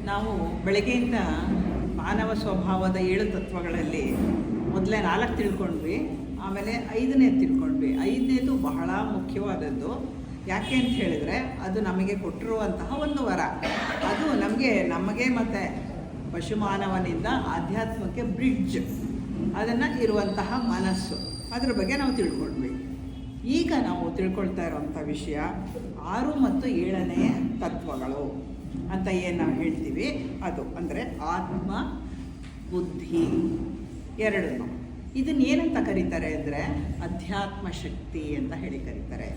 ನಾವು ಬೆಳಗ್ಗೆಯಿಂದ ಮಾನವ ಸ್ವಭಾವದ 7 ತತ್ವಗಳಲ್ಲಿ ಮೊದಲೇ 4 ತಿಳ್ಕೊಂಡ್ವಿ, ಆಮೇಲೆ 5ನೇ ತಿಳ್ಕೊಂಡ್ವಿ. 5ನೇದು ಬಹಳ ಮುಖ್ಯವಾದದ್ದು. ಯಾಕೆ ಅಂತ ಹೇಳಿದರೆ ಅದು ನಮಗೆ ಕೊಟ್ಟಿರುವಂತಹ ಒಂದು ವರ. ಅದು ನಮಗೆ ಮತ್ತು ಪಶುಮಾನವನಿಂದ ಆಧ್ಯಾತ್ಮಕ್ಕೆ ಬ್ರಿಡ್ಜ್, ಅದನ್ನು ಇರುವಂತಹ ಮನಸ್ಸು, ಅದರ ಬಗ್ಗೆ ನಾವು ತಿಳ್ಕೊಂಡ್ವಿ. ಈಗ ನಾವು ತಿಳ್ಕೊಳ್ತಾ ಇರೋವಂಥ ವಿಷಯ 6 ಮತ್ತು 7ನೇ ತತ್ವಗಳು ಅಂತ ಏನು ನಾವು ಹೇಳ್ತೀವಿ ಅದು. ಅಂದರೆ ಆತ್ಮ, ಬುದ್ಧಿ ಎರಡೂ. ಇದನ್ನು ಏನಂತ ಕರೀತಾರೆ ಅಂದರೆ ಅಧ್ಯಾತ್ಮ ಶಕ್ತಿ ಅಂತ ಹೇಳಿ ಕರೀತಾರೆ.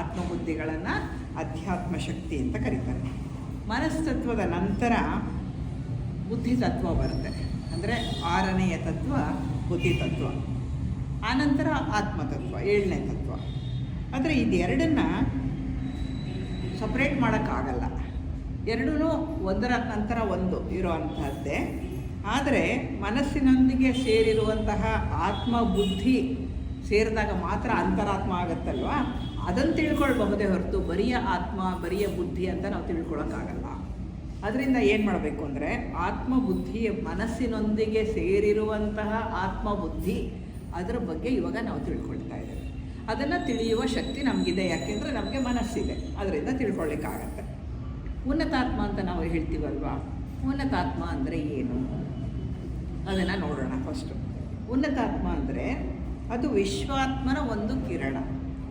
ಆತ್ಮಬುದ್ಧಿಗಳನ್ನು ಅಧ್ಯಾತ್ಮ ಶಕ್ತಿ ಅಂತ ಕರೀತಾರೆ. ಮನಸ್ತತ್ವದ ನಂತರ ಬುದ್ಧಿ ತತ್ವ ಬರುತ್ತೆ. ಅಂದರೆ 6ನೆಯ ತತ್ವ ಬುದ್ಧಿ ತತ್ವ, ಆನಂತರ ಆತ್ಮತತ್ವ 7ನೇ ತತ್ವ. ಆದರೆ ಇದೆರಡನ್ನು ಸಪ್ರೇಟ್ ಮಾಡೋಕ್ಕಾಗಲ್ಲ, ಎರಡೂ ಒಂದರ ನಂತರ ಒಂದು ಇರುವಂತಹದ್ದೇ. ಆದರೆ ಮನಸ್ಸಿನೊಂದಿಗೆ ಸೇರಿರುವಂತಹ ಆತ್ಮ ಬುದ್ಧಿ ಸೇರಿದಾಗ ಮಾತ್ರ ಅಂತರಾತ್ಮ ಆಗುತ್ತಲ್ವ, ಅದನ್ನು ತಿಳ್ಕೊಳ್ಬಹುದೇ ಹೊರತು ಬರಿಯ ಆತ್ಮ ಬರಿಯ ಬುದ್ಧಿ ಅಂತ ನಾವು ತಿಳ್ಕೊಳ್ಳೋಕ್ಕಾಗಲ್ಲ. ಅದರಿಂದ ಏನು ಮಾಡಬೇಕು ಅಂದರೆ ಆತ್ಮ ಬುದ್ಧಿಯ ಮನಸ್ಸಿನೊಂದಿಗೆ ಸೇರಿರುವಂತಹ ಆತ್ಮ ಬುದ್ಧಿ ಅದರ ಬಗ್ಗೆ ಇವಾಗ ನಾವು ತಿಳ್ಕೊಳ್ತಾ ಇದ್ದೇವೆ. ಅದನ್ನು ತಿಳಿಯುವ ಶಕ್ತಿ ನಮಗಿದೆ, ಯಾಕೆಂದರೆ ನಮಗೆ ಮನಸ್ಸಿದೆ, ಅದರಿಂದ ತಿಳ್ಕೊಳ್ಳಿಕ್ಕಾಗತ್ತೆ. ಉನ್ನತಾತ್ಮ ಅಂತ ನಾವು ಹೇಳ್ತೀವಲ್ವ, ಉನ್ನತಾತ್ಮ ಅಂದರೆ ಏನು ಅದನ್ನು ನೋಡೋಣ ಫಸ್ಟು. ಉನ್ನತಾತ್ಮ ಅಂದರೆ ಅದು ವಿಶ್ವಾತ್ಮನ ಒಂದು ಕಿರಣ.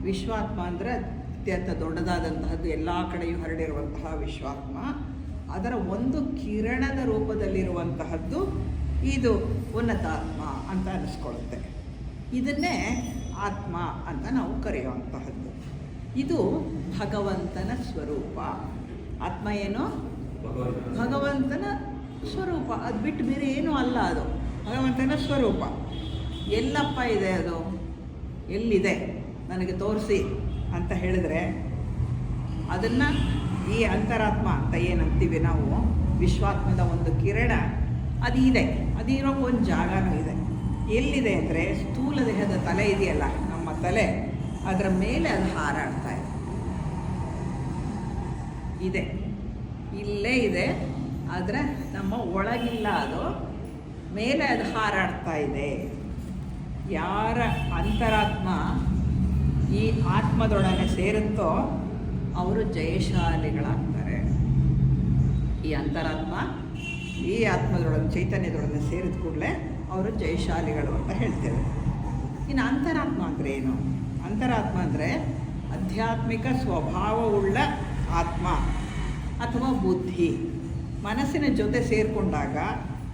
ವಿಶ್ವಾತ್ಮ ಅಂದರೆ ಅತ್ಯಂತ ದೊಡ್ಡದಾದಂತಹದ್ದು, ಎಲ್ಲ ಕಡೆಯೂ ಹರಡಿರುವಂತಹ ವಿಶ್ವಾತ್ಮ, ಅದರ ಒಂದು ಕಿರಣದ ರೂಪದಲ್ಲಿರುವಂತಹದ್ದು ಇದು ಉನ್ನತಾತ್ಮ ಅಂತ ಅನ್ನಿಸ್ಕೊಳ್ಳುತ್ತೆ. ಇದನ್ನೇ ಆತ್ಮ ಅಂತ ನಾವು ಕರೆಯುವಂತಹದ್ದು. ಇದು ಭಗವಂತನ ಸ್ವರೂಪ. ಆತ್ಮ ಏನು? ಭಗವಂತನ ಸ್ವರೂಪ. ಅದು ಬಿಟ್ಟು ಬೇರೆ ಏನೂ ಅಲ್ಲ, ಅದು ಭಗವಂತನ ಸ್ವರೂಪ. ಎಲ್ಲಪ್ಪ ಇದೆ ಅದು? ಎಲ್ಲಿದೆ ನನಗೆ ತೋರಿಸಿ ಅಂತ ಹೇಳಿದ್ರೆ ಅದನ್ನು ಈ ಅಂತರಾತ್ಮ ಅಂತ ಏನಂತೀವಿ ನಾವು, ವಿಶ್ವಾತ್ಮದ ಒಂದು ಕಿರಣ ಅದು ಇದೆ. ಅದಿರೋ ಒಂದು ಜಾಗನೂ ಇದೆ. ಎಲ್ಲಿದೆ ಅಂದರೆ ಸ್ಥೂಲ ದೇಹದ ತಲೆ ಇದೆಯಲ್ಲ, ನಮ್ಮ ತಲೆ, ಅದರ ಮೇಲೆ ಅದು ಹಾರಾಡ್ತಾ ಇದೆ. ಇಲ್ಲೇ ಇದೆ, ಆದರೆ ನಮ್ಮ ಒಳಗಿಲ್ಲ, ಅದು ಮೇಲೆ ಅದು ಹಾರಾಡ್ತಾ ಇದೆ. ಯಾರ ಅಂತರಾತ್ಮ ಈ ಆತ್ಮದೊಡನೆ ಸೇರುತ್ತೋ ಅವರು ಜಯಶಾಲಿಗಳಾಗ್ತಾರೆ. ಈ ಅಂತರಾತ್ಮ ಈ ಆತ್ಮದೊಡನೆ ಚೈತನ್ಯದೊಡನೆ ಸೇರಿದ ಕೂಡಲೇ ಅವರು ಜಯಶಾಲಿಗಳು ಅಂತ ಹೇಳ್ತೇವೆ. ಇನ್ನು ಅಂತರಾತ್ಮ ಅಂದರೆ ಏನು? ಅಂತರಾತ್ಮ ಅಂದರೆ ಆಧ್ಯಾತ್ಮಿಕ ಸ್ವಭಾವವುಳ್ಳ ಆತ್ಮ ಅಥವಾ ಬುದ್ಧಿ ಮನಸ್ಸಿನ ಜೊತೆ ಸೇರಿಕೊಂಡಾಗ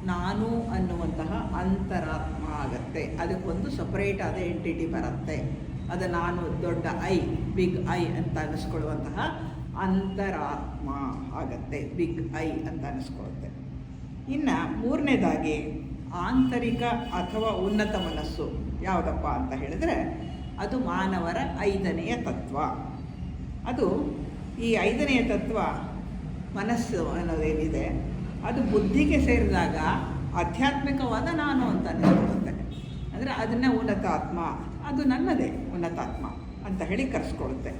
ನಾನು ಅನ್ನುವಂತಹ ಅಂತರಾತ್ಮ ಆಗತ್ತೆ. ಅದಕ್ಕೊಂದು ಸಪ್ರೇಟ್ ಆದ ಎಂಟಿಟಿ ಬರುತ್ತೆ. ಅದು ನಾನು ದೊಡ್ಡ ಐ, ಬಿಗ್ ಐ ಅಂತ ಅನ್ನಿಸ್ಕೊಳ್ಳುವಂತಹ ಅಂತರಾತ್ಮ ಆಗತ್ತೆ, ಬಿಗ್ ಐ ಅಂತ ಅನ್ನಿಸ್ಕೊಳ್ಳುತ್ತೆ. ಇನ್ನು 3ನೇದಾಗಿ ಆಂತರಿಕ ಅಥವಾ ಉನ್ನತ ಮನಸ್ಸು ಯಾವುದಪ್ಪ ಅಂತ ಹೇಳಿದ್ರೆ ಅದು ಮಾನವರ 5ನೆಯ ತತ್ವ. ಅದು ಈ 5ನೆಯ ತತ್ವ ಮನಸ್ಸು ಅನ್ನೋದೇನಿದೆ ಅದು ಬುದ್ಧಿಗೆ ಸೇರಿದಾಗ ಆಧ್ಯಾತ್ಮಿಕವಾದ ನಾನು ಅಂತ ಅನ್ನಿಸ್ಕೊಳ್ಳುತ್ತೆ. ಅಂದರೆ ಅದನ್ನೇ ಉನ್ನತಾತ್ಮ, ಅದು ನನ್ನದೇ ಉನ್ನತಾತ್ಮ ಅಂತ ಹೇಳಿ ಕರೆಸ್ಕೊಳ್ಳುತ್ತೆ.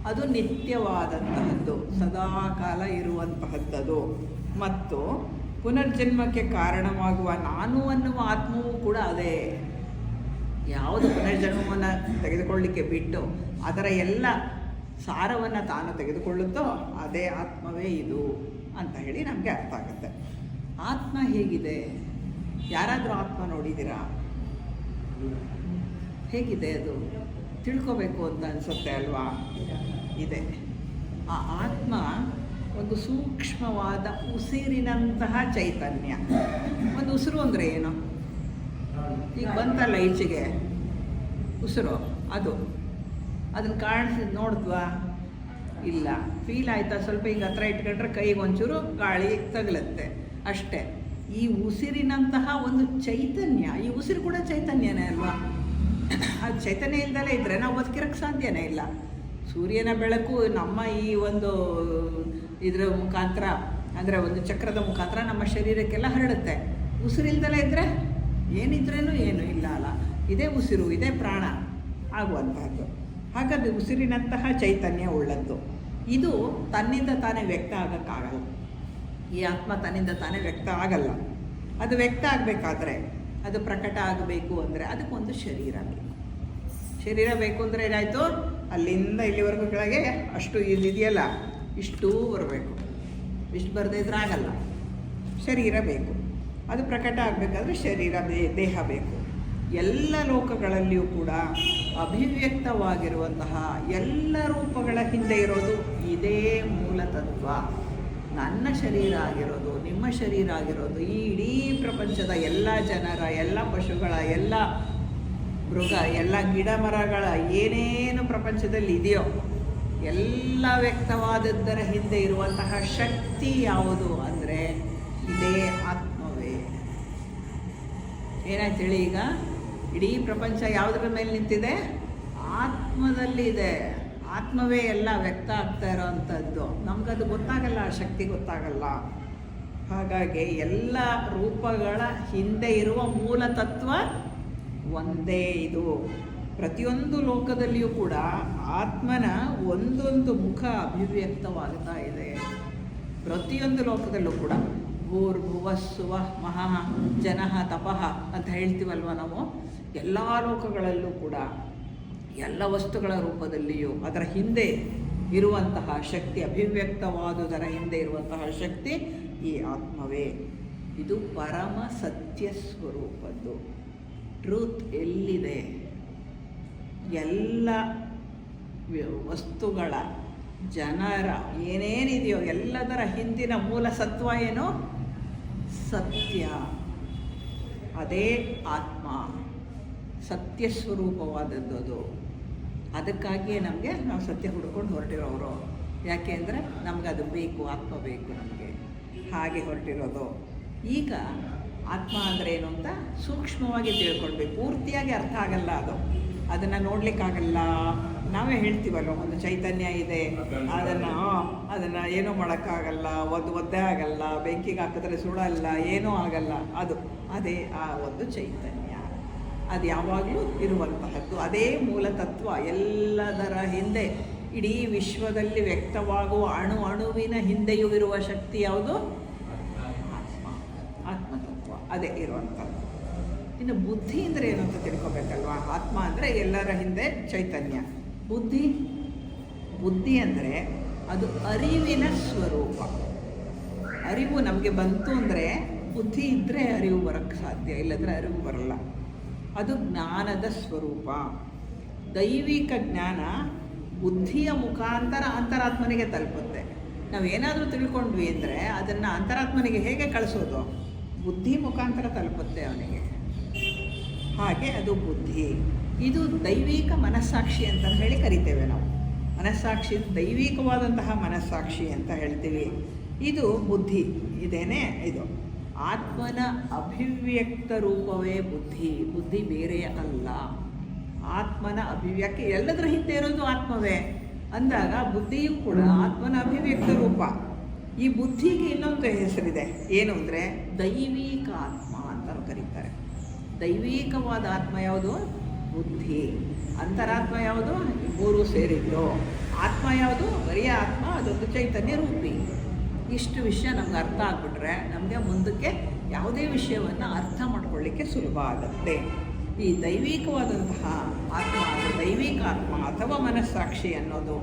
ಅದು ನಿತ್ಯವಾದಂತಹದ್ದು, ಸದಾಕಾಲ ಇರುವಂತಹದ್ದದು. ಮತ್ತು ಪುನರ್ಜನ್ಮಕ್ಕೆ ಕಾರಣವಾಗುವ ನಾನು ಅನ್ನುವ ಆತ್ಮವೂ ಕೂಡ ಅದೇ. ಯಾವುದು ಪುನರ್ಜನ್ಮವನ್ನು ತೆಗೆದುಕೊಳ್ಳಲಿಕ್ಕೆ ಬಿಟ್ಟು ಅದರ ಎಲ್ಲ ಸಾರವನ್ನು ತಾನು ತೆಗೆದುಕೊಳ್ಳುತ್ತೋ ಅದೇ ಆತ್ಮವೇ ಇದು ಅಂತ ಹೇಳಿ ನಮಗೆ ಅರ್ಥ ಆಗುತ್ತೆ. ಆತ್ಮ ಹೇಗಿದೆ? ಯಾರಾದರೂ ಆತ್ಮ ನೋಡಿದ್ದೀರಾ? ಹೇಗಿದೆ ಅದು? ತಿಳ್ಕೋಬೇಕು ಅಂತ ಅನಿಸುತ್ತೆ ಅಲ್ವಾ? ಇದೆ. ಆ ಆತ್ಮ ಒಂದು ಸೂಕ್ಷ್ಮವಾದ ಉಸಿರಿನಂತಹ ಚೈತನ್ಯ. ಒಂದು ಉಸಿರು ಅಂದರೆ ಏನು? ಈಗ ಬಂತಲ್ಲ ಈಚೆಗೆ ಉಸಿರು, ಅದನ್ನು ಕಾಣಿಸಿದ್ ನೋಡಿದ್ವಾ? ಇಲ್ಲ. ಫೀಲ್ ಆಯಿತಾ? ಸ್ವಲ್ಪ ಹಿಂಗೆ ಹತ್ರ ಇಟ್ಕೊಂಡ್ರೆ ಕೈಗೆ ಒಂಚೂರು ಗಾಳಿ ತಗಲುತ್ತೆ ಅಷ್ಟೇ. ಈ ಉಸಿರಿನಂತಹ ಒಂದು ಚೈತನ್ಯ, ಈ ಉಸಿರು ಕೂಡ ಚೈತನ್ಯನೇ ಅಲ್ವಾ? ಅದು ಚೈತನ್ಯ ಇಲ್ದಲೇ ಇದ್ದರೆ ನಾವು ಬದುಕಿರೋಕ್ಕೆ ಸಾಧ್ಯನೇ ಇಲ್ಲ. ಸೂರ್ಯನ ಬೆಳಕು ನಮ್ಮ ಈ ಒಂದು ಇದರ ಮುಖಾಂತರ, ಅಂದರೆ ಒಂದು ಚಕ್ರದ ಮುಖಾಂತರ ನಮ್ಮ ಶರೀರಕ್ಕೆಲ್ಲ ಹರಡುತ್ತೆ. ಉಸಿರಿಲ್ದಲೇ ಇದ್ದರೆ ಏನಿದ್ರೇನು ಏನೂ ಇಲ್ಲ ಅಲ್ಲ. ಇದೇ ಉಸಿರು, ಇದೇ ಪ್ರಾಣ ಆಗುವಂತಹದ್ದು. ಹಾಗಾದರೆ ಉಸಿರಿನಂತಹ ಚೈತನ್ಯ ಉಳ್ಳದ್ದು ಇದು ತನ್ನಿಂದ ತಾನೇ ವ್ಯಕ್ತ ಆಗೋಕ್ಕಾಗಲ್ಲ. ಈ ಆತ್ಮ ತನ್ನಿಂದ ತಾನೇ ವ್ಯಕ್ತ ಆಗಲ್ಲ. ಅದು ವ್ಯಕ್ತ ಆಗಬೇಕಾದ್ರೆ, ಅದು ಪ್ರಕಟ ಆಗಬೇಕು ಅಂದರೆ ಅದಕ್ಕೊಂದು ಶರೀರ ಬೇಕು. ಶರೀರ ಬೇಕು ಅಂದರೆ ಏನಾಯಿತು, ಅಲ್ಲಿಂದ ಇಲ್ಲಿವರೆಗೂ ಕೆಳಗೆ ಅಷ್ಟು ಇದೆಯಲ್ಲ, ಇಷ್ಟೂ ಬರಬೇಕು. ಇಷ್ಟು ಬರದೇ ಇದ್ರೆ ಆಗಲ್ಲ. ಶರೀರ ಬೇಕು. ಅದು ಪ್ರಕಟ ಆಗಬೇಕಾದ್ರೆ ಶರೀರ ದೇಹ ಬೇಕು. ಎಲ್ಲ ಲೋಕಗಳಲ್ಲಿಯೂ ಕೂಡ ಅಭಿವ್ಯಕ್ತವಾಗಿರುವಂತಹ ಎಲ್ಲ ರೂಪಗಳ ಹಿಂದೆ ಇರೋದು ಇದೇ ಮೂಲ ತತ್ವ. ನನ್ನ ಶರೀರ ಆಗಿರೋದು, ನಿಮ್ಮ ಶರೀರ ಆಗಿರೋದು, ಈ ಇಡೀ ಪ್ರಪಂಚದ ಎಲ್ಲ ಜನರ, ಎಲ್ಲ ಪಶುಗಳ, ಎಲ್ಲ ಮೃಗ, ಎಲ್ಲ ಗಿಡ ಮರಗಳ ಏನೇನು ಪ್ರಪಂಚದಲ್ಲಿ ಇದೆಯೋ ಎಲ್ಲ ವ್ಯಕ್ತವಾದದ್ದರ ಹಿಂದೆ ಇರುವಂತಹ ಶಕ್ತಿ ಯಾವುದು ಅಂದರೆ ಇದೇ ಆತ್ಮವೇ. ಏನಾಯ್ತು ಹೇಳಿ, ಈಗ ಇಡೀ ಪ್ರಪಂಚ ಯಾವುದರ ಮೇಲೆ ನಿಂತಿದೆ? ಆತ್ಮದಲ್ಲಿ ಇದೆ. ಆತ್ಮವೇ ಎಲ್ಲ ವ್ಯಕ್ತ ಆಗ್ತಾ ಇರೋವಂಥದ್ದು. ನಮಗದು ಗೊತ್ತಾಗಲ್ಲ, ಆ ಶಕ್ತಿ ಗೊತ್ತಾಗಲ್ಲ. ಹಾಗಾಗಿ ಎಲ್ಲ ರೂಪಗಳ ಹಿಂದೆ ಇರುವ ಮೂಲ ತತ್ವ ಒಂದೇ. ಇದು ಪ್ರತಿಯೊಂದು ಲೋಕದಲ್ಲಿಯೂ ಕೂಡ ಆತ್ಮನ ಒಂದೊಂದು ಮುಖ ಅಭಿವ್ಯಕ್ತವಾಗ್ತಾ ಇದೆ. ಪ್ರತಿಯೊಂದು ಲೋಕದಲ್ಲೂ ಕೂಡ ಭೂರ್ಭುವಸ್ಸುವ ಮಹಾ ಜನಃ ತಪಃ ಅಂತ ಹೇಳ್ತೀವಲ್ವ ನಾವು. ಎಲ್ಲ ಲೋಕಗಳಲ್ಲೂ ಕೂಡ ಎಲ್ಲ ವಸ್ತುಗಳ ರೂಪದಲ್ಲಿಯೂ ಅದರ ಹಿಂದೆ ಇರುವಂತಹ ಶಕ್ತಿ, ಅಭಿವ್ಯಕ್ತವಾದುದರ ಹಿಂದೆ ಇರುವಂತಹ ಶಕ್ತಿ ಈ ಆತ್ಮವೇ. ಇದು ಪರಮ ಸತ್ಯ ಸ್ವರೂಪದ್ದು. ಟ್ರೂತ್ ಎಲ್ಲಿದೆ? ಎಲ್ಲ ವಸ್ತುಗಳ, ಜನರ ಏನೇನಿದೆಯೋ ಎಲ್ಲದರ ಹಿಂದಿನ ಮೂಲ ಸತ್ವ ಏನು? ಸತ್ಯ. ಅದೇ ಆತ್ಮ, ಸತ್ಯ ಸ್ವರೂಪವಾದದ್ದು ಅದು. ಅದಕ್ಕಾಗಿಯೇ ನಾವು ಸತ್ಯ ಹುಡ್ಕೊಂಡು ಹೊರಟಿರೋರು. ಯಾಕೆ ಅಂದರೆ ನಮಗದು ಬೇಕು, ಆತ್ಮ ಬೇಕು ನಮಗೆ. ಹಾಗೆ ಹೊರಟಿರೋದು. ಈಗ ಆತ್ಮ ಅಂದರೆ ಏನು ಅಂತ ಸೂಕ್ಷ್ಮವಾಗಿ ತಿಳ್ಕೊಳ್ಬೇಕು. ಪೂರ್ತಿಯಾಗಿ ಅರ್ಥ ಆಗಲ್ಲ ಅದು, ಅದನ್ನು ನೋಡಲಿಕ್ಕಾಗಲ್ಲ. ನಾವೇ ಹೇಳ್ತೀವಲ್ಲ, ಒಂದು ಚೈತನ್ಯ ಇದೆ, ಅದನ್ನು ಏನೂ ಮಾಡೋಕ್ಕಾಗಲ್ಲ, ಒದ್ದೆ ಆಗಲ್ಲ, ಬೆಂಕಿಗೆ ಹಾಕಿದ್ರೆ ಸುಡಲ್ಲ, ಏನೂ ಆಗಲ್ಲ. ಅದೇ ಆ ಒಂದು ಚೈತನ್ಯ. ಅದು ಯಾವಾಗಲೂ ಇರುವಂತಹದ್ದು. ಅದೇ ಮೂಲ ತತ್ವ. ಎಲ್ಲದರ ಹಿಂದೆ, ಇಡೀ ವಿಶ್ವದಲ್ಲಿ ವ್ಯಕ್ತವಾಗುವ ಅಣುವಿನ ಹಿಂದೆಯೂ ಇರುವ ಶಕ್ತಿ ಯಾವುದು? ಆತ್ಮ. ಆತ್ಮತತ್ವ ಅದೇ ಇರುವಂಥದ್ದು. ಇನ್ನು ಬುದ್ಧಿ ಅಂದರೆ ಏನು ಅಂತ ತಿಳ್ಕೊಬೇಕಲ್ವಾ? ಆತ್ಮ ಅಂದರೆ ಎಲ್ಲರ ಹಿಂದೆ ಚೈತನ್ಯ. ಬುದ್ಧಿ ಅಂದರೆ ಅದು ಅರಿವಿನ ಸ್ವರೂಪ. ಅರಿವು ನಮಗೆ ಬಂತು ಅಂದರೆ, ಬುದ್ಧಿ ಇದ್ದರೆ ಅರಿವು ಬರೋಕ್ಕೆ ಸಾಧ್ಯ, ಇಲ್ಲದ್ರೆ ಅರಿವು ಬರಲ್ಲ. ಅದು ಜ್ಞಾನದ ಸ್ವರೂಪ. ದೈವಿಕ ಜ್ಞಾನ ಬುದ್ಧಿಯ ಮುಖಾಂತರ ಅಂತರಾತ್ಮನಿಗೆ ತಲುಪುತ್ತೆ. ನಾವೇನಾದರೂ ತಿಳ್ಕೊಂಡ್ವಿ ಅಂದರೆ ಅದನ್ನು ಅಂತರಾತ್ಮನಿಗೆ ಹೇಗೆ ಕಳಿಸೋದು? ಬುದ್ಧಿ ಮುಖಾಂತರ ತಲುಪುತ್ತೆ ಅವನಿಗೆ. ಹಾಗೆ ಅದು ಬುದ್ಧಿ. ಇದು ದೈವಿಕ ಮನಸ್ಸಾಕ್ಷಿ ಅಂತ ಹೇಳಿ ಕರಿತೇವೆ ನಾವು. ಮನಸ್ಸಾಕ್ಷಿ, ದೈವಿಕವಾದಂತಹ ಮನಸ್ಸಾಕ್ಷಿ ಅಂತ ಹೇಳ್ತೀವಿ. ಇದು ಬುದ್ಧಿ ಇದೇನೆ. ಇದು ಆತ್ಮನ ಅಭಿವ್ಯಕ್ತ ರೂಪವೇ ಬುದ್ಧಿ. ಬುದ್ಧಿ ಬೇರೆ ಅಲ್ಲ. ಆತ್ಮನ ಅಭಿವ್ಯಕ್ತಿ, ಎಲ್ಲದರ ಹಿಂದೆ ಇರೋದು ಆತ್ಮವೇ ಅಂದಾಗ ಬುದ್ಧಿಯೂ ಕೂಡ ಆತ್ಮನ ಅಭಿವ್ಯಕ್ತ ರೂಪ. ಈ ಬುದ್ಧಿಗೆ ಇನ್ನೊಂದು ಹೆಸರಿದೆ. ಏನು ಅಂದರೆ ದೈವಿಕ ಆತ್ಮ ಅಂತ ಕರೀತಾರೆ. ದೈವಿಕವಾದ ಆತ್ಮ ಯಾವುದು? ಬುದ್ಧಿ. ಅಂತರಾತ್ಮ ಯಾವುದು? ಮೂರು ಸೇರಿದ್ದು. ಆತ್ಮ ಯಾವುದು? ಬರಿಯ ಆತ್ಮ, ಅದೊಂದು ಚೈತನ್ಯ ರೂಪಿ. ಇಷ್ಟು ವಿಷಯ ನಮ್ಗೆ ಅರ್ಥ ಆಗಿಬಿಟ್ರೆ ನಮಗೆ ಮುಂದಕ್ಕೆ ಯಾವುದೇ ವಿಷಯವನ್ನು ಅರ್ಥ ಮಾಡ್ಕೊಳ್ಳಿಕ್ಕೆ ಸುಲಭ ಆಗುತ್ತೆ. ಈ ದೈವಿಕವಾದಂತಹ ಆತ್ಮ, ದೈವಿಕ ಆತ್ಮ ಅಥವಾ ಮನಸ್ಸಾಕ್ಷಿ ಅನ್ನೋದು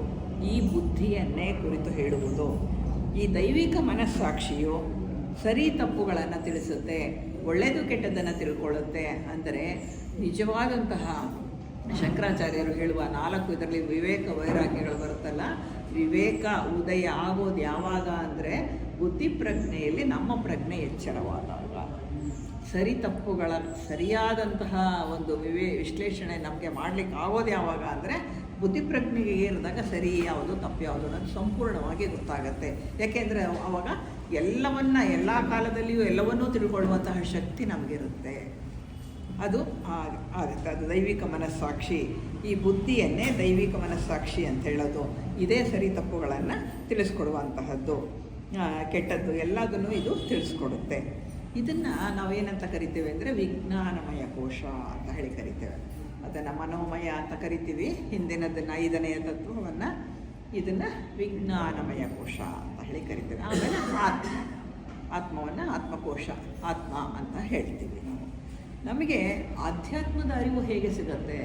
ಈ ಬುದ್ಧಿಯನ್ನೇ ಕುರಿತು ಹೇಳುವುದು. ಈ ದೈವಿಕ ಮನಸ್ಸಾಕ್ಷಿಯು ಸರಿ ತಪ್ಪುಗಳನ್ನು ತಿಳಿಸುತ್ತೆ, ಒಳ್ಳೆಯದು ಕೆಟ್ಟದ್ದನ್ನು ತಿಳ್ಕೊಳ್ಳುತ್ತೆ. ಅಂದರೆ ನಿಜವಾದಂತಹ ಶಂಕರಾಚಾರ್ಯರು ಹೇಳುವ 4 ಇದರಲ್ಲಿ ವಿವೇಕ ವೈರಾಗ್ಯಗಳು ಬರುತ್ತಲ್ಲ, ವಿವೇಕ ಉದಯ ಆಗೋದು ಯಾವಾಗ ಅಂದರೆ ಬುದ್ಧಿ ಪ್ರಜ್ಞೆಯಲ್ಲಿ ನಮ್ಮ ಪ್ರಜ್ಞೆ ಎಚ್ಚರವಾದಾಗ. ಸರಿ ತಪ್ಪುಗಳ ಸರಿಯಾದಂತಹ ಒಂದು ವಿಶ್ಲೇಷಣೆ ನಮಗೆ ಮಾಡಲಿಕ್ಕೆ ಆಗೋದು ಯಾವಾಗ ಅಂದರೆ ಬುದ್ಧಿ ಪ್ರಜ್ಞೆಗೆ ಏರಿದಾಗ ಸರಿ ಯಾವುದು ತಪ್ಪು ಯಾವುದು ಅನ್ನೋದು ಸಂಪೂರ್ಣವಾಗಿ ಗೊತ್ತಾಗುತ್ತೆ. ಯಾಕೆಂದರೆ ಆವಾಗ ಎಲ್ಲವನ್ನ ಎಲ್ಲ ಕಾಲದಲ್ಲಿಯೂ ಎಲ್ಲವನ್ನೂ ತಿಳ್ಕೊಳ್ಳುವಂತಹ ಶಕ್ತಿ ನಮಗಿರುತ್ತೆ. ಅದು ಆಗುತ್ತೆ. ಅದು ದೈವಿಕ ಮನಸ್ಸಾಕ್ಷಿ. ಈ ಬುದ್ಧಿಯನ್ನೇ ದೈವಿಕ ಮನಸ್ಸಾಕ್ಷಿ ಅಂತ ಹೇಳೋದು. ಇದೇ ಸರಿ ತಪ್ಪುಗಳನ್ನು ತಿಳಿಸ್ಕೊಡುವಂತಹದ್ದು, ಕೆಟ್ಟದ್ದು ಎಲ್ಲದನ್ನು ಇದು ತಿಳಿಸ್ಕೊಡುತ್ತೆ. ಇದನ್ನು ನಾವೇನಂತ ಕರಿತೇವೆ ಅಂದರೆ ವಿಜ್ಞಾನಮಯ ಕೋಶ ಅಂತ ಹೇಳಿ ಕರಿತೇವೆ. ಅದನ್ನು ಮನೋಮಯ ಅಂತ ಕರಿತೀವಿ. ಹಿಂದಿನದನ್ನು 5ನೆಯ ತತ್ವವನ್ನು ಇದನ್ನು ವಿಜ್ಞಾನಮಯ ಕೋಶ ಅಂತ ಹೇಳಿ ಕರಿತೇವೆ. ಆಮೇಲೆ ಆತ್ಮ, ಆತ್ಮವನ್ನು ಆತ್ಮಕೋಶ, ಆತ್ಮ ಅಂತ ಹೇಳ್ತೀವಿ ನಾವು. ನಮಗೆ ಆಧ್ಯಾತ್ಮದ ಅರಿವು ಹೇಗೆ ಸಿಗತ್ತೆ?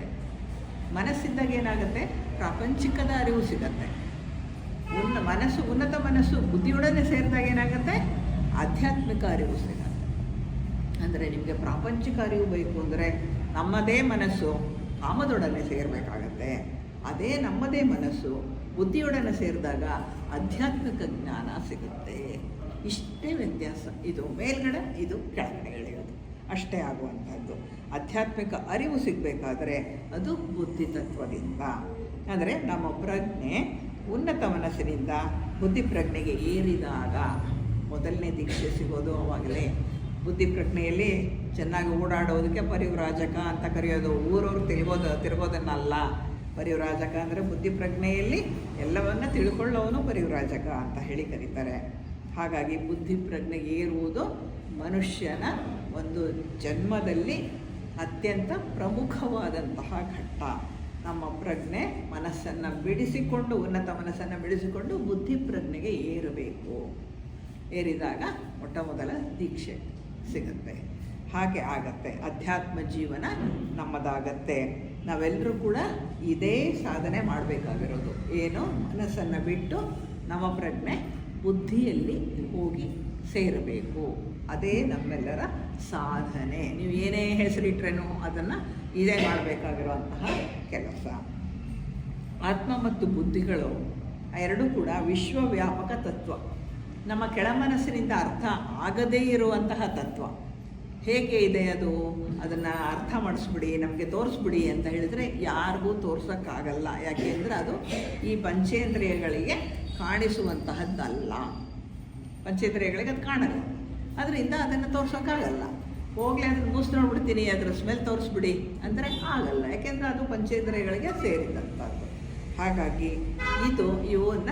ಮನಸ್ಸಿದ್ದಾಗ ಏನಾಗುತ್ತೆ? ಪ್ರಾಪಂಚಿಕದ ಅರಿವು ಸಿಗತ್ತೆ. ಉನ್ನತ ಮನಸ್ಸು ಬುದ್ಧಿಯೊಡನೆ ಸೇರಿದಾಗ ಏನಾಗುತ್ತೆ? ಆಧ್ಯಾತ್ಮಿಕ ಅರಿವು ಸಿಗತ್ತೆ. ಅಂದರೆ ನಿಮಗೆ ಪ್ರಾಪಂಚಿಕ ಅರಿವು ಬೇಕು ಅಂದರೆ ನಮ್ಮದೇ ಮನಸ್ಸು ಕಾಮದೊಡನೆ ಸೇರಬೇಕಾಗತ್ತೆ. ಅದೇ ನಮ್ಮದೇ ಮನಸ್ಸು ಬುದ್ಧಿಯೊಡನೆ ಸೇರಿದಾಗ ಆಧ್ಯಾತ್ಮಿಕ ಜ್ಞಾನ ಸಿಗುತ್ತೆ. ಇಷ್ಟೇ ವ್ಯತ್ಯಾಸ. ಇದು ಮೇಲ್ಗಡೆ, ಇದು ಕೆಳಗಡೆ ಎಳೆಯೋದು, ಅಷ್ಟೇ ಆಗುವಂಥದ್ದು. ಆಧ್ಯಾತ್ಮಿಕ ಅರಿವು ಸಿಗಬೇಕಾದ್ರೆ ಅದು ಬುದ್ಧಿ ತತ್ವದಿಂದ. ಅಂದರೆ ನಮ್ಮ ಪ್ರಜ್ಞೆ ಉನ್ನತ ಮನಸ್ಸಿನಿಂದ ಬುದ್ಧಿ ಪ್ರಜ್ಞೆಗೆ ಏರಿದಾಗ ಮೊದಲನೇ ದೀಕ್ಷೆ ಸಿಗೋದು ಅವಾಗಲೇ. ಬುದ್ಧಿ ಪ್ರಜ್ಞೆಯಲ್ಲಿ ಚೆನ್ನಾಗಿ ಓಡಾಡೋದಕ್ಕೆ ಪರಿವ್ರಾಜಕ ಅಂತ ಕರೆಯೋದು. ಊರವ್ರು ತಿರುಗೋದನ್ನಲ್ಲ. ಪರಿವ್ರಾಜಕ ಅಂದರೆ ಬುದ್ಧಿ ಪ್ರಜ್ಞೆಯಲ್ಲಿ ಎಲ್ಲವನ್ನ ತಿಳ್ಕೊಳ್ಳೋನು ಪರಿವ್ರಾಜಕ ಅಂತ ಹೇಳಿ ಕರೀತಾರೆ. ಹಾಗಾಗಿ ಬುದ್ಧಿ ಪ್ರಜ್ಞೆಗೆ ಏರುವುದು ಮನುಷ್ಯನ ಒಂದು ಜನ್ಮದಲ್ಲಿ ಅತ್ಯಂತ ಪ್ರಮುಖವಾದಂತಹ ಘಟ್ಟ. ನಮ್ಮ ಪ್ರಜ್ಞೆ ಮನಸ್ಸನ್ನು ಬಿಡಿಸಿಕೊಂಡು, ಉನ್ನತ ಮನಸ್ಸನ್ನು ಬಿಡಿಸಿಕೊಂಡು ಬುದ್ಧಿ ಪ್ರಜ್ಞೆಗೆ ಏರಬೇಕು. ಏರಿದಾಗ ಮೊಟ್ಟ ಮೊದಲ ದೀಕ್ಷೆ ಸಿಗುತ್ತೆ. ಹಾಗೆ ಆಗತ್ತೆ, ಅಧ್ಯಾತ್ಮ ಜೀವನ ನಮ್ಮದಾಗತ್ತೆ. ನಾವೆಲ್ಲರೂ ಕೂಡ ಇದೇ ಸಾಧನೆ ಮಾಡಬೇಕಾಗಿರೋದು. ಏನು? ಮನಸ್ಸನ್ನು ಬಿಟ್ಟು ನಮ್ಮ ಪ್ರಜ್ಞೆ ಬುದ್ಧಿಯಲ್ಲಿ ಹೋಗಿ ಸೇರಬೇಕು. ಅದೇ ನಮ್ಮೆಲ್ಲರ ಸಾಧನೆ. ನೀವು ಏನೇ ಹೆಸರಿಟ್ರೇನೋ ಅದನ್ನು ಇದೇ ಮಾಡಬೇಕಾಗಿರುವಂತಹ ಕೆಲಸ. ಆತ್ಮ ಮತ್ತು ಬುದ್ಧಿಗಳು ಎರಡೂ ಕೂಡ ವಿಶ್ವವ್ಯಾಪಕ ತತ್ವ. ನಮ್ಮ ಕೆಳಮನಸ್ಸಿನಿಂದ ಅರ್ಥ ಆಗದೇ ಇರುವಂತಹ ತತ್ವ. ಹೇಗೆ ಇದೆ ಅದು? ಅದನ್ನು ಅರ್ಥ ಮಾಡಿಸ್ಬಿಡಿ, ನಮಗೆ ತೋರಿಸ್ಬಿಡಿ ಅಂತ ಹೇಳಿದರೆ ಯಾರಿಗೂ ತೋರ್ಸೋಕ್ಕಾಗಲ್ಲ. ಯಾಕೆಂದರೆ ಅದು ಈ ಪಂಚೇಂದ್ರಿಯಗಳಿಗೆ ಕಾಣಿಸುವಂತಹದ್ದಲ್ಲ. ಪಂಚೇಂದ್ರಿಯಗಳಿಗೆ ಅದು ಕಾಣಲ್ಲ. ಅದರಿಂದ ಅದನ್ನು ತೋರ್ಸೋಕ್ಕಾಗಲ್ಲ. ಹೋಗಲಿ ಅದನ್ನು ಮೂಸಿ ನೋಡ್ಬಿಡ್ತೀನಿ, ಅದರ ಸ್ಮೆಲ್ ತೋರಿಸ್ಬಿಡಿ ಅಂದರೆ ಆಗಲ್ಲ. ಯಾಕೆಂದರೆ ಅದು ಪಂಚೇಂದ್ರಿಯಗಳಿಗೆ ಸೇರಿದಂಥದ್ದು. ಹಾಗಾಗಿ ಇವನ್ನ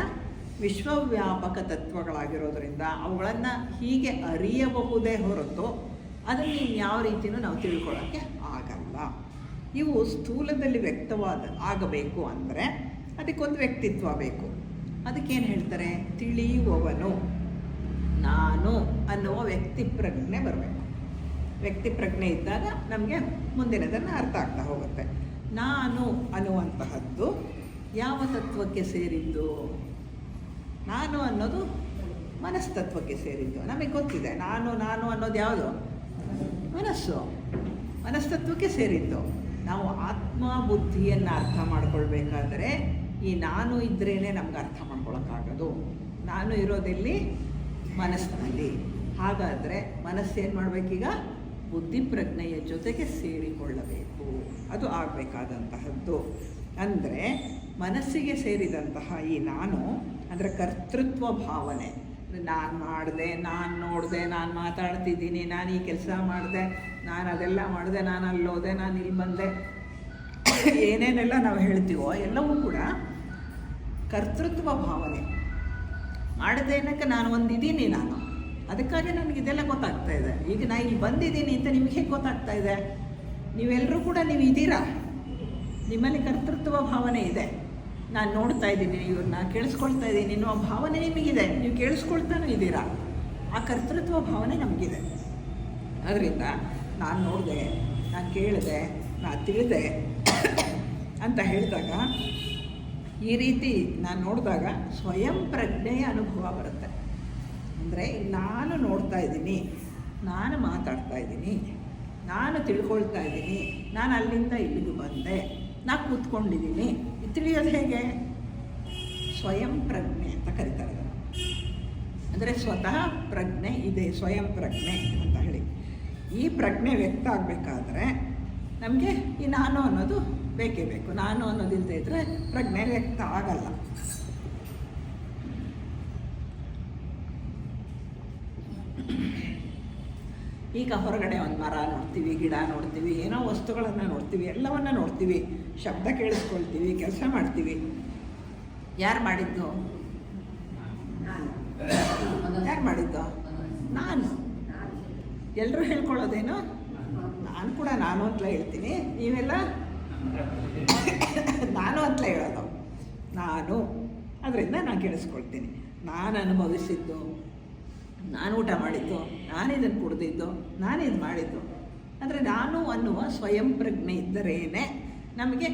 ವಿಶ್ವವ್ಯಾಪಕ ತತ್ವಗಳಾಗಿರೋದ್ರಿಂದ ಅವುಗಳನ್ನು ಹೀಗೆ ಅರಿಯಬಹುದೇ ಹೊರತು ಅದನ್ನು ಯಾವ ರೀತಿಯೂ ನಾವು ತಿಳ್ಕೊಳ್ಳೋಕ್ಕೆ ಆಗಲ್ಲ. ಇವು ಸ್ಥೂಲದಲ್ಲಿ ಆಗಬೇಕು ಅಂದರೆ ಅದಕ್ಕೊಂದು ವ್ಯಕ್ತಿತ್ವ ಬೇಕು. ಅದಕ್ಕೇನು ಹೇಳ್ತಾರೆ? ತಿಳಿಯುವವನು, ನಾನು ಅನ್ನುವ ವ್ಯಕ್ತಿ ಪ್ರಜ್ಞೆ ಬರಬೇಕು. ವ್ಯಕ್ತಿ ಪ್ರಜ್ಞೆ ಇದ್ದಾಗ ನಮಗೆ ಮುಂದಿನದನ್ನು ಅರ್ಥ ಆಗ್ತಾ ಹೋಗುತ್ತೆ. ನಾನು ಅನ್ನುವಂತಹದ್ದು ಯಾವ ತತ್ವಕ್ಕೆ ಸೇರಿದ್ದು? ನಾನು ಅನ್ನೋದು ಮನಸ್ತತ್ವಕ್ಕೆ ಸೇರಿದ್ದು. ನಮಗೆ ಗೊತ್ತಿದೆ ನಾನು ಅನ್ನೋದು ಯಾವುದು? ಮನಸ್ತತ್ವಕ್ಕೆ ಸೇರಿದ್ದು. ನಾವು ಆತ್ಮ ಬುದ್ಧಿಯನ್ನು ಅರ್ಥ ಮಾಡ್ಕೊಳ್ಬೇಕಾದ್ರೆ ಈ ನಾನು ಇದ್ರೇ ನಮ್ಗೆ ಅರ್ಥ ಮಾಡ್ಕೊಳಕ್ಕಾಗೋದು. ನಾನು ಇರೋದೆಲ್ಲಿ? ಮನಸ್ಸಿನಲ್ಲಿ. ಹಾಗಾದರೆ ಮನಸ್ಸೇನು ಮಾಡಬೇಕೀಗ? ಬುದ್ಧಿ ಪ್ರಜ್ಞೆಯ ಜೊತೆಗೆ ಸೇರಿಕೊಳ್ಳಬೇಕು. ಅದು ಆಗಬೇಕಾದಂತಹದ್ದು. ಅಂದರೆ ಮನಸ್ಸಿಗೆ ಸೇರಿದಂತಹ ಈ ನಾನು ಅಂದರೆ ಕರ್ತೃತ್ವ ಭಾವನೆ. ನಾನು ಮಾಡಿದೆ, ನಾನು ನೋಡಿದೆ, ನಾನು ಮಾತಾಡ್ತಿದ್ದೀನಿ, ನಾನು ಈ ಕೆಲಸ ಮಾಡಿದೆ, ನಾನು ಅದೆಲ್ಲ ಮಾಡಿದೆ, ನಾನು ಅಲ್ಲೋದೆ, ನಾನು ಇಲ್ಲಿ ಬಂದೆ, ಏನೇನೆಲ್ಲ ನಾವು ಹೇಳ್ತೀವೋ ಎಲ್ಲವೂ ಕೂಡ ಕರ್ತೃತ್ವ ಭಾವನೆ. ಮಾಡಿದ್ದೇನಕ್ಕೆ ನಾನು ಒಂದಿದ್ದೀನಿ, ನಾನು ಅದಕ್ಕಾಗಿ ನನಗಿದೆಲ್ಲ ಗೊತ್ತಾಗ್ತಾ ಇದೆ. ಈಗ ನಾನು ಇಲ್ಲಿ ಬಂದಿದ್ದೀನಿ ಅಂತ ನಿಮಗೆ ಹೇಗೆ ಗೊತ್ತಾಗ್ತಾ ಇದೆ? ನೀವೆಲ್ಲರೂ ಕೂಡ ನೀವು ಇದ್ದೀರಾ, ನಿಮ್ಮಲ್ಲಿ ಕರ್ತೃತ್ವ ಭಾವನೆ ಇದೆ. ನಾನು ನೋಡ್ತಾ ಇದ್ದೀನಿ, ಇವ್ರನ್ನ ಕೇಳಿಸ್ಕೊಳ್ತಾ ಇದ್ದೀನಿ ಅನ್ನೋ ಭಾವನೆ ನಿಮಗಿದೆ. ನೀವು ಕೇಳಿಸ್ಕೊಳ್ತಾನೂ ಇದ್ದೀರಾ. ಆ ಕರ್ತೃತ್ವ ಭಾವನೆ ನಮಗಿದೆ. ಅದರಿಂದ ನಾನು ನೋಡಿದೆ, ನಾನು ಕೇಳಿದೆ, ನಾನು ತಿಳಿದೆ ಅಂತ ಹೇಳಿದಾಗ, ಈ ರೀತಿ ನಾನು ನೋಡಿದಾಗ ಸ್ವಯಂ ಪ್ರಜ್ಞೆಯ ಅನುಭವ ಬರುತ್ತೆ. ಅಂದರೆ ನಾನು ನೋಡ್ತಾ ಇದ್ದೀನಿ, ನಾನು ಮಾತಾಡ್ತಾ ಇದ್ದೀನಿ, ನಾನು ತಿಳ್ಕೊಳ್ತಾ ಇದ್ದೀನಿ, ನಾನು ಅಲ್ಲಿಂದ ಇಲ್ಲಿಗೆ ಬಂದೆ, ನಾನು ಕೂತ್ಕೊಂಡಿದ್ದೀನಿ. ತಿಳಿಯೋದು ಹೇಗೆ? ಸ್ವಯಂ ಪ್ರಜ್ಞೆ ಅಂತ ಕರೀತಾರೆ. ಅಂದರೆ ಸ್ವತಃ ಪ್ರಜ್ಞೆ ಇದೆ, ಸ್ವಯಂ ಪ್ರಜ್ಞೆ ಅಂತ ಹೇಳಿ. ಈ ಪ್ರಜ್ಞೆ ವ್ಯಕ್ತ ಆಗಬೇಕಾದ್ರೆ ನಮಗೆ ಈ ನಾನು ಅನ್ನೋದು ಬೇಕೇ ಬೇಕು. ನಾನು ಅನ್ನೋದಿಲ್ಲದೆ ಇದ್ದರೆ ಪ್ರಜ್ಞೆ ವ್ಯಕ್ತ ಆಗಲ್ಲ. ಈಗ ಹೊರಗಡೆ ಒಂದು ಮರ ನೋಡ್ತೀವಿ, ಗಿಡ ನೋಡ್ತೀವಿ, ಏನೋ ವಸ್ತುಗಳನ್ನು ನೋಡ್ತೀವಿ, ಎಲ್ಲವನ್ನ ನೋಡ್ತೀವಿ, ಶಬ್ದ ಕೇಳಿಸ್ಕೊಳ್ತೀವಿ, ಕೆಲಸ ಮಾಡ್ತೀವಿ. ಯಾರು ಮಾಡಿದ್ದು? ಯಾರು ಮಾಡಿದ್ದು? ನಾನು. ಎಲ್ಲರೂ ಹೇಳ್ಕೊಳ್ಳೋದೇನು? ನಾನು ಕೂಡ ನಾನು ಅಂತಲೇ ಹೇಳ್ತೀನಿ, ನೀವೆಲ್ಲ ನಾನು ಅಂತಲೇ ಹೇಳೋದು. ನಾನು ಅದರಿಂದ ನಾನು ಕೇಳಿಸ್ಕೊಳ್ತೀನಿ. ನಾನು ಅನುಭವಿಸಿದ್ದು ನಾನು ಊಟ ಮಾಡಿದ್ದು, ನಾನಿದನ್ನು ಕುಡಿದಿದ್ದು, ನಾನಿದು ಮಾಡಿದ್ದು. ಅಂದರೆ ನಾನು ಅನ್ನುವ ಸ್ವಯಂ ಪ್ರಜ್ಞೆ ಇದ್ದರೇನೆ ನಮಗೆ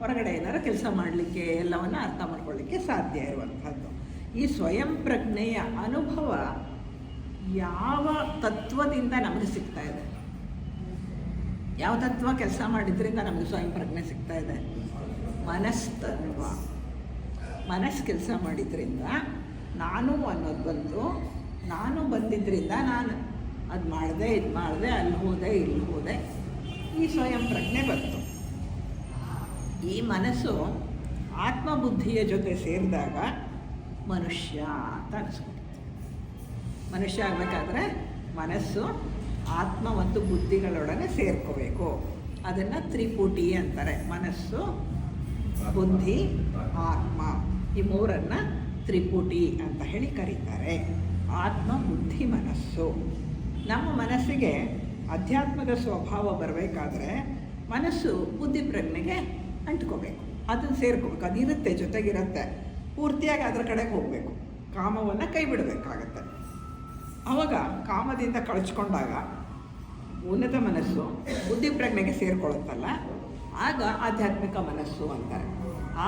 ಹೊರಗಡೆ ಏನಾರು ಕೆಲಸ ಮಾಡಲಿಕ್ಕೆ ಎಲ್ಲವನ್ನು ಅರ್ಥ ಮಾಡ್ಕೊಳ್ಳಿಕ್ಕೆ ಸಾಧ್ಯ ಇರುವಂಥದ್ದು. ಈ ಸ್ವಯಂ ಪ್ರಜ್ಞೆಯ ಅನುಭವ ಯಾವ ತತ್ವದಿಂದ ನಮಗೆ ಸಿಗ್ತಾ ಇದೆ? ಯಾವ ತತ್ವ ಕೆಲಸ ಮಾಡಿದ್ರಿಂದ ನಮಗೆ ಸ್ವಯಂ ಪ್ರಜ್ಞೆ ಸಿಗ್ತಾ ಇದೆ? ಮನಸ್ತತ್ವ. ಮನಸ್ಸು ಕೆಲಸ ಮಾಡಿದ್ರಿಂದ ನಾನು ಅನ್ನೋದು ಬಂತು. ನಾನು ಬಂದಿದ್ದರಿಂದ ನಾನು ಅದು ಮಾಡಿದೆ, ಇದು ಮಾಡಿದೆ, ಅಲ್ಲಿ ಹೋದೆ, ಇಲ್ಲಿ ಹೋದೆ, ಈ ಸ್ವಯಂ ಪ್ರಜ್ಞೆ ಬಂತು. ಈ ಮನಸ್ಸು ಆತ್ಮಬುದ್ಧಿಯ ಜೊತೆ ಸೇರಿದಾಗ ಮನುಷ್ಯ ಅಂತ ಅನಿಸ್ಕೊಡುತ್ತೆ. ಮನುಷ್ಯ ಆಗಬೇಕಾದ್ರೆ ಮನಸ್ಸು ಆತ್ಮ ಮತ್ತು ಬುದ್ಧಿಗಳೊಡನೆ ಸೇರ್ಕೋಬೇಕು. ಅದನ್ನು ತ್ರಿಪುಟಿ ಅಂತಾರೆ. ಮನಸ್ಸು, ಬುದ್ಧಿ, ಆತ್ಮ, ಈ ಮೂರನ್ನು ತ್ರಿಪುಟಿ ಅಂತ ಹೇಳಿ ಕರೀತಾರೆ. ಆತ್ಮ, ಬುದ್ಧಿ, ಮನಸ್ಸು. ನಮ್ಮ ಮನಸ್ಸಿಗೆ ಅಧ್ಯಾತ್ಮದ ಸ್ವಭಾವ ಬರಬೇಕಾದ್ರೆ ಮನಸ್ಸು ಬುದ್ಧಿ ಪ್ರಜ್ಞೆಗೆ ಅಂಟ್ಕೋಬೇಕು, ಅದನ್ನು ಸೇರ್ಕೋಬೇಕು. ಅದಿರುತ್ತೆ, ಜೊತೆಗಿರುತ್ತೆ, ಪೂರ್ತಿಯಾಗಿ ಅದರ ಕಡೆಗೆ ಹೋಗಬೇಕು. ಕಾಮವನ್ನು ಕೈ ಬಿಡಬೇಕಾಗತ್ತೆ. ಆವಾಗ ಕಾಮದಿಂದ ಕಳಚ್ಕೊಂಡಾಗ ಉನ್ನತ ಮನಸ್ಸು ಬುದ್ಧಿ ಪ್ರಜ್ಞೆಗೆ ಸೇರಿಕೊಳ್ಳುತ್ತಲ್ಲ, ಆಗ ಆಧ್ಯಾತ್ಮಿಕ ಮನಸ್ಸು ಅಂತಾರೆ.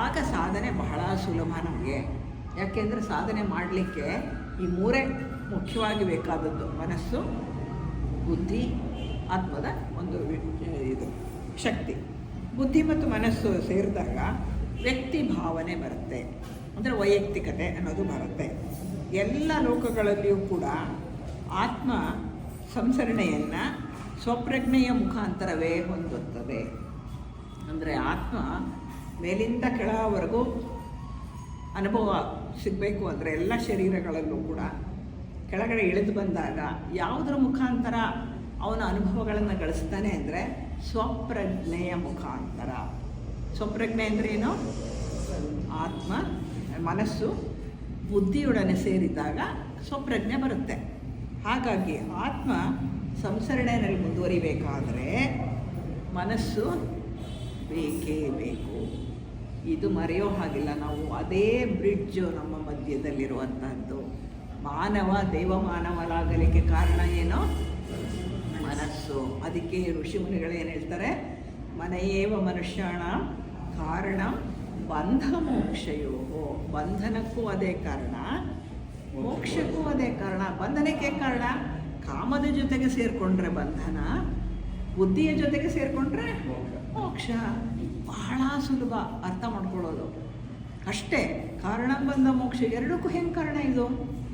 ಆಗ ಸಾಧನೆ ಬಹಳ ಸುಲಭ ನಮಗೆ. ಯಾಕೆಂದರೆ ಸಾಧನೆ ಮಾಡಲಿಕ್ಕೆ ಈ ಮೂರೇ ಮುಖ್ಯವಾಗಿ ಬೇಕಾದದ್ದು: ಮನಸ್ಸು, ಬುದ್ಧಿ, ಆತ್ಮದ ಒಂದು ಇದು ಶಕ್ತಿ. ಬುದ್ಧಿ ಮತ್ತು ಮನಸ್ಸು ಸೇರಿದಾಗ ವ್ಯಕ್ತಿ ಭಾವನೆ ಬರುತ್ತೆ, ಅಂದರೆ ವೈಯಕ್ತಿಕತೆ ಅನ್ನೋದು ಬರುತ್ತೆ. ಎಲ್ಲ ಲೋಕಗಳಲ್ಲಿಯೂ ಕೂಡ ಆತ್ಮ ಸಂಸರಣೆಯನ್ನು ಸ್ವಪ್ರಜ್ಞೆಯ ಮುಖಾಂತರವೇ ಹೊಂದುತ್ತದೆ. ಅಂದರೆ ಆತ್ಮ ಮೇಲಿಂದ ಕೆಳವರೆಗೂ ಅನುಭವ ಸಿಗಬೇಕು ಅಂದರೆ ಎಲ್ಲ ಶರೀರಗಳಲ್ಲೂ ಕೂಡ ಕೆಳಗಡೆ ಇಳಿದು ಬಂದಾಗ ಯಾವುದರ ಮುಖಾಂತರ ಅವನ ಅನುಭವಗಳನ್ನು ಗಳಿಸ್ತಾನೆ ಅಂದರೆ ಸ್ವಪ್ರಜ್ಞೆಯ ಮುಖಾಂತರ. ಸ್ವಪ್ರಜ್ಞೆ ಅಂದ್ರೇನು? ಆತ್ಮ, ಮನಸ್ಸು ಬುದ್ಧಿಯೊಡನೆ ಸೇರಿದಾಗ ಸ್ವಪ್ರಜ್ಞೆ ಬರುತ್ತೆ. ಹಾಗಾಗಿ ಆತ್ಮ ಸಂಸರಣೆಯಲ್ಲಿ ಮುಂದುವರಿಬೇಕಾದರೆ ಮನಸ್ಸು ಬೇಕೇ ಬೇಕು. ಇದು ಮರೆಯೋ ಹಾಗಿಲ್ಲ ನಾವು. ಅದೇ ಬ್ರಿಡ್ಜು ನಮ್ಮ ಮಧ್ಯದಲ್ಲಿರುವಂಥದ್ದು. ಮಾನವ ದೇವಮಾನವನಾಗಲಿಕ್ಕೆ ಕಾರಣ ಏನು? ಮನಸ್ಸು. ಅದಕ್ಕೆ ಋಷಿಮುನಿಗಳು ಏನು ಹೇಳ್ತಾರೆ? ಮನೆಯೇವ ಮನುಷ್ಯಾಣ ಕಾರಣ ಬಂಧ ಮೋಕ್ಷಯೋ. ಬಂಧನಕ್ಕೂ ಅದೇ ಕಾರಣ, ಮೋಕ್ಷಕ್ಕೂ ಅದೇ ಕಾರಣ. ಬಂಧನಕ್ಕೆ ಕಾರಣ ಕಾಮದ ಜೊತೆಗೆ ಸೇರಿಕೊಂಡ್ರೆ ಬಂಧನ, ಬುದ್ಧಿಯ ಜೊತೆಗೆ ಸೇರಿಕೊಂಡ್ರೆ ಮೋಕ್ಷ. ಬಹಳ ಸುಲಭ ಅರ್ಥ ಮಾಡ್ಕೊಳ್ಳೋದು ಅಷ್ಟೇ. ಕಾರಣ ಬಂಧ ಮೋಕ್ಷ ಎರಡಕ್ಕೂ ಹೆಂಗೆ ಕಾರಣ ಇದು?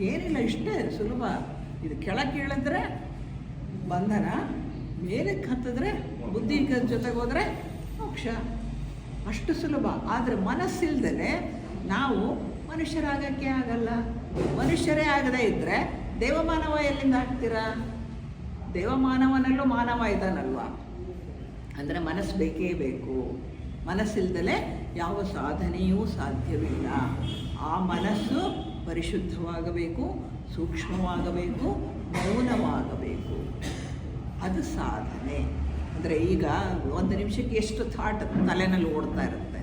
ಏನಿಲ್ಲ, ಇಷ್ಟೇ ಸುಲಭ. ಇದು ಕೆಳಕ್ಕೆ ಇಳಿದ್ರೆ ಬಂಧನ, ಮೇಲಕ್ಕೆ ಹತ್ತಿದ್ರೆ ಬುದ್ಧಿ ಜೊತೆಗೆ ಹೋದರೆ ಮೋಕ್ಷ. ಅಷ್ಟು ಸುಲಭ. ಆದರೆ ಮನಸ್ಸಿಲ್ದೇ ನಾವು ಮನುಷ್ಯರಾಗಕ್ಕೆ ಆಗಲ್ಲ. ಮನುಷ್ಯರೇ ಆಗದೇ ಇದ್ದರೆ ದೇವಮಾನವ ಎಲ್ಲಿಂದ ಆಗ್ತೀರಾ? ದೇವಮಾನವನಲ್ಲೂ ಮಾನವ ಇದ್ದಾನಲ್ವ. ಅಂದರೆ ಮನಸ್ಸು ಬೇಕೇ ಬೇಕು. ಮನಸ್ಸಿಲ್ದಲೇ ಯಾವ ಸಾಧನೆಯೂ ಸಾಧ್ಯವಿಲ್ಲ. ಆ ಮನಸ್ಸು ಪರಿಶುದ್ಧವಾಗಬೇಕು, ಸೂಕ್ಷ್ಮವಾಗಬೇಕು, ಮೌನವಾಗಬೇಕು. ಅದು ಸಾಧನೆ. ಅಂದರೆ ಈಗ ಒಂದು ನಿಮಿಷಕ್ಕೆ ಎಷ್ಟು ಥಾಟ್ ತಲೆನಲ್ಲಿ ಓಡ್ತಾ ಇರುತ್ತೆ.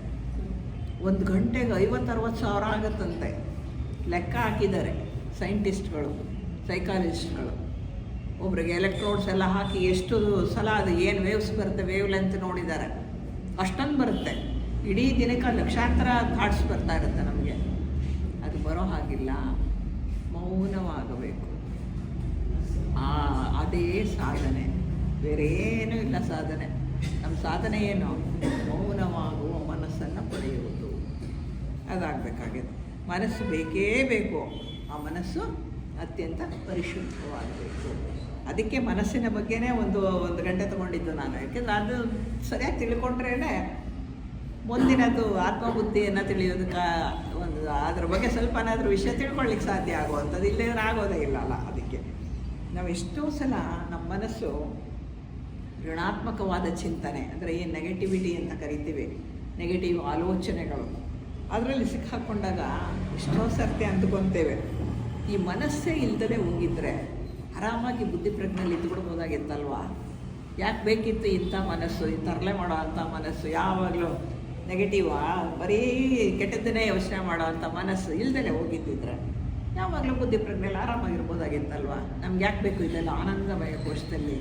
ಒಂದು ಗಂಟೆಗೆ 50-60 ಸಾವಿರ ಆಗುತ್ತಂತೆ. ಲೆಕ್ಕ ಹಾಕಿದ್ದಾರೆ ಸೈಂಟಿಸ್ಟ್ಗಳು, ಸೈಕಾಲಜಿಸ್ಟ್ಗಳು. ಒಬ್ರಿಗೆ ಎಲೆಕ್ಟ್ರೋಡ್ಸ್ ಎಲ್ಲ ಹಾಕಿ ಎಷ್ಟು ಸಲ ಅದು ಏನು ವೇವ್ಸ್ ಬರುತ್ತೆ, ವೇವ್ ಲೆಂತ್ ನೋಡಿದ್ದಾರೆ. ಅಷ್ಟೊಂದು ಬರುತ್ತೆ. ಇಡೀ ದಿನಕ್ಕೆ ಲಕ್ಷಾಂತರ ಥಾಟ್ಸ್ ಬರ್ತಾ ಇರುತ್ತೆ ನಮಗೆ. ಅದು ಬರೋ ಹಾಗಿಲ್ಲ. ಮೌನವಾಗಬೇಕು. ಅದೇ ಸಾಧನೆ, ಬೇರೆ ಏನೂ ಇಲ್ಲ ಸಾಧನೆ. ನಮ್ಮ ಸಾಧನೆ ಏನು? ಮೌನವಾಗುವ ಮನಸ್ಸನ್ನು ಪಡೆಯುವುದು. ಅದಾಗಬೇಕಾಗಿದೆ. ಮನಸ್ಸು ಬೇಕೇ ಬೇಕು. ಆ ಮನಸ್ಸು ಅತ್ಯಂತ ಪರಿಶುದ್ಧವಾಗಬೇಕು. ಅದಕ್ಕೆ ಮನಸ್ಸಿನ ಬಗ್ಗೆನೇ ಒಂದು ಗಂಟೆ ತೊಗೊಂಡಿದ್ದು ನಾನು. ಯಾಕೆಂದರೆ ಅದು ಸರಿಯಾಗಿ ತಿಳ್ಕೊಂಡ್ರೇ ಮುಂದಿನದು ಆತ್ಮಬುದ್ಧಿಯನ್ನು ತಿಳಿಯೋದಕ್ಕೆ ಒಂದು ಅದ್ರ ಬಗ್ಗೆ ಸ್ವಲ್ಪನಾದರೂ ವಿಷಯ ತಿಳ್ಕೊಳ್ಳಿಕ್ಕೆ ಸಾಧ್ಯ ಆಗುವಂಥದ್ದು. ಇಲ್ಲೇ ಆಗೋದೇ ಇಲ್ಲಲ್ಲ. ಅದಕ್ಕೆ ನಾವು ಎಷ್ಟೋ ಸಲ ನಮ್ಮ ಮನಸ್ಸು ಋಣಾತ್ಮಕವಾದ ಚಿಂತನೆ, ಅಂದರೆ ಏನು ನೆಗೆಟಿವಿಟಿ ಅಂತ ಕರಿತೀವಿ, ನೆಗೆಟಿವ್ ಆಲೋಚನೆಗಳು, ಅದರಲ್ಲಿ ಸಿಕ್ಕಾಕೊಂಡಾಗ ಎಷ್ಟೋ ಸರ್ತಿ ಅಂದ್ಕೊತೇವೆ ಈ ಮನಸ್ಸೇ ಇಲ್ದಲೇ ಹೋಗಿದ್ರೆ ಆರಾಮಾಗಿ ಬುದ್ಧಿ ಪ್ರಜ್ಞೆಯಲ್ಲಿ ಇದ್ದುಬಿಡ್ಬೋದಾಗಿತ್ತಲ್ವ. ಯಾಕೆ ಬೇಕಿತ್ತು ಇಂಥ ಮನಸ್ಸು, ಈ ತರಲೆ ಮಾಡೋ ಅಂಥ ಮನಸ್ಸು, ಯಾವಾಗಲೂ ನೆಗೆಟಿವಾ, ಬರೀ ಕೆಟ್ಟದ್ದನ್ನೇ ಯೋಚನೆ ಮಾಡೋ ಅಂಥ ಮನಸ್ಸು ಇಲ್ದಲೇ ಹೋಗಿದ್ದಿದ್ರೆ ಯಾವಾಗಲೂ ಬುದ್ಧಿ ಪ್ರಜ್ಞೆಯಲ್ಲಿ ಆರಾಮಾಗಿರ್ಬೋದಾಗಿತ್ತಲ್ವ. ನಮ್ಗೆ ಯಾಕೆ ಬೇಕು ಇದೆಲ್ಲ ಆನಂದಮಯ ಕೋಶದಲ್ಲಿ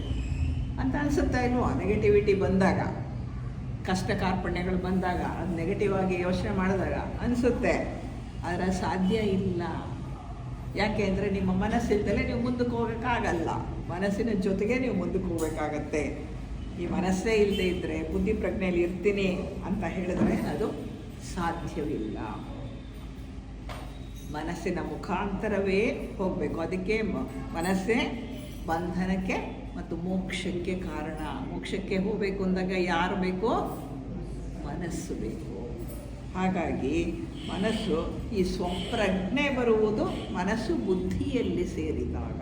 ಅಂತ ಅನಿಸುತ್ತಾ ಇಲ್ವೋ? ನೆಗೆಟಿವಿಟಿ ಬಂದಾಗ, ಕಷ್ಟ ಕಾರ್ಪಣ್ಯಗಳು ಬಂದಾಗ, ಅದು ನೆಗೆಟಿವ್ ಆಗಿ ಯೋಚನೆ ಮಾಡಿದಾಗ ಅನಿಸುತ್ತೆ. ಆದರೆ ಸಾಧ್ಯ ಇಲ್ಲ. ಯಾಕೆ ಅಂದರೆ ನಿಮ್ಮ ಮನಸ್ಸಿಲ್ದಲೇ ನೀವು ಮುಂದಕ್ಕೆ ಹೋಗೋಕ್ಕಾಗಲ್ಲ. ಮನಸ್ಸಿನ ಜೊತೆಗೆ ನೀವು ಮುಂದಕ್ಕೆ ಹೋಗಬೇಕಾಗತ್ತೆ. ಈ ಮನಸ್ಸೇ ಇಲ್ಲದೆ ಇದ್ದರೆ ಬುದ್ಧಿ ಪ್ರಜ್ಞೆಯಲ್ಲಿ ಇರ್ತೀನಿ ಅಂತ ಹೇಳಿದ್ರೆ ಅದು ಸಾಧ್ಯವಿಲ್ಲ. ಮನಸ್ಸಿನ ಮುಖಾಂತರವೇ ಹೋಗಬೇಕು. ಅದಕ್ಕೆ ಮನಸ್ಸೇ ಬಂಧನಕ್ಕೆ ಮತ್ತು ಮೋಕ್ಷಕ್ಕೆ ಕಾರಣ. ಮೋಕ್ಷಕ್ಕೆ ಹೋಗಬೇಕು ಅಂದಾಗ ಯಾರು ಬೇಕು? ಮನಸ್ಸು ಬೇಕು. ಹಾಗಾಗಿ ಮನಸ್ಸು, ಈ ಸ್ವಪ್ರಜ್ಞೆ ಬರುವುದು ಮನಸ್ಸು ಬುದ್ಧಿಯಲ್ಲಿ ಸೇರಿದಾಗ.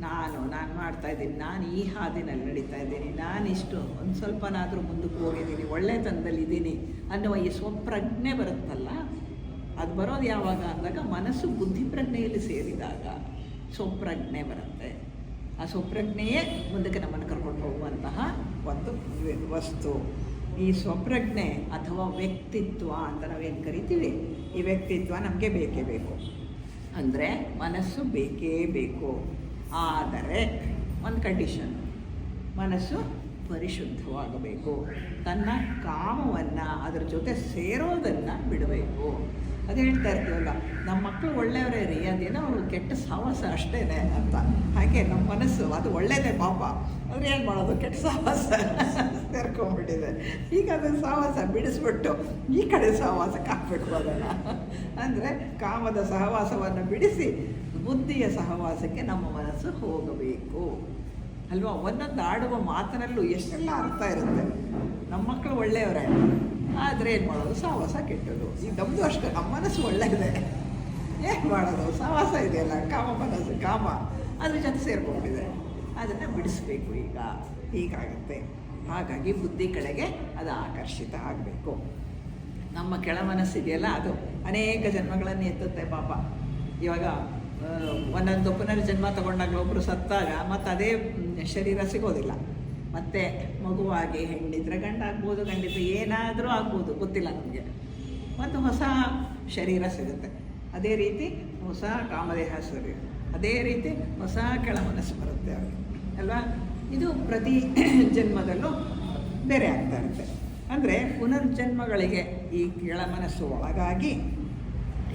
ನಾನು ಮಾಡ್ತಾಯಿದ್ದೀನಿ, ನಾನು ಈ ಹಾದಿನಲ್ಲಿ ನಡೀತಾ ಇದ್ದೀನಿ, ನಾನಿಷ್ಟು ಒಂದು ಸ್ವಲ್ಪನಾದರೂ ಮುಂದಕ್ಕೆ ಹೋಗಿದ್ದೀನಿ, ಒಳ್ಳೆತನದಲ್ಲಿದ್ದೀನಿ ಅನ್ನುವ ಈ ಸ್ವಪ್ರಜ್ಞೆ ಬರುತ್ತಲ್ಲ, ಅದು ಬರೋದು ಯಾವಾಗ ಅಂದಾಗ ಮನಸ್ಸು ಬುದ್ಧಿ ಪ್ರಜ್ಞೆಯಲ್ಲಿ ಸೇರಿದಾಗ ಸ್ವಪ್ರಜ್ಞೆ ಬರುತ್ತೆ. ಆ ಸ್ವಪ್ರಜ್ಞೆಯೇ ಮುಂದಕ್ಕೆ ನಮ್ಮನ್ನು ಕರ್ಕೊಂಡು ಹೋಗುವಂತಹ ಒಂದು ವಸ್ತು. ಈ ಸ್ವಪ್ರಜ್ಞೆ ಅಥವಾ ವ್ಯಕ್ತಿತ್ವ ಅಂತ ನಾವೇನು ಕರಿತೀವಿ, ಈ ವ್ಯಕ್ತಿತ್ವ ನಮಗೆ ಬೇಕೇ ಬೇಕು. ಅಂದರೆ ಮನಸ್ಸು ಬೇಕೇ ಬೇಕು. ಆದರೆ ಒಂದು ಕಂಡೀಷನ್, ಮನಸ್ಸು ಪರಿಶುದ್ಧವಾಗಬೇಕು. ತನ್ನ ಕಾಮವನ್ನು ಅದರ ಜೊತೆ ಸೇರೋದನ್ನು ಬಿಡಬೇಕು. ಅದು ಹೇಳ್ತಾ ಇರ್ತೀವಲ್ಲ, ನಮ್ಮ ಮಕ್ಕಳು ಒಳ್ಳೆಯವರೇ ರೀ, ಅದೇನೋ ಕೆಟ್ಟ ಸಹವಾಸ ಅಷ್ಟೇ ಅಂತ. ಹಾಗೆ ನಮ್ಮ ಮನಸ್ಸು ಅದು ಒಳ್ಳೆಯದೇ ಪಾಪ, ಆದರೆ ಏನು ಮಾಡೋದು, ಕೆಟ್ಟ ಸಹವಾಸ ಸೇರ್ಕೊಂಡ್ಬಿಟ್ಟಿದೆ. ಈಗ ಅದು ಸಹವಾಸ ಬಿಡಿಸ್ಬಿಟ್ಟು ಈ ಕಡೆ ಸಹವಾಸಕ್ಕೆ ಹಾಕ್ಬಿಟ್ಟು ಅದನ್ನು. ಅಂದರೆ ಕಾಮದ ಸಹವಾಸವನ್ನು ಬಿಡಿಸಿ ಬುದ್ಧಿಯ ಸಹವಾಸಕ್ಕೆ ನಮ್ಮ ಮನಸ್ಸು ಹೋಗಬೇಕು ಅಲ್ವಾ. ಒಂದೊಂದು ಆಡುವ ಮಾತಿನಲ್ಲೂ ಎಷ್ಟೆಲ್ಲ ಅರ್ಥ ಇರುತ್ತೆ. ನಮ್ಮ ಮಕ್ಕಳು ಒಳ್ಳೆಯವರೇ, ಆದರೆ ಏನು ಮಾಡೋದು, ಸಹವಾಸ ಕೆಟ್ಟದು. ಈಗ ನಮ್ಮದು ಅಷ್ಟೇ, ನಮ್ಮ ಮನಸ್ಸು ಒಳ್ಳೆಯದೇ, ಏನು ಮಾಡೋದು, ಸಹವಾಸ ಇದೆಯಲ್ಲ, ಕಾಮ ಮನಸ್ಸು, ಕಾಮ ಅದ್ರ ಜೊತೆ ಸೇರ್ಕೊಂಡಿದೆ. ಅದನ್ನು ಬಿಡಿಸ್ಬೇಕು. ಈಗ ಹೀಗಾಗುತ್ತೆ. ಹಾಗಾಗಿ ಬುದ್ಧಿ ಕಡೆಗೆ ಅದು ಆಕರ್ಷಿತ ಆಗಬೇಕು. ನಮ್ಮ ಕೆಳ ಮನಸ್ಸಿದೆಯಲ್ಲ, ಅದು ಅನೇಕ ಜನ್ಮಗಳನ್ನು ಎತ್ತುತ್ತೆ ಪಾಪ. ಇವಾಗ ಒಂದೊಂದು ಪುನರ್ಜನ್ಮ ತಗೊಂಡಾಗ ಒಬ್ಬರು ಸತ್ತಾಗ ಮತ್ತು ಅದೇ ಶರೀರ ಸಿಗೋದಿಲ್ಲ. ಮತ್ತು ಮಗುವಾಗಿ ಹೆಣ್ಣಿದ್ರೆ ಗಂಡ ಆಗ್ಬೋದು, ಗಂಡಿದ್ರೆ ಏನಾದರೂ ಆಗ್ಬೋದು, ಗೊತ್ತಿಲ್ಲ ನಮಗೆ. ಮತ್ತು ಹೊಸ ಶರೀರ ಸಿಗುತ್ತೆ. ಅದೇ ರೀತಿ ಹೊಸ ಕಾಮದೇಹ ಶರೀರ, ಅದೇ ರೀತಿ ಹೊಸ ಕೆಳ ಮನಸ್ಸು ಬರುತ್ತೆ ಅವ್ರಿಗೆ ಅಲ್ವಾ. ಇದು ಪ್ರತಿ ಜನ್ಮದಲ್ಲೂ ಬೇರೆ ಆಗ್ತಾ ಇರುತ್ತೆ. ಅಂದರೆ ಪುನರ್ಜನ್ಮಗಳಿಗೆ ಈ ಕೆಳ ಮನಸ್ಸು ಒಳಗಾಗಿ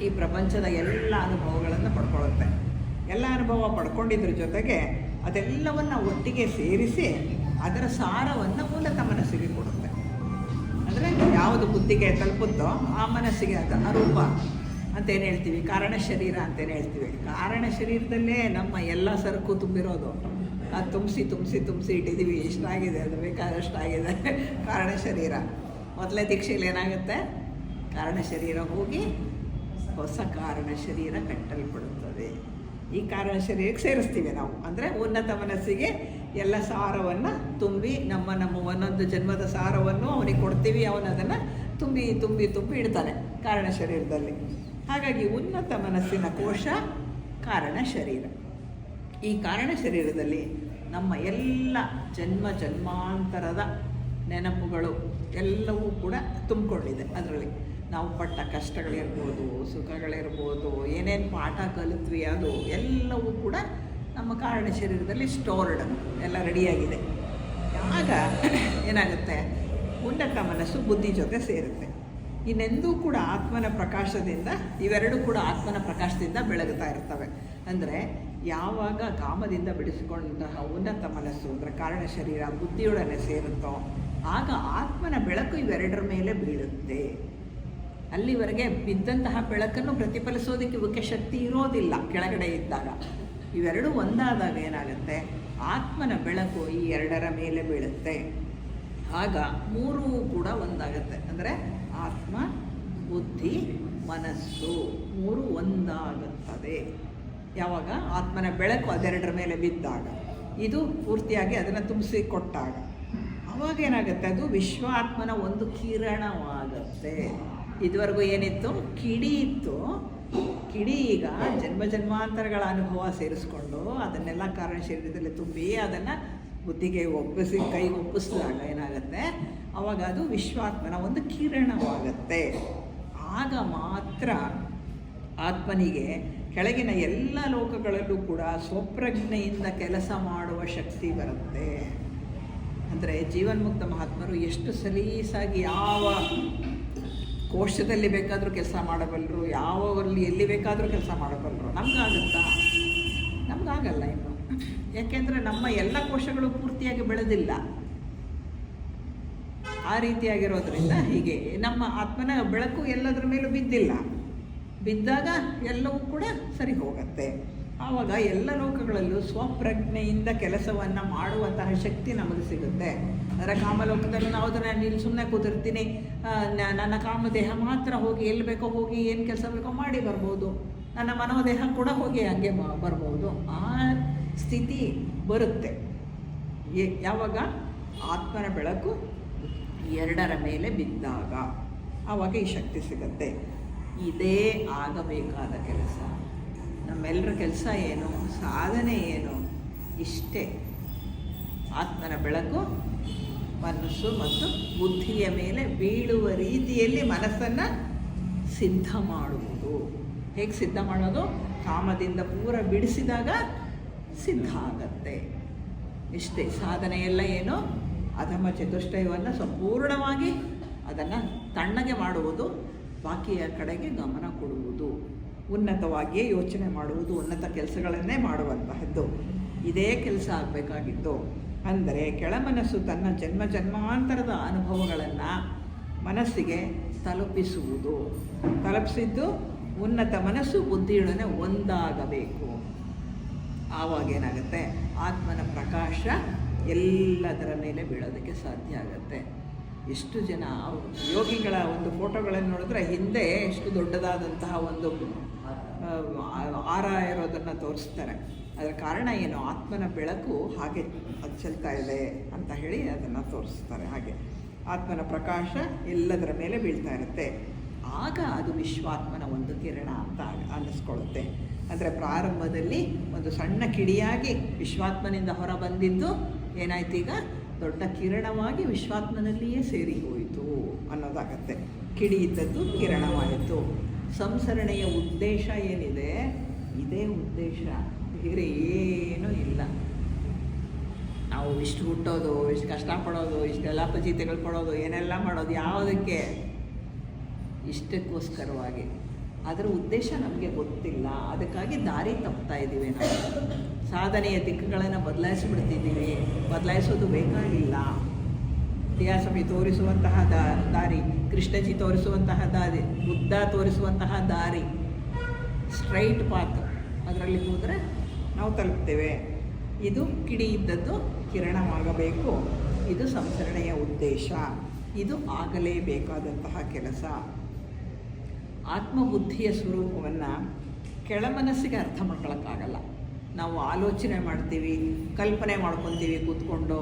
ಈ ಪ್ರಪಂಚದ ಎಲ್ಲ ಅನುಭವಗಳನ್ನು ಪಡ್ಕೊಳ್ಳುತ್ತೆ. ಎಲ್ಲ ಅನುಭವ ಪಡ್ಕೊಂಡಿದ್ರ ಜೊತೆಗೆ ಅದೆಲ್ಲವನ್ನು ಒಟ್ಟಿಗೆ ಸೇರಿಸಿ ಅದರ ಸಾರವನ್ನು ಉನ್ನತ ಮನಸ್ಸಿಗೆ ಕೊಡುತ್ತೆ. ಅಂದರೆ ಯಾವುದು ಬುದ್ಧಿಗೆ ತಲುಪುತ್ತೋ ಆ ಮನಸ್ಸಿಗೆ ಅದು ಅರೂಪ ಅಂತೇನು ಹೇಳ್ತೀವಿ, ಕಾರಣ ಶರೀರ ಅಂತೇನು ಹೇಳ್ತೀವಿ. ಕಾರಣ ಶರೀರದಲ್ಲೇ ನಮ್ಮ ಎಲ್ಲ ಸರಕು ತುಂಬಿರೋದು. ಅದು ತುಂಬಿಸಿ ಇಟ್ಟಿದ್ದೀವಿ. ಇಷ್ಟಾಗಿದೆ, ಅದು ಬೇಕಾದಷ್ಟಾಗಿದೆ ಕಾರಣ ಶರೀರ. ಮೊದಲೇ ದೀಕ್ಷೆಯಲ್ಲಿ ಏನಾಗುತ್ತೆ, ಕಾರಣ ಶರೀರ ಹೋಗಿ ಹೊಸ ಕಾರಣ ಶರೀರ ಕಟ್ಟಲ್ಪಡುತ್ತದೆ. ಈ ಕಾರಣ ಶರೀರಕ್ಕೆ ಸೇರಿಸ್ತೀವಿ ನಾವು. ಅಂದರೆ ಉನ್ನತ ಮನಸ್ಸಿಗೆ ಎಲ್ಲ ಸಾರವನ್ನು ತುಂಬಿ ನಮ್ಮ ಒಂದೊಂದು ಜನ್ಮದ ಸಾರವನ್ನು ಅವನಿಗೆ ಕೊಡ್ತೀವಿ. ಅವನು ಅದನ್ನು ತುಂಬಿ ಇಡ್ತಾನೆ ಕಾರಣ ಶರೀರದಲ್ಲಿ. ಹಾಗಾಗಿ ಉನ್ನತ ಮನಸ್ಸಿನ ಕೋಶ ಕಾರಣ ಶರೀರ. ಈ ಕಾರಣ ಶರೀರದಲ್ಲಿ ನಮ್ಮ ಎಲ್ಲ ಜನ್ಮಾಂತರದ ನೆನಪುಗಳು ಎಲ್ಲವೂ ಕೂಡ ತುಂಬಿಕೊಂಡಿದೆ. ಅದರಲ್ಲಿ ನಾವು ಪಟ್ಟ ಕಷ್ಟಗಳಿರ್ಬೋದು, ಸುಖಗಳಿರ್ಬೋದು, ಏನೇನು ಪಾಠ ಕಲಿತ್ವಿ ಅದು ಎಲ್ಲವೂ ಕೂಡ ನಮ್ಮ ಕಾರಣ ಶರೀರದಲ್ಲಿ ಸ್ಟೋರ್ಡ್, ಎಲ್ಲ ರೆಡಿಯಾಗಿದೆ. ಆಗ ಏನಾಗುತ್ತೆ, ಉನ್ನತ ಮನಸ್ಸು ಬುದ್ಧಿ ಜೊತೆ ಸೇರುತ್ತೆ. ಇನ್ನೆಂದೂ ಕೂಡ ಆತ್ಮನ ಪ್ರಕಾಶದಿಂದ, ಇವೆರಡೂ ಕೂಡ ಆತ್ಮನ ಪ್ರಕಾಶದಿಂದ ಬೆಳಗುತ್ತಾ ಇರ್ತವೆ. ಅಂದರೆ ಯಾವಾಗ ಕಾಮದಿಂದ ಬಿಡಿಸಿಕೊಂಡಂತಹ ಉನ್ನತ ಮನಸ್ಸು ಅಂದರೆ ಕಾರಣ ಶರೀರ ಬುದ್ಧಿಯೊಡನೆ ಸೇರುತ್ತೋ ಆಗ ಆತ್ಮನ ಬೆಳಕು ಇವೆರಡರ ಮೇಲೆ ಬೀಳುತ್ತೆ. ಅಲ್ಲಿವರೆಗೆ ಬಿದ್ದಂತಹ ಬೆಳಕನ್ನು ಪ್ರತಿಫಲಿಸೋದಕ್ಕೆ ಇವಕ್ಕೆ ಶಕ್ತಿ ಇರೋದಿಲ್ಲ ಕೆಳಗಡೆ ಇದ್ದಾಗ. ಇವೆರಡೂ ಒಂದಾದಾಗ ಏನಾಗುತ್ತೆ, ಆತ್ಮನ ಬೆಳಕು ಈ ಎರಡರ ಮೇಲೆ ಬೀಳುತ್ತೆ. ಆಗ ಮೂರೂ ಕೂಡ ಒಂದಾಗುತ್ತೆ. ಅಂದರೆ ಆತ್ಮ, ಬುದ್ಧಿ, ಮನಸ್ಸು ಮೂರು ಒಂದಾಗುತ್ತದೆ. ಯಾವಾಗ ಆತ್ಮನ ಬೆಳಕು ಅದೆರಡರ ಮೇಲೆ ಬಿದ್ದಾಗ, ಇದು ಪೂರ್ತಿಯಾಗಿ ಅದನ್ನು ತುಂಬಿಸಿ ಕೊಟ್ಟಾಗ ಆವಾಗ ಏನಾಗುತ್ತೆ, ಅದು ವಿಶ್ವಾತ್ಮನ ಒಂದು ಕಿರಣವಾಗುತ್ತೆ. ಇದುವರೆಗೂ ಏನಿತ್ತು, ಕಿಡಿ ಇತ್ತು. ಕಿಡಿ ಈಗ ಜನ್ಮಾಂತರಗಳ ಅನುಭವ ಸೇರಿಸ್ಕೊಂಡು ಅದನ್ನೆಲ್ಲ ಕಾರಣ ಶರೀರದಲ್ಲಿ ತುಂಬಿ ಅದನ್ನು ಬುದ್ಧಿಗೆ ಕೈಗೆ ಒಪ್ಪಿಸಿದಾಗ ಏನಾಗುತ್ತೆ, ಆವಾಗ ಅದು ವಿಶ್ವಾತ್ಮನ ಒಂದು ಕಿರಣವಾಗುತ್ತೆ. ಆಗ ಮಾತ್ರ ಆತ್ಮನಿಗೆ ಕೆಳಗಿನ ಎಲ್ಲ ಲೋಕಗಳಲ್ಲೂ ಕೂಡ ಸ್ವಪ್ರಜ್ಞೆಯಿಂದ ಕೆಲಸ ಮಾಡುವ ಶಕ್ತಿ ಬರುತ್ತೆ. ಅಂದರೆ ಜೀವನ್ಮುಕ್ತ ಮಹಾತ್ಮರು ಎಷ್ಟು ಸಲೀಸಾಗಿ ಯಾವ ಕೋಶದಲ್ಲಿ ಬೇಕಾದರೂ ಕೆಲಸ ಮಾಡಬಲ್ಲರು, ಯಾವಲ್ಲಿ ಎಲ್ಲಿ ಬೇಕಾದರೂ ಕೆಲಸ ಮಾಡಬಲ್ಲರು. ನಮಗಾಗುತ್ತಾ? ನಮಗಾಗಲ್ಲ ಇನ್ನು. ಯಾಕೆಂದರೆ ನಮ್ಮ ಎಲ್ಲ ಕೋಶಗಳು ಪೂರ್ತಿಯಾಗಿ ಬೆಳೆದಿಲ್ಲ. ಆ ರೀತಿಯಾಗಿರೋದ್ರಿಂದ ಹೀಗೆ ನಮ್ಮ ಆತ್ಮನ ಬೆಳಕು ಎಲ್ಲದರ ಮೇಲೂ ಬಿದ್ದಿಲ್ಲ. ಬಿದ್ದಾಗ ಎಲ್ಲವೂ ಕೂಡ ಸರಿ ಹೋಗುತ್ತೆ. ಆವಾಗ ಎಲ್ಲ ಲೋಕಗಳಲ್ಲೂ ಸ್ವಪ್ರಜ್ಞೆಯಿಂದ ಕೆಲಸವನ್ನು ಮಾಡುವಂತಹ ಶಕ್ತಿ ನಮಗೆ ಸಿಗುತ್ತೆ. ಅದರ ಕಾಮಲೋಕದಲ್ಲೂ ನಾವು ಅದನ್ನು ಸುಮ್ಮನೆ ಕೂತಿರ್ತೀನಿ, ನನ್ನ ಕಾಮದೇಹ ಮಾತ್ರ ಹೋಗಿ ಎಲ್ಲಿ ಬೇಕೋ ಹೋಗಿ ಏನು ಕೆಲಸ ಬೇಕೋ ಮಾಡಿ ಬರ್ಬೋದು, ನನ್ನ ಮನೋದೇಹ ಕೂಡ ಹೋಗಿ ಹಂಗೆ ಬರ್ಬೋದು. ಆ ಸ್ಥಿತಿ ಬರುತ್ತೆ ಯಾವಾಗ ಆತ್ಮನ ಬೆಳಕು ಎರಡರ ಮೇಲೆ ಬಿದ್ದಾಗ. ಆವಾಗ ಈ ಶಕ್ತಿ ಸಿಗುತ್ತೆ. ಇದೇ ಆಗಬೇಕಾದ ಕೆಲಸ. ನಮ್ಮೆಲ್ಲರ ಕೆಲಸ ಏನು, ಸಾಧನೆ ಏನು? ಇಷ್ಟೇ. ಆತ್ಮನ ಬೆಳಕು ಮನಸ್ಸು ಮತ್ತು ಬುದ್ಧಿಯ ಮೇಲೆ ಬೀಳುವ ರೀತಿಯಲ್ಲಿ ಮನಸ್ಸನ್ನು ಸಿದ್ಧ ಮಾಡುವುದು. ಹೇಗೆ ಸಿದ್ಧ ಮಾಡೋದು? ಕಾಮದಿಂದ ಪೂರ ಬಿಡಿಸಿದಾಗ ಸಿದ್ಧ ಆಗತ್ತೆ. ಇಷ್ಟೇ ಸಾಧನೆಯೆಲ್ಲ ಏನು? ಅಧಮ ಚತುಷ್ಟಯವನ್ನು ಸಂಪೂರ್ಣವಾಗಿ ಅದನ್ನು ತಣ್ಣಗೆ ಮಾಡುವುದು, ಬಾಕಿಯ ಕಡೆಗೆ ಗಮನ ಕೊಡುವುದು, ಉನ್ನತವಾಗಿಯೇ ಯೋಚನೆ ಮಾಡುವುದು, ಉನ್ನತ ಕೆಲಸಗಳನ್ನೇ ಮಾಡುವಂತಹದ್ದು. ಇದೇ ಕೆಲಸ ಆಗಬೇಕಾಗಿತ್ತು. ಅಂದರೆ ಕೆಳಮನಸ್ಸು ತನ್ನ ಜನ್ಮ ಜನ್ಮಾಂತರದ ಅನುಭವಗಳನ್ನು ಮನಸ್ಸಿಗೆ ತಲುಪಿಸಿದ್ದು ಉನ್ನತ ಮನಸ್ಸು ಬುದ್ಧಿಯೊಡನೆ ಒಂದಾಗಬೇಕು. ಆವಾಗೇನಾಗುತ್ತೆ? ಆತ್ಮನ ಪ್ರಕಾಶ ಎಲ್ಲದರ ಮೇಲೆ ಬೀಳೋದಕ್ಕೆ ಸಾಧ್ಯ ಆಗುತ್ತೆ. ಎಷ್ಟು ಜನ ಯೋಗಿಗಳ ಒಂದು ಫೋಟೋಗಳನ್ನು ನೋಡಿದ್ರೆ ಹಿಂದೆ ಎಷ್ಟು ದೊಡ್ಡದಾದಂತಹ ಒಂದು ಆರ ಇರೋದನ್ನು ತೋರಿಸ್ತಾರೆ. ಅದರ ಕಾರಣ ಏನು? ಆತ್ಮನ ಬೆಳಕು ಹಾಗೆ ಅದು ಚೆಲ್ತಾ ಇದೆ ಅಂತ ಹೇಳಿ ಅದನ್ನು ತೋರಿಸ್ತಾರೆ. ಹಾಗೆ ಆತ್ಮನ ಪ್ರಕಾಶ ಎಲ್ಲದರ ಮೇಲೆ ಬೀಳ್ತಾ ಇರುತ್ತೆ. ಆಗ ಅದು ವಿಶ್ವಾತ್ಮನ ಒಂದು ಕಿರಣ ಅಂತ ಅನ್ನಿಸ್ಕೊಳ್ಳುತ್ತೆ. ಅಂದರೆ ಪ್ರಾರಂಭದಲ್ಲಿ ಒಂದು ಸಣ್ಣ ಕಿಡಿಯಾಗಿ ವಿಶ್ವಾತ್ಮನಿಂದ ಹೊರ ಬಂದಿದ್ದು ಏನಾಯ್ತು? ಈಗ ದೊಡ್ಡ ಕಿರಣವಾಗಿ ವಿಶ್ವಾತ್ಮನಲ್ಲಿಯೇ ಸೇರಿ ಹೋಯಿತು ಅನ್ನೋದಾಗತ್ತೆ. ಕಿಡಿ ಇದ್ದದ್ದು ಕಿರಣವಾಯಿತು. ಸಂಸರಣೆಯ ಉದ್ದೇಶ ಏನಿದೆ? ಇದೇ ಉದ್ದೇಶ, ಬೇರೆ ಏನೂ ಇಲ್ಲ. ನಾವು ಇಷ್ಟು ಹುಟ್ಟೋದು, ಇಷ್ಟು ಕಷ್ಟಪಡೋದು, ಇಷ್ಟೆಲ್ಲ ಪಜೀತೆಗಳು ಕೊಡೋದು, ಏನೆಲ್ಲ ಮಾಡೋದು ಯಾವುದಕ್ಕೆ? ಇಷ್ಟಕ್ಕೋಸ್ಕರವಾಗಿ. ಅದರ ಉದ್ದೇಶ ನಮಗೆ ಗೊತ್ತಿಲ್ಲ. ಅದಕ್ಕಾಗಿ ದಾರಿ ತಪ್ತಾ ಇದ್ದೀವಿ. ನಾವು ಸಾಧನೆಯ ದಿಕ್ಕುಗಳನ್ನು ಬದಲಾಯಿಸಿಬಿಡ್ತಿದ್ದೀವಿ. ಬದಲಾಯಿಸೋದು ಬೇಕಾಗಿಲ್ಲ. ಇತಿಹಾಸಮಿ ತೋರಿಸುವಂತಹ ದಾರಿ, ಕೃಷ್ಣಜಿ ತೋರಿಸುವಂತಹ ದಾರಿ, ಬುದ್ಧ ತೋರಿಸುವಂತಹ ದಾರಿ, ಸ್ಟ್ರೈಟ್ ಪಾತ್, ಅದರಲ್ಲಿ ಹೋದರೆ ನಾವು ತಲುಪ್ತೇವೆ. ಇದು ಕಿಡಿ ಇದ್ದದ್ದು ಕಿರಣವಾಗಬೇಕು. ಇದು ಸಂಸರಣೆಯ ಉದ್ದೇಶ. ಇದು ಆಗಲೇಬೇಕಾದಂತಹ ಕೆಲಸ. ಆತ್ಮಬುದ್ಧಿಯ ಸ್ವರೂಪವನ್ನು ಕೆಳಮನಸ್ಸಿಗೆ ಅರ್ಥ ಮಾಡ್ಕೊಳ್ಳೋಕ್ಕಾಗಲ್ಲ. ನಾವು ಆಲೋಚನೆ ಮಾಡ್ತೀವಿ, ಕಲ್ಪನೆ ಮಾಡ್ಕೊತೀವಿ ಕೂತ್ಕೊಂಡು,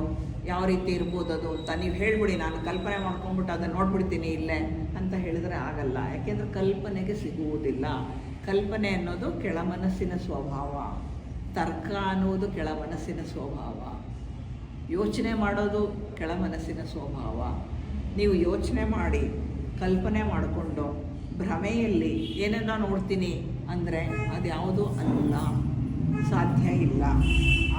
ಯಾವ ರೀತಿ ಇರ್ಬೋದು ಅದು ಅಂತ. ನೀವು ಹೇಳ್ಬಿಡಿ, ನಾನು ಕಲ್ಪನೆ ಮಾಡ್ಕೊಂಡ್ಬಿಟ್ಟು ಅದನ್ನು ನೋಡ್ಬಿಡ್ತೀನಿ ಇಲ್ಲೇ ಅಂತ ಹೇಳಿದ್ರೆ ಆಗಲ್ಲ. ಯಾಕೆಂದರೆ ಕಲ್ಪನೆಗೆ ಸಿಗುವುದಿಲ್ಲ. ಕಲ್ಪನೆ ಅನ್ನೋದು ಕೆಳಮನಸ್ಸಿನ ಸ್ವಭಾವ, ತರ್ಕ ಅನ್ನೋದು ಕೆಳಮನಸ್ಸಿನ ಸ್ವಭಾವ, ಯೋಚನೆ ಮಾಡೋದು ಕೆಳಮನಸ್ಸಿನ ಸ್ವಭಾವ. ನೀವು ಯೋಚನೆ ಮಾಡಿ ಕಲ್ಪನೆ ಮಾಡಿಕೊಂಡು ಭ್ರಮೆಯಲ್ಲಿ ಏನನ್ನ ನೋಡ್ತೀನಿ ಅಂದರೆ ಅದು ಯಾವುದೂ ಅಲ್ಲ, ಸಾಧ್ಯ ಇಲ್ಲ.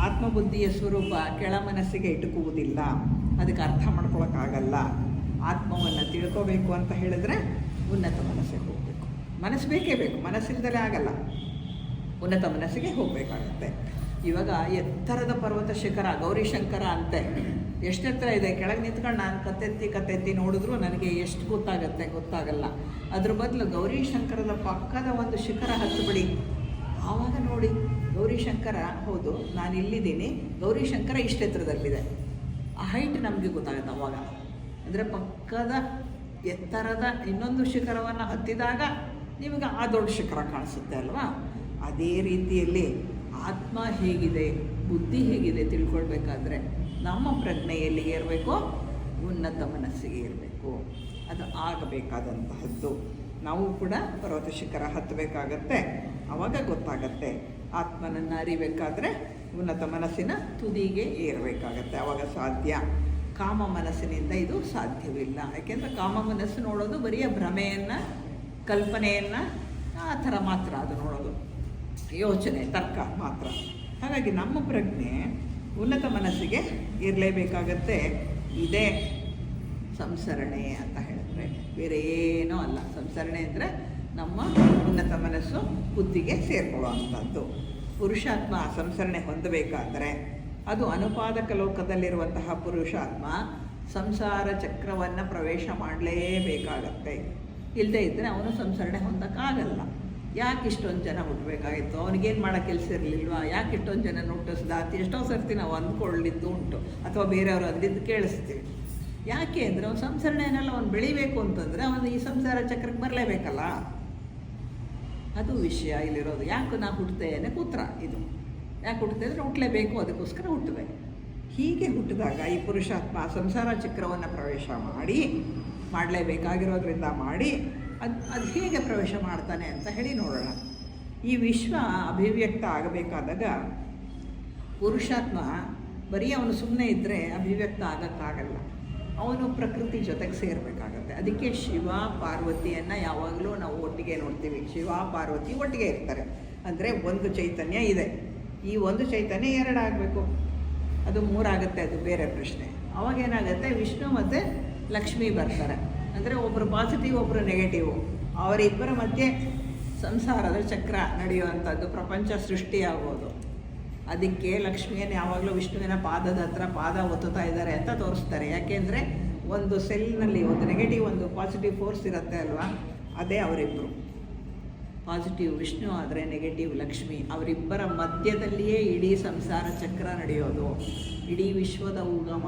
ಆತ್ಮಬುದ್ಧಿಯ ಸ್ವರೂಪ ಕೆಳಮನಸ್ಸಿಗೆ ಇಟ್ಟುಕುವುದಿಲ್ಲ. ಅದಕ್ಕೆ ಅರ್ಥ ಮಾಡ್ಕೊಳಕ್ಕಾಗಲ್ಲ. ಆತ್ಮವನ್ನು ತಿಳ್ಕೋಬೇಕು ಅಂತ ಹೇಳಿದ್ರೆ ಉನ್ನತ ಮನಸ್ಸಿಗೆ ಹೋಗಬೇಕು. ಮನಸ್ಸು ಬೇಕೇ ಬೇಕು, ಮನಸ್ಸಿಲ್ದಲೇ ಆಗಲ್ಲ. ಉನ್ನತ ಮನಸ್ಸಿಗೆ ಹೋಗಬೇಕಾಗತ್ತೆ. ಇವಾಗ ಎತ್ತರದ ಪರ್ವತ ಶಿಖರ ಗೌರಿಶಂಕರ ಅಂತೆ, ಎಷ್ಟು ಎತ್ತರ ಇದೆ. ಕೆಳಗೆ ನಿಂತ್ಕೊಂಡು ನಾನು ಕತ್ತೆತ್ತಿ ನೋಡಿದ್ರು ನನಗೆ ಎಷ್ಟು ಗೊತ್ತಾಗಲ್ಲ. ಅದ್ರ ಬದಲು ಗೌರಿಶಂಕರದ ಪಕ್ಕದ ಒಂದು ಶಿಖರ ಹತ್ತುಬಿಡಿ, ಆವಾಗ ನೋಡಿ ಗೌರಿಶಂಕರ, ಹೌದು ನಾನು ಇಲ್ಲಿದ್ದೀನಿ, ಗೌರಿಶಂಕರ ಇಷ್ಟು ಎತ್ತರದಲ್ಲಿದೆ. ಆ ಹೈಟ್ ನಮಗೆ ಗೊತ್ತಾಗುತ್ತೆ ಅವಾಗ. ಅಂದರೆ ಪಕ್ಕದ ಎತ್ತರದ ಇನ್ನೊಂದು ಶಿಖರವನ್ನು ಹತ್ತಿದಾಗ ನಿಮಗೆ ಆ ದೊಡ್ಡ ಶಿಖರ ಕಾಣಿಸುತ್ತೆ ಅಲ್ವಾ? ಅದೇ ರೀತಿಯಲ್ಲಿ ಆತ್ಮ ಹೇಗಿದೆ, ಬುದ್ಧಿ ಹೇಗಿದೆ ತಿಳ್ಕೊಳ್ಬೇಕಾದ್ರೆ ನಮ್ಮ ಪ್ರಜ್ಞೆ ಎಲ್ಲಿಗೆ ಇರಬೇಕು? ಉನ್ನತ ಮನಸ್ಸಿಗೆ ಇರಬೇಕು. ಅದು ಆಗಬೇಕಾದಂತಹದ್ದು. ನಾವು ಕೂಡ ಪರ್ವತ ಶಿಖರ ಹತ್ತಬೇಕಾಗತ್ತೆ. ಆವಾಗ ಗೊತ್ತಾಗತ್ತೆ. ಆತ್ಮನನ್ನು ಅರಿಬೇಕಾದ್ರೆ ಉನ್ನತ ಮನಸ್ಸಿನ ತುದಿಗೆ ಏರಬೇಕಾಗತ್ತೆ. ಆವಾಗ ಸಾಧ್ಯ. ಕಾಮ ಮನಸ್ಸಿನಿಂದ ಇದು ಸಾಧ್ಯವಿಲ್ಲ. ಯಾಕೆಂದರೆ ಕಾಮ ಮನಸ್ಸು ನೋಡೋದು ಬರೀ ಭ್ರಮೆಯನ್ನು, ಕಲ್ಪನೆಯನ್ನು, ಆ ಥರ ಮಾತ್ರ ಅದು ನೋಡೋದು. ಯೋಚನೆ, ತರ್ಕ ಮಾತ್ರ. ಹಾಗಾಗಿ ನಮ್ಮ ಪ್ರಜ್ಞೆ ಉನ್ನತ ಮನಸ್ಸಿಗೆ ಇರಲೇಬೇಕಾಗತ್ತೆ. ಇದೇ ಸಂಸರಣೆ ಅಂತ ಹೇಳಿದ್ರೆ ಬೇರೆ ಏನೂ ಅಲ್ಲ. ಸಂಸರಣೆ ಅಂದರೆ ನಮ್ಮ ಉನ್ನತ ಮನಸ್ಸು ಬುದ್ಧಿಗೆ ಸೇರ್ಕೊಳ್ಳೋ ಅಂಥದ್ದು. ಪುರುಷಾತ್ಮ ಸಂಸರಣೆ ಹೊಂದಬೇಕಾದರೆ ಅದು ಅನುಪಾದಕ ಲೋಕದಲ್ಲಿರುವಂತಹ ಪುರುಷಾತ್ಮ ಸಂಸಾರ ಚಕ್ರವನ್ನು ಪ್ರವೇಶ ಮಾಡಲೇಬೇಕಾಗತ್ತೆ. ಇಲ್ಲದೇ ಇದ್ದರೆ ಅವನು ಸಂಸರಣೆ ಹೊಂದಕ್ಕಾಗಲ್ಲ. ಯಾಕೆ ಇಷ್ಟೊಂದು ಜನ ಹುಟ್ಟಬೇಕಾಗಿತ್ತು, ಅವನಿಗೇನು ಮಾಡೋ ಕೆಲಸ ಇರಲಿಲ್ವಾ, ಯಾಕೆ ಇಷ್ಟೊಂದು ಜನ ಹುಟ್ಟಿಸ್ದ ಅಂತ ಎಷ್ಟೋ ಸರ್ತಿ ನಾವು ಅಂದ್ಕೊಳ್ಳಿದ್ದು ಉಂಟು, ಅಥವಾ ಬೇರೆಯವರು ಅಂದಿದ್ದು ಕೇಳಿಸ್ತೀವಿ. ಯಾಕೆ ಅಂದರೆ ಅವನು ಸಂಸರಣೆಯನ್ನೆಲ್ಲ ಅವನು ಬೆಳಿಬೇಕು ಅಂತಂದರೆ ಅವನು ಈ ಸಂಸಾರ ಚಕ್ರಕ್ಕೆ ಬರಲೇಬೇಕಲ್ಲ. ಅದು ವಿಷಯ ಇಲ್ಲಿರೋದು. ಯಾಕೆ ನಾ ಹುಟ್ಟುತ್ತೇನೆ ಕೂತ್ರ ಇದು ಯಾಕೆ ಹುಟ್ಟುತ್ತೆ ಅಂದರೆ ಹುಟ್ಟಲೇಬೇಕು, ಅದಕ್ಕೋಸ್ಕರ ಹುಟ್ಟಿದೆ. ಹೀಗೆ ಹುಟ್ಟಿದಾಗ ಈ ಪುರುಷಾತ್ಮ ಸಂಸಾರ ಚಕ್ರವನ್ನು ಪ್ರವೇಶ ಮಾಡಲೇಬೇಕಾಗಿರೋದ್ರಿಂದ ಮಾಡಿ ಅದು ಹೇಗೆ ಪ್ರವೇಶ ಮಾಡ್ತಾನೆ ಅಂತ ಹೇಳಿ ನೋಡೋಣ. ಈ ವಿಶ್ವ ಅಭಿವ್ಯಕ್ತ ಆಗಬೇಕಾದಾಗ ಪುರುಷಾತ್ಮ ಬರೀ ಅವನು ಸುಮ್ಮನೆ ಇದ್ದರೆ ಅಭಿವ್ಯಕ್ತ ಆಗೋಕ್ಕಾಗಲ್ಲ. ಅವನು ಪ್ರಕೃತಿ ಜೊತೆಗೆ ಸೇರಬೇಕಾಗತ್ತೆ. ಅದಕ್ಕೆ ಶಿವ ಪಾರ್ವತಿಯನ್ನು ಯಾವಾಗಲೂ ನಾವು ಒಟ್ಟಿಗೆ ನೋಡ್ತೀವಿ. ಶಿವ ಪಾರ್ವತಿ ಒಟ್ಟಿಗೆ ಇರ್ತಾರೆ. ಅಂದರೆ ಒಂದು ಚೈತನ್ಯ ಇದೆ, ಈ ಒಂದು ಚೈತನ್ಯ ಎರಡಾಗಬೇಕು, ಅದು ಮೂರಾಗುತ್ತೆ, ಅದು ಬೇರೆ ಪ್ರಶ್ನೆ. ಅವಾಗೇನಾಗುತ್ತೆ, ವಿಷ್ಣು ಮತ್ತು ಲಕ್ಷ್ಮಿ ಬರ್ತಾರೆ. ಅಂದರೆ ಒಬ್ಬರು ಪಾಸಿಟಿವ್ ಒಬ್ಬರು ನೆಗೆಟಿವ್, ಅವರಿಬ್ಬರ ಮಧ್ಯೆ ಸಂಸಾರದ ಚಕ್ರ ನಡೆಯುವಂಥದ್ದು, ಪ್ರಪಂಚ ಸೃಷ್ಟಿಯಾಗೋದು. ಅದಕ್ಕೆ ಲಕ್ಷ್ಮಿಯನ್ನು ಯಾವಾಗಲೂ ವಿಷ್ಣುವಿನ ಪಾದದ ಹತ್ರ ಪಾದ ಒತ್ತುತ್ತಾ ಇದ್ದಾರೆ ಅಂತ ತೋರಿಸ್ತಾರೆ. ಯಾಕೆಂದರೆ ಒಂದು ಸೆಲ್ನಲ್ಲಿ ಒಂದು ನೆಗೆಟಿವ್ ಒಂದು ಪಾಸಿಟಿವ್ ಫೋರ್ಸ್ ಇರುತ್ತೆ ಅಲ್ವಾ, ಅದೇ ಅವರಿಬ್ಬರು. ಪಾಸಿಟಿವ್ ವಿಷ್ಣು ಆದರೆ ನೆಗೆಟಿವ್ ಲಕ್ಷ್ಮಿ, ಅವರಿಬ್ಬರ ಮಧ್ಯದಲ್ಲಿಯೇ ಇಡೀ ಸಂಸಾರ ಚಕ್ರ ನಡೆಯೋದು. ಇಡೀ ವಿಶ್ವದ ಉಗಮ,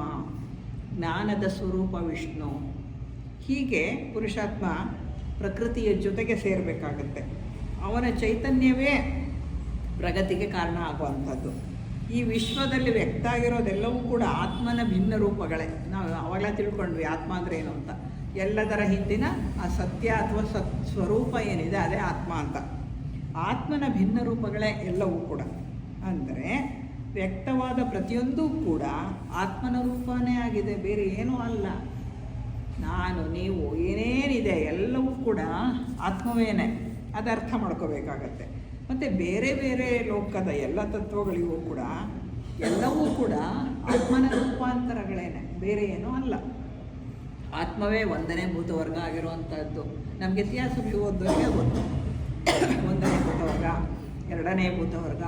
ಜ್ಞಾನದ ಸ್ವರೂಪ ವಿಷ್ಣು. ಹೀಗೆ ಪುರುಷಾತ್ಮ ಪ್ರಕೃತಿಯ ಜೊತೆಗೆ ಸೇರಬೇಕಾಗತ್ತೆ. ಅವನ ಚೈತನ್ಯವೇ ಪ್ರಗತಿಗೆ ಕಾರಣ ಆಗುವಂಥದ್ದು. ಈ ವಿಶ್ವದಲ್ಲಿ ವ್ಯಕ್ತ ಆಗಿರೋದೆಲ್ಲವೂ ಕೂಡ ಆತ್ಮನ ಭಿನ್ನ ರೂಪಗಳೇ. ನಾವು ಅವಾಗಲೇ ತಿಳ್ಕೊಂಡ್ವಿ ಆತ್ಮ ಅಂದರೆ ಏನು ಅಂತ. ಎಲ್ಲದರ ಹಿಂದಿನ ಆ ಸತ್ಯ ಅಥವಾ ಸ್ವರೂಪ ಏನಿದೆ ಅದೇ ಆತ್ಮ ಅಂತ. ಆತ್ಮನ ಭಿನ್ನ ರೂಪಗಳೇ ಎಲ್ಲವೂ ಕೂಡ. ಅಂದರೆ ವ್ಯಕ್ತವಾದ ಪ್ರತಿಯೊಂದೂ ಕೂಡ ಆತ್ಮನ ರೂಪನೇ ಆಗಿದೆ, ಬೇರೆ ಏನೂ ಅಲ್ಲ. ನಾನು ನೀವು ಏನೇನಿದೆ ಎಲ್ಲವೂ ಕೂಡ ಆತ್ಮವೇನೆ, ಅದು ಅರ್ಥ ಮಾಡ್ಕೋಬೇಕಾಗತ್ತೆ. ಮತ್ತು ಬೇರೆ ಬೇರೆ ಲೋಕದ ಎಲ್ಲ ತತ್ವಗಳಿಗೂ ಕೂಡ ಎಲ್ಲವೂ ಕೂಡ ಆತ್ಮನ ರೂಪಾಂತರಗಳೇನೆ, ಬೇರೆ ಏನೂ ಅಲ್ಲ. ಆತ್ಮವೇ ಒಂದನೇ ಭೂತವರ್ಗ ಆಗಿರುವಂಥದ್ದು. ನಮಗೆ ಇತಿಹಾಸ ಓದೋರಿಗೆ ಗೊತ್ತು. ಒಂದನೇ ಭೂತವರ್ಗ, ಎರಡನೇ ಭೂತವರ್ಗ,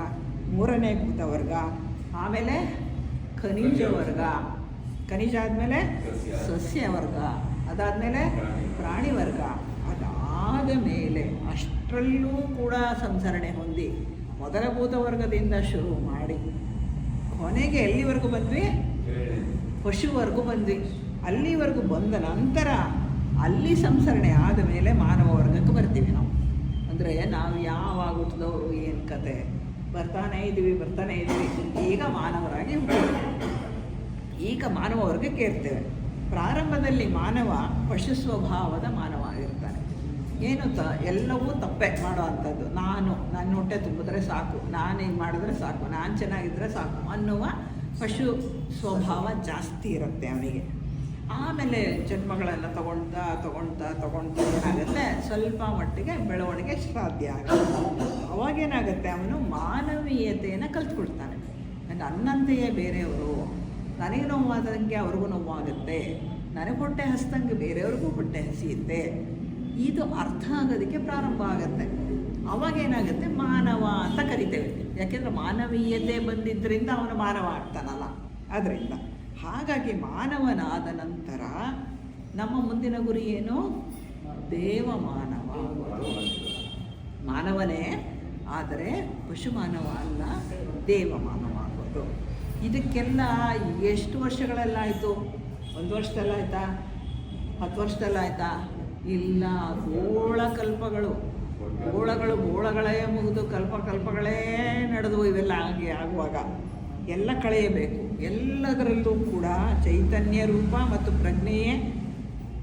ಮೂರನೇ ಭೂತವರ್ಗ, ಆಮೇಲೆ ಖನಿಜ ವರ್ಗ, ಖನಿಜ ಆದಮೇಲೆ ಸಸ್ಯವರ್ಗ, ಅದಾದಮೇಲೆ ಪ್ರಾಣಿ ವರ್ಗ, ಅದಾದ ಮೇಲೆ ಅಷ್ಟರಲ್ಲೂ ಕೂಡ ಸಂಸರಣೆ ಹೊಂದಿ ಮೊದಲ ಭೂತವರ್ಗದಿಂದ ಶುರು ಮಾಡಿ ಕೊನೆಗೆ ಎಲ್ಲಿವರೆಗೂ ಬಂದ್ವಿ, ಪಶುವರೆಗೂ ಬಂದ್ವಿ. ಅಲ್ಲಿವರೆಗೂ ಬಂದ ನಂತರ ಅಲ್ಲಿ ಸಂಸರಣೆ ಆದ ಮೇಲೆ ಮಾನವ ವರ್ಗಕ್ಕೆ ಬರ್ತೀವಿ ನಾವು. ಅಂದರೆ ನಾವು ಯಾವಾಗ ಹುಟ್ಟಿದವರು ಏನು ಕತೆ, ಬರ್ತಾನೇ ಇದ್ದೀವಿ. ಈಗ ಮಾನವರಾಗಿ ಹುಟ್ಟಿದ್ವಿ. ಈಗ ಮಾನವ ವರ್ಗಕ್ಕೆ ಇರ್ತೇವೆ. ಪ್ರಾರಂಭದಲ್ಲಿ ಮಾನವ ಪಶು ಸ್ವಭಾವದ ಮಾನವ ಆಗಿರ್ತಾನೆ. ಏನು ಎಲ್ಲವೂ ತಪ್ಪೆ ಮಾಡೋ ಅಂಥದ್ದು. ನನ್ನ ಹೊಟ್ಟೆ ತುಂಬಿದ್ರೆ ಸಾಕು, ನಾನು ಹಿಂಗೆ ಮಾಡಿದ್ರೆ ಸಾಕು, ನಾನು ಚೆನ್ನಾಗಿದ್ದರೆ ಸಾಕು ಅನ್ನುವ ಪಶು ಸ್ವಭಾವ ಜಾಸ್ತಿ ಇರುತ್ತೆ ಅವನಿಗೆ. ಆಮೇಲೆ ಜನ್ಮಗಳನ್ನು ತಗೊಳ್ತಾ ಏನಾಗುತ್ತೆ, ಸ್ವಲ್ಪ ಮಟ್ಟಿಗೆ ಬೆಳವಣಿಗೆ ಸಾಧ್ಯ ಆಗುತ್ತೆ. ಅವಾಗೇನಾಗುತ್ತೆ, ಅವನು ಮಾನವೀಯತೆಯನ್ನು ಕಲ್ತ್ಕೊಳ್ತಾನೆ. ನನ್ನಂತೆಯೇ ಬೇರೆಯವರು, ನನಗೆ ನೋವಾದಂಗೆ ಅವ್ರಿಗೂ ನೋವಾಗುತ್ತೆ, ನನಗೆ ಹೊಟ್ಟೆ ಹಸ್ದಂಗೆ ಬೇರೆಯವ್ರಿಗೂ ಹೊಟ್ಟೆ ಹಸಿಯುತ್ತೆ. ಇದು ಅರ್ಥ ಆಗೋದಕ್ಕೆ ಪ್ರಾರಂಭ ಆಗುತ್ತೆ. ಅವಾಗೇನಾಗುತ್ತೆ, ಮಾನವ ಅಂತ ಕರಿತೇವೆ. ಯಾಕೆಂದರೆ ಮಾನವೀಯತೆ ಬಂದಿದ್ದರಿಂದ ಅವನು ಮಾನವ ಆಗ್ತಾನಲ್ಲ, ಅದರಿಂದ. ಹಾಗಾಗಿ ಮಾನವನಾದ ನಂತರ ನಮ್ಮ ಮುಂದಿನ ಗುರಿ ಏನು, ದೇವ ಮಾನವ. ಮಾನವನೇ ಆದರೆ ಪಶು ಮಾನವ ಅಲ್ಲ, ದೇವ ಮಾನವ ಆಗೋದು. ಇದಕ್ಕೆಲ್ಲ ಎಷ್ಟು ವರ್ಷಗಳೆಲ್ಲ ಆಯಿತು? 1 ವರ್ಷದಲ್ಲ ಆಯಿತಾ, 10 ವರ್ಷದಲ್ಲ ಆಯಿತಾ? ಇಲ್ಲ, ಗೋಳಗಳೇ ಮುಗಿದು ಕಲ್ಪಗಳೇ ನಡೆದು ಇವೆಲ್ಲ ಆಗುವಾಗ ಎಲ್ಲ ಕಳೆಯಬೇಕು. ಎಲ್ಲದರಲ್ಲೂ ಕೂಡ ಚೈತನ್ಯ ರೂಪ ಮತ್ತು ಪ್ರಜ್ಞೆಯೇ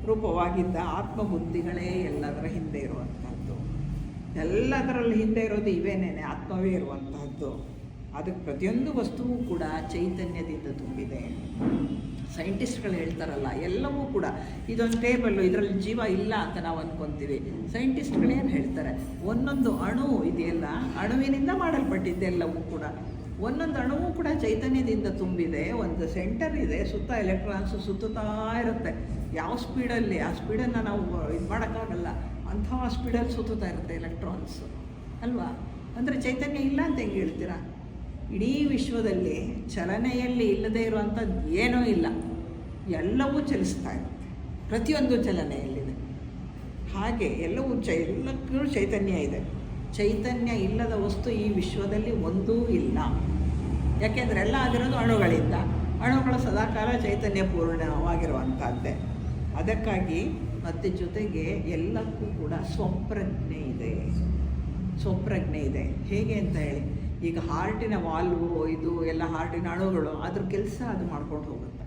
ರೂಪವಾಗಿದ್ದ ಆತ್ಮಬುದ್ಧಿಗಳೇ ಎಲ್ಲದರ ಹಿಂದೆ ಇರುವಂಥದ್ದು. ಎಲ್ಲದರಲ್ಲಿ ಹಿಂದೆ ಇರೋದು ಇವೇನೇನೆ, ಆತ್ಮವೇ ಇರುವಂತಹದ್ದು. ಅದಕ್ಕೆ ಪ್ರತಿಯೊಂದು ವಸ್ತುವು ಕೂಡ ಚೈತನ್ಯದಿಂದ ತುಂಬಿದೆ. ಸೈಂಟಿಸ್ಟ್ಗಳು ಹೇಳ್ತಾರಲ್ಲ, ಎಲ್ಲವೂ ಕೂಡ ಇದೊಂದು ಟೇಬಲ್ಲು, ಇದರಲ್ಲಿ ಜೀವ ಇಲ್ಲ ಅಂತ ನಾವು ಅಂದ್ಕೊತೀವಿ. ಸೈಂಟಿಸ್ಟ್ಗಳೇನು ಹೇಳ್ತಾರೆ, ಒಂದೊಂದು ಅಣು ಇದೆಯಲ್ಲ, ಅಣುವಿನಿಂದ ಮಾಡಲ್ಪಟ್ಟಿದ್ದೆಲ್ಲವೂ ಕೂಡ. ಒಂದೊಂದು ಅಣುವು ಕೂಡ ಚೈತನ್ಯದಿಂದ ತುಂಬಿದೆ. ಒಂದು ಸೆಂಟರ್ ಇದೆ, ಸುತ್ತ ಎಲೆಕ್ಟ್ರಾನ್ಸು ಸುತ್ತುತ್ತಾ ಇರುತ್ತೆ. ಯಾವ ಸ್ಪೀಡಲ್ಲಿ, ಆ ಸ್ಪೀಡನ್ನು ನಾವು ಇದು ಮಾಡೋಕ್ಕಾಗಲ್ಲ, ಅಂಥ ಸ್ಪೀಡಲ್ಲಿ ಸುತ್ತುತ್ತಾ ಇರುತ್ತೆ ಎಲೆಕ್ಟ್ರಾನ್ಸು ಅಲ್ವಾ. ಅಂದರೆ ಚೈತನ್ಯ ಇಲ್ಲ ಅಂತ ಹೆಂಗೆ ಹೇಳ್ತೀರಾ? ಇಡೀ ವಿಶ್ವದಲ್ಲಿ ಚಲನೆಯಲ್ಲಿ ಇಲ್ಲದೇ ಇರುವಂಥದ್ದು ಏನೂ ಇಲ್ಲ, ಎಲ್ಲವೂ ಚಲಿಸ್ತಾ ಇರುತ್ತೆ, ಪ್ರತಿಯೊಂದು ಚಲನೆಯಲ್ಲಿದೆ. ಹಾಗೆ ಎಲ್ಲವೂ ಎಲ್ಲಕ್ಕೂ ಚೈತನ್ಯ ಇದೆ. ಚೈತನ್ಯ ಇಲ್ಲದ ವಸ್ತು ಈ ವಿಶ್ವದಲ್ಲಿ ಒಂದೂ ಇಲ್ಲ. ಯಾಕೆಂದರೆ ಎಲ್ಲ ಆಗಿರೋದು ಅಣುಗಳಿಂದ. ಅಣುಗಳು ಸದಾಕಾಲ ಚೈತನ್ಯ ಪೂರ್ಣವಾಗಿರುವಂಥದ್ದೇ. ಅದಕ್ಕಾಗಿ ಮತ್ತು ಜೊತೆಗೆ ಎಲ್ಲಕ್ಕೂ ಕೂಡ ಸ್ವಪ್ರಜ್ಞೆ ಇದೆ. ಸ್ವಪ್ರಜ್ಞೆ ಇದೆ ಹೇಗೆ ಅಂತ ಹೇಳಿ, ಈಗ ಹಾರ್ಟಿನ ವಾಲ್ವು ಇದು ಎಲ್ಲ ಹಾರ್ಟಿನ ಅಣುಗಳು ಅದ್ರ ಕೆಲಸ ಅದು ಮಾಡ್ಕೊಂಡು ಹೋಗುತ್ತೆ.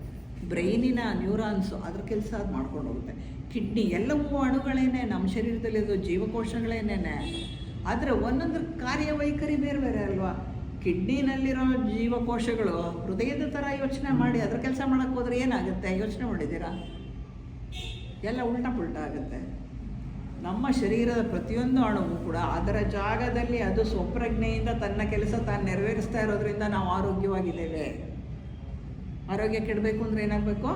ಬ್ರೈನಿನ ನ್ಯೂರಾನ್ಸು ಅದ್ರ ಕೆಲಸ ಅದು ಮಾಡ್ಕೊಂಡು ಹೋಗುತ್ತೆ. ಕಿಡ್ನಿ ಎಲ್ಲವೂ ಅಣುಗಳೇನೆ, ನಮ್ಮ ಶರೀರದಲ್ಲಿರೋ ಜೀವಕೋಶಗಳೇನೇನೆ. ಆದರೆ ಒಂದೊಂದ್ರ ಕಾರ್ಯವೈಖರಿ ಬೇರೆ ಬೇರೆ ಅಲ್ವಾ. ಕಿಡ್ನಿನಲ್ಲಿರೋ ಜೀವಕೋಶಗಳು ಹೃದಯದ ಥರ ಯೋಚನೆ ಮಾಡಿ ಅದ್ರ ಕೆಲಸ ಮಾಡೋಕ್ಕೆ ಹೋದ್ರೆ ಏನಾಗುತ್ತೆ ಯೋಚನೆ ಮಾಡಿದ್ದೀರಾ? ಎಲ್ಲ ಉಲ್ಟಾ ಪುಲ್ಟಾ ಆಗುತ್ತೆ. ನಮ್ಮ ಶರೀರದ ಪ್ರತಿಯೊಂದು ಅಣುವು ಕೂಡ ಅದರ ಜಾಗದಲ್ಲಿ ಅದು ಸ್ವಪ್ರಜ್ಞೆಯಿಂದ ತನ್ನ ಕೆಲಸ ತಾನು ನೆರವೇರಿಸ್ತಾ ಇರೋದ್ರಿಂದ ನಾವು ಆರೋಗ್ಯವಾಗಿದ್ದೇವೆ. ಆರೋಗ್ಯ ಕೆಡಬೇಕು ಅಂದರೆ ಏನಾಗಬೇಕು?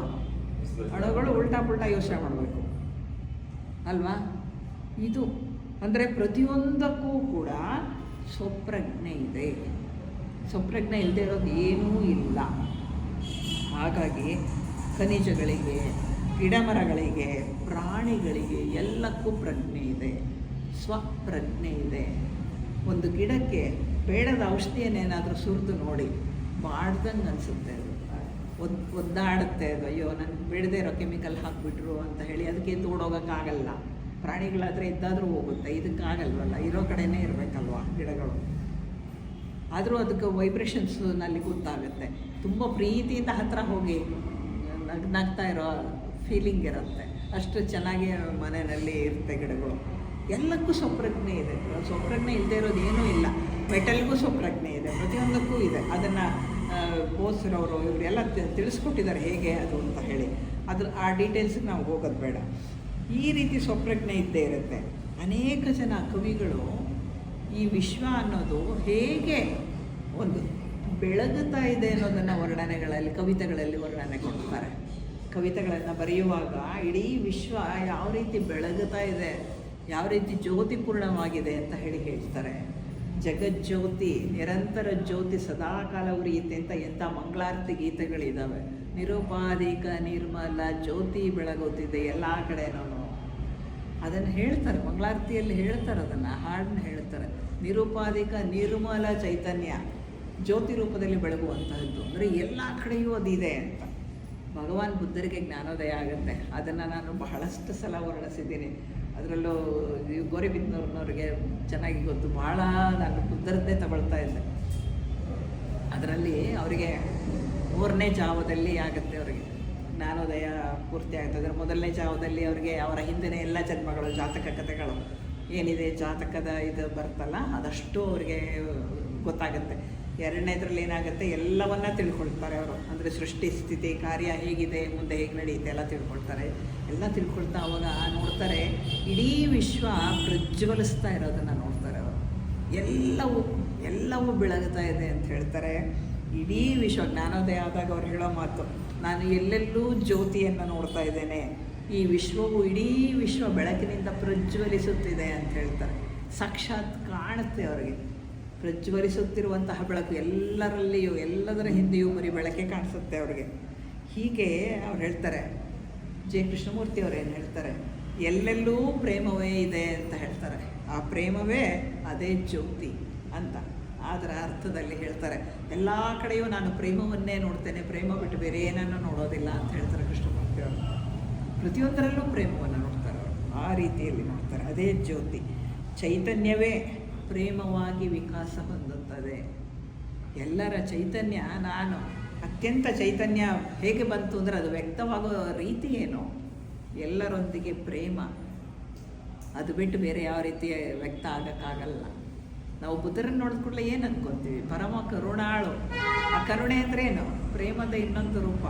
ಅಣುಗಳು ಉಲ್ಟಾ ಪುಲ್ಟಾ ಯೋಚನೆ ಮಾಡಬೇಕು ಅಲ್ವಾ. ಇದು ಅಂದರೆ ಪ್ರತಿಯೊಂದಕ್ಕೂ ಕೂಡ ಸ್ವಪ್ರಜ್ಞೆ ಇದೆ. ಸ್ವಪ್ರಜ್ಞೆ ಇಲ್ಲದೆ ಇರೋದು ಏನೂ ಇಲ್ಲ. ಹಾಗಾಗಿ ಖನಿಜಗಳಿಗೆ, ಗಿಡಮರಗಳಿಗೆ, ಪ್ರಾಣಿಗಳಿಗೆ ಎಲ್ಲಕ್ಕೂ ಪ್ರಜ್ಞೆ ಇದೆ, ಸ್ವಪ್ರಜ್ಞೆ ಇದೆ. ಒಂದು ಗಿಡಕ್ಕೆ ಬೇಡದ ಔಷಧಿಯನ್ನೇನಾದರೂ ಸುರಿದು ನೋಡಿ, ಬಾಡ್ದಂಗೆ ಅನಿಸುತ್ತೆ. ಅದು ಒದ್ದಾಡುತ್ತೆ. ಅದು ಅಯ್ಯೋ ನನಗೆ ಬೇಡದೇ ಇರೋ ಕೆಮಿಕಲ್ ಹಾಕಿಬಿಟ್ರು ಅಂತ ಹೇಳಿ ಅದಕ್ಕೆ ತೋಡೋಗೋಕ್ಕಾಗಲ್ಲ. ಪ್ರಾಣಿಗಳಾದರೆ ಇದ್ದಾದರೂ ಹೋಗುತ್ತೆ, ಇದಕ್ಕಾಗಲ್ವಲ್ಲ, ಇರೋ ಕಡೆಯೇ ಇರಬೇಕಲ್ವ ಗಿಡಗಳು. ಆದರೂ ಅದಕ್ಕೆ ವೈಬ್ರೇಷನ್ಸ್ನಲ್ಲಿ ಗೊತ್ತಾಗುತ್ತೆ. ತುಂಬ ಪ್ರೀತಿಯಿಂದ ಹತ್ತಿರ ಹೋಗಿ ನಗ್ನಾಗ್ತಾ ಇರೋ ಫೀಲಿಂಗ್ ಇರುತ್ತೆ. ಅಷ್ಟು ಚೆನ್ನಾಗಿ ಮನೆಯಲ್ಲಿ ಇರುತ್ತೆ ಗಿಡಗಳು. ಎಲ್ಲಕ್ಕೂ ಸ್ವಪ್ರಜ್ಞೆ ಇದೆ. ಸ್ವಪ್ರಜ್ಞೆ ಇಲ್ಲದೆ ಇರೋದು ಏನೂ ಇಲ್ಲ. ಮೆಟಲ್ಗೂ ಸ್ವಪ್ರಜ್ಞೆ ಇದೆ, ಪ್ರತಿಯೊಂದಕ್ಕೂ ಇದೆ. ಅದನ್ನು ಬೋಸ್ರವರು ಇವರೆಲ್ಲ ತಿಳಿಸ್ಕೊಟ್ಟಿದ್ದಾರೆ ಹೇಗೆ ಅದು ಅಂತ ಹೇಳಿ. ಆ ಡೀಟೇಲ್ಸ್ಗೆ ನಾವು ಹೋಗೋದು ಬೇಡ. ಈ ರೀತಿ ಸ್ವಪ್ರಜ್ಞೆ ಇದ್ದೇ ಇರುತ್ತೆ. ಅನೇಕ ಜನ ಕವಿಗಳು ಈ ವಿಶ್ವ ಅನ್ನೋದು ಹೇಗೆ ಒಂದು ಬೆಳಗುತ್ತಾ ಇದೆ ಅನ್ನೋದನ್ನು ವರ್ಣನೆಗಳಲ್ಲಿ, ಕವಿತೆಗಳಲ್ಲಿ ವರ್ಣನೆ ಕೊಡ್ತಾರೆ. ಕವಿತೆಗಳನ್ನು ಬರೆಯುವಾಗ ಇಡೀ ವಿಶ್ವ ಯಾವ ರೀತಿ ಬೆಳಗುತ್ತಾ ಇದೆ, ಯಾವ ರೀತಿ ಜ್ಯೋತಿಪೂರ್ಣವಾಗಿದೆ ಅಂತ ಹೇಳಿ ಹೇಳ್ತಾರೆ. ಜಗಜ್ಯೋತಿ, ನಿರಂತರ ಜ್ಯೋತಿ ಸದಾಕಾಲ ಉರಿಯುತ್ತೆ ಅಂತ ಎಂಥ ಮಂಗಳಾರತಿ ಗೀತೆಗಳಿದ್ದಾವೆ. ನಿರುಪಾಧಿಕ ನಿರ್ಮಲ ಜ್ಯೋತಿ ಬೆಳಗುತ್ತಿದೆ ಎಲ್ಲ ಕಡೆನೂ. ಅದನ್ನು ಹೇಳ್ತಾರೆ, ಮಂಗಳಾರತಿಯಲ್ಲಿ ಹೇಳ್ತಾರೆ, ಅದನ್ನು ಹಾಡನ್ನ ಹೇಳ್ತಾರೆ. ನಿರುಪಾಧಿಕ ನಿರ್ಮಲ ಚೈತನ್ಯ ಜ್ಯೋತಿ ರೂಪದಲ್ಲಿ ಬೆಳಗುವಂತಹದ್ದು. ಅಂದರೆ ಎಲ್ಲ ಕಡೆಯೂ ಅದಿದೆ ಅಂತ. ಭಗವಾನ್ ಬುದ್ಧರಿಗೆ ಜ್ಞಾನೋದಯ ಆಗುತ್ತೆ. ಅದನ್ನು ನಾನು ಬಹಳಷ್ಟು ಸಲ ವರ್ಣಿಸಿದ್ದೀನಿ. ಅದರಲ್ಲೂ ಗೋರಿಬಿದ್ನೂರಿನವ್ರಿಗೆ ಚೆನ್ನಾಗಿ ಗೊತ್ತು. ಭಾಳ ನಾನು ಬುದ್ಧರದ್ದೇ ತಗೊಳ್ತಾ ಇದ್ದೆ. ಅದರಲ್ಲಿ ಅವರಿಗೆ 3ನೇ ಜಾವದಲ್ಲಿ ಆಗುತ್ತೆ ಅವರಿಗೆ ಜ್ಞಾನೋದಯ ಪೂರ್ತಿ ಆಗ್ತದೆ. ಮೊದಲನೇ ಜಾವದಲ್ಲಿ ಅವರಿಗೆ ಅವರ ಹಿಂದಿನ ಎಲ್ಲ ಜನ್ಮಗಳು, ಜಾತಕ ಕಥೆಗಳು ಏನಿದೆ, ಜಾತಕದ ಇದು ಬರ್ತಲ್ಲ, ಅದಷ್ಟು ಅವರಿಗೆ ಗೊತ್ತಾಗುತ್ತೆ. 2ನೇದ್ರಲ್ಲಿ ಏನಾಗುತ್ತೆ, ಎಲ್ಲವನ್ನ ತಿಳ್ಕೊಳ್ತಾರೆ ಅವರು. ಅಂದರೆ ಸೃಷ್ಟಿ, ಸ್ಥಿತಿ, ಕಾರ್ಯ ಹೇಗಿದೆ, ಮುಂದೆ ಹೇಗೆ ನಡೆಯುತ್ತೆ ಎಲ್ಲ ತಿಳ್ಕೊಳ್ತಾರೆ. ಎಲ್ಲ ತಿಳ್ಕೊಳ್ತಾ ಅವಾಗ ನೋಡ್ತಾರೆ, ಇಡೀ ವಿಶ್ವ ಪ್ರಜ್ವಲಿಸ್ತಾ ಇರೋದನ್ನು ನೋಡ್ತಾರೆ ಅವರು. ಎಲ್ಲವೂ ಬೆಳಗುತ್ತಾ ಇದೆ ಅಂತ ಹೇಳ್ತಾರೆ. ಇಡೀ ವಿಶ್ವ ಜ್ಞಾನೋದಯ ಆದಾಗ ಅವ್ರು ಹೇಳೋ ಮಾತು, ನಾನು ಎಲ್ಲೆಲ್ಲೂ ಜ್ಯೋತಿಯನ್ನು ನೋಡ್ತಾ ಇದ್ದೇನೆ, ಈ ವಿಶ್ವವು, ಇಡೀ ವಿಶ್ವ ಬೆಳಕಿನಿಂದ ಪ್ರಜ್ವಲಿಸುತ್ತಿದೆ ಅಂತ ಹೇಳ್ತಾರೆ. ಸಾಕ್ಷಾತ್ ಕಾಣುತ್ತೆ ಅವರಿಗೆ ಪ್ರಜ್ವಲಿಸುತ್ತಿರುವಂತಹ ಬೆಳಕು. ಎಲ್ಲರಲ್ಲಿಯೂ, ಎಲ್ಲದರ ಹಿಂದೆಯೂ ಬರೀ ಬೆಳಕೆ ಕಾಣಿಸುತ್ತೆ ಅವರಿಗೆ. ಹೀಗೆ ಅವ್ರು ಹೇಳ್ತಾರೆ, ಜೆ ಕೃಷ್ಣಮೂರ್ತಿ ಅವರು ಏನು ಹೇಳ್ತಾರೆ, ಎಲ್ಲೆಲ್ಲೂ ಪ್ರೇಮವೇ ಇದೆ ಅಂತ ಹೇಳ್ತಾರೆ. ಆ ಪ್ರೇಮವೇ ಅದೇ ಜ್ಯೋತಿ ಅಂತ ಅದರ ಅರ್ಥದಲ್ಲಿ ಹೇಳ್ತಾರೆ. ಎಲ್ಲ ಕಡೆಯೂ ನಾನು ಪ್ರೇಮವನ್ನೇ ನೋಡ್ತೇನೆ, ಪ್ರೇಮ ಬಿಟ್ಟು ಬೇರೆ ಏನನ್ನು ನೋಡೋದಿಲ್ಲ ಅಂತ ಹೇಳ್ತಾರೆ ಕೃಷ್ಣಮೂರ್ತಿ ಅವರು. ಪ್ರತಿಯೊಂದರಲ್ಲೂ ಪ್ರೇಮವನ್ನು ನೋಡ್ತಾರೆ ಅವರು. ಆ ರೀತಿಯಲ್ಲಿ ನೋಡ್ತಾರೆ. ಅದೇ ಜ್ಯೋತಿ. ಚೈತನ್ಯವೇ ಪ್ರೇಮವಾಗಿ ವಿಕಾಸ ಹೊಂದುತ್ತದೆ. ಎಲ್ಲರ ಚೈತನ್ಯ, ನಾನು ಅತ್ಯಂತ ಚೈತನ್ಯ ಹೇಗೆ ಬಂತು ಅಂದರೆ ಅದು ವ್ಯಕ್ತವಾಗೋ ರೀತಿ ಏನು, ಎಲ್ಲರೊಂದಿಗೆ ಪ್ರೇಮ. ಅದು ಬಿಟ್ಟು ಬೇರೆ ಯಾವ ರೀತಿ ವ್ಯಕ್ತ ಆಗೋಕ್ಕಾಗಲ್ಲ. ನಾವು ಬುದ್ಧರನ್ನು ನೋಡಿದ ಕೂಡಲೇ ಏನು ಅಂದ್ಕೊತೀವಿ, ಪರಮ ಕರುಣಾಳು. ಆ ಕರುಣೆ ಅಂದ್ರೇನು? ಪ್ರೇಮದ ಇನ್ನೊಂದು ರೂಪ.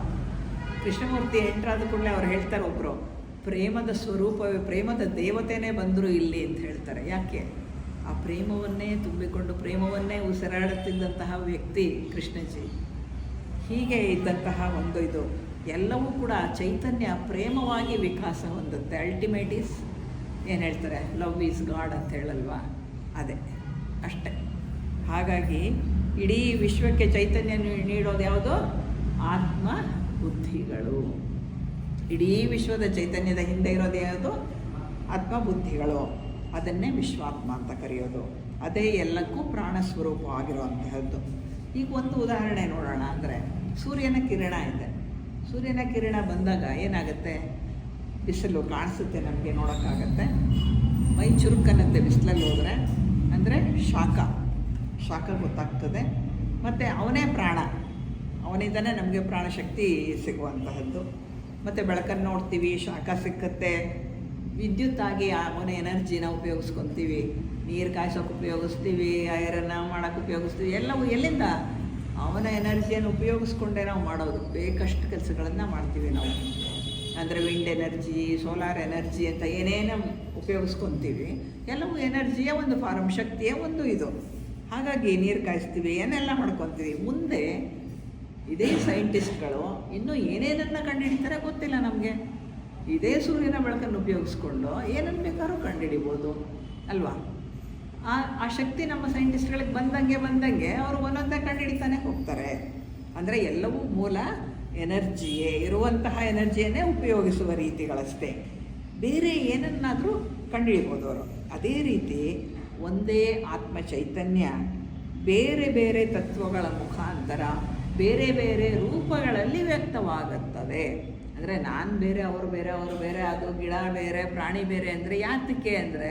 ಕೃಷ್ಣಮೂರ್ತಿ ಎಂಟ್ರಾದ ಕೂಡಲೇ ಅವ್ರು ಹೇಳ್ತಾರೆ, ಒಬ್ಬರು ಪ್ರೇಮದ ಸ್ವರೂಪವೇ, ಪ್ರೇಮದ ದೇವತೆನೇ ಬಂದರು ಇಲ್ಲಿ ಅಂತ ಹೇಳ್ತಾರೆ. ಯಾಕೆ? ಆ ಪ್ರೇಮವನ್ನೇ ತುಂಬಿಕೊಂಡು ಪ್ರೇಮವನ್ನೇ ಉಸಿರಾಡುತ್ತಿದ್ದಂತಹ ವ್ಯಕ್ತಿ ಕೃಷ್ಣಜಿ. ಹೀಗೆ ಇದ್ದಂತಹ ಒಂದು ಇದು ಎಲ್ಲವೂ ಕೂಡ ಚೈತನ್ಯ ಪ್ರೇಮವಾಗಿ ವಿಕಾಸ ಹೊಂದುತ್ತೆ. ಅಲ್ಟಿಮೇಟ್ ಈಸ್ ಏನು ಹೇಳ್ತಾರೆ, ಲವ್ ಈಸ್ ಗಾಡ್ ಅಂತ ಹೇಳಲ್ವಾ, ಅದೇ ಅಷ್ಟೆ. ಹಾಗಾಗಿ ಇಡೀ ವಿಶ್ವಕ್ಕೆ ಚೈತನ್ಯ ನೀಡೋದು ಯಾವುದು? ಆತ್ಮ ಬುದ್ಧಿಗಳು. ಇಡೀ ವಿಶ್ವದ ಚೈತನ್ಯದ ಹಿಂದೆ ಇರೋದು ಯಾವುದು? ಆತ್ಮ ಬುದ್ಧಿಗಳು. ಅದನ್ನೇ ವಿಶ್ವಾತ್ಮ ಅಂತ ಕರೆಯೋದು. ಅದೇ ಎಲ್ಲಕ್ಕೂ ಪ್ರಾಣ ಸ್ವರೂಪವಾಗಿರುವಂತಹದ್ದು. ಈಗ ಒಂದು ಉದಾಹರಣೆ ನೋಡೋಣ. ಅಂದರೆ ಸೂರ್ಯನ ಕಿರಣ ಇದೆ. ಸೂರ್ಯನ ಕಿರಣ ಬಂದಾಗ ಏನಾಗುತ್ತೆ? ಬಿಸಿಲು ಕಾಣಿಸುತ್ತೆ, ನಮಗೆ ನೋಡೋಕ್ಕಾಗತ್ತೆ. ಮೈ ಚುರುಕನ್ನತ್ತೆ ಬಿಸಿಲಲ್ಲಿ ಹೋದರೆ, ಅಂದರೆ ಶಾಖ ಗೊತ್ತಾಗ್ತದೆ. ಮತ್ತು ಅವನೇ ಪ್ರಾಣ, ಅವನಿಂದನೇ ನಮಗೆ ಪ್ರಾಣಶಕ್ತಿ ಸಿಗುವಂತಹದ್ದು. ಮತ್ತು ಬೆಳಕನ್ನು ನೋಡ್ತೀವಿ, ಶಾಖ ಸಿಕ್ಕತ್ತೆ. ವಿದ್ಯುತ್ತಾಗಿ ಅವನ ಎನರ್ಜಿನ ಉಪಯೋಗಿಸ್ಕೊತೀವಿ. ನೀರು ಕಾಯಿಸೋಕೆ ಉಪಯೋಗಿಸ್ತೀವಿ, ಐರನ್ನ ಮಾಡೋಕ್ಕೆ ಉಪಯೋಗಿಸ್ತೀವಿ. ಎಲ್ಲವೂ ಎಲ್ಲಿಂದ? ಅವನ ಎನರ್ಜಿಯನ್ನು ಉಪಯೋಗಿಸ್ಕೊಂಡೇ ನಾವು ಮಾಡೋದು. ಬೇಕಷ್ಟು ಕೆಲಸಗಳನ್ನು ಮಾಡ್ತೀವಿ ನಾವು. ಅಂದರೆ ವಿಂಡ್ ಎನರ್ಜಿ, ಸೋಲಾರ್ ಎನರ್ಜಿ ಅಂತ ಏನೇನು ಉಪಯೋಗಿಸ್ಕೊತೀವಿ, ಎಲ್ಲವೂ ಎನರ್ಜಿಯ ಒಂದು ಫಾರಮ್, ಶಕ್ತಿಯ ಒಂದು ಇದು. ಹಾಗಾಗಿ ನೀರು ಕಾಯಿಸ್ತೀವಿ, ಏನೆಲ್ಲ ಮಾಡ್ಕೊತೀವಿ. ಮುಂದೆ ಇದೇ ಸೈಂಟಿಸ್ಟ್ಗಳು ಇನ್ನೂ ಏನೇನನ್ನು ಕಂಡುಹಿಡಿತಾರೆ ಗೊತ್ತಿಲ್ಲ ನಮಗೆ. ಇದೇ ಸೂರ್ಯನ ಬೆಳಕನ್ನು ಉಪಯೋಗಿಸ್ಕೊಂಡು ಏನನ್ನು ಬೇಕಾದ್ರೂ ಕಂಡುಹಿಡಿಬೋದು ಅಲ್ವಾ? ಆ ಶಕ್ತಿ ನಮ್ಮ ಸೈಂಟಿಸ್ಟ್ಗಳಿಗೆ ಬಂದಂಗೆ ಅವರು ಒಂದೊಂದೇ ಕಂಡುಹಿಡಿತಾನೆ ಹೋಗ್ತಾರೆ. ಅಂದರೆ ಎಲ್ಲವೂ ಮೂಲ ಎನರ್ಜಿಯೇ, ಇರುವಂತಹ ಎನರ್ಜಿಯನ್ನೇ ಉಪಯೋಗಿಸುವ ರೀತಿಗಳಷ್ಟೇ. ಬೇರೆ ಏನನ್ನಾದರೂ ಕಂಡುಹಿಡಿಬೋದು ಅವರು. ಅದೇ ರೀತಿ ಒಂದೇ ಆತ್ಮ ಚೈತನ್ಯ ಬೇರೆ ಬೇರೆ ತತ್ವಗಳ ಮುಖಾಂತರ ಬೇರೆ ಬೇರೆ ರೂಪಗಳಲ್ಲಿ ವ್ಯಕ್ತವಾಗುತ್ತದೆ. ಅಂದರೆ ನಾನು ಬೇರೆ, ಅವರು ಬೇರೆ, ಅದು ಗಿಡ ಬೇರೆ, ಪ್ರಾಣಿ ಬೇರೆ ಅಂದರೆ ಯಾತಕ್ಕೆ? ಅಂದರೆ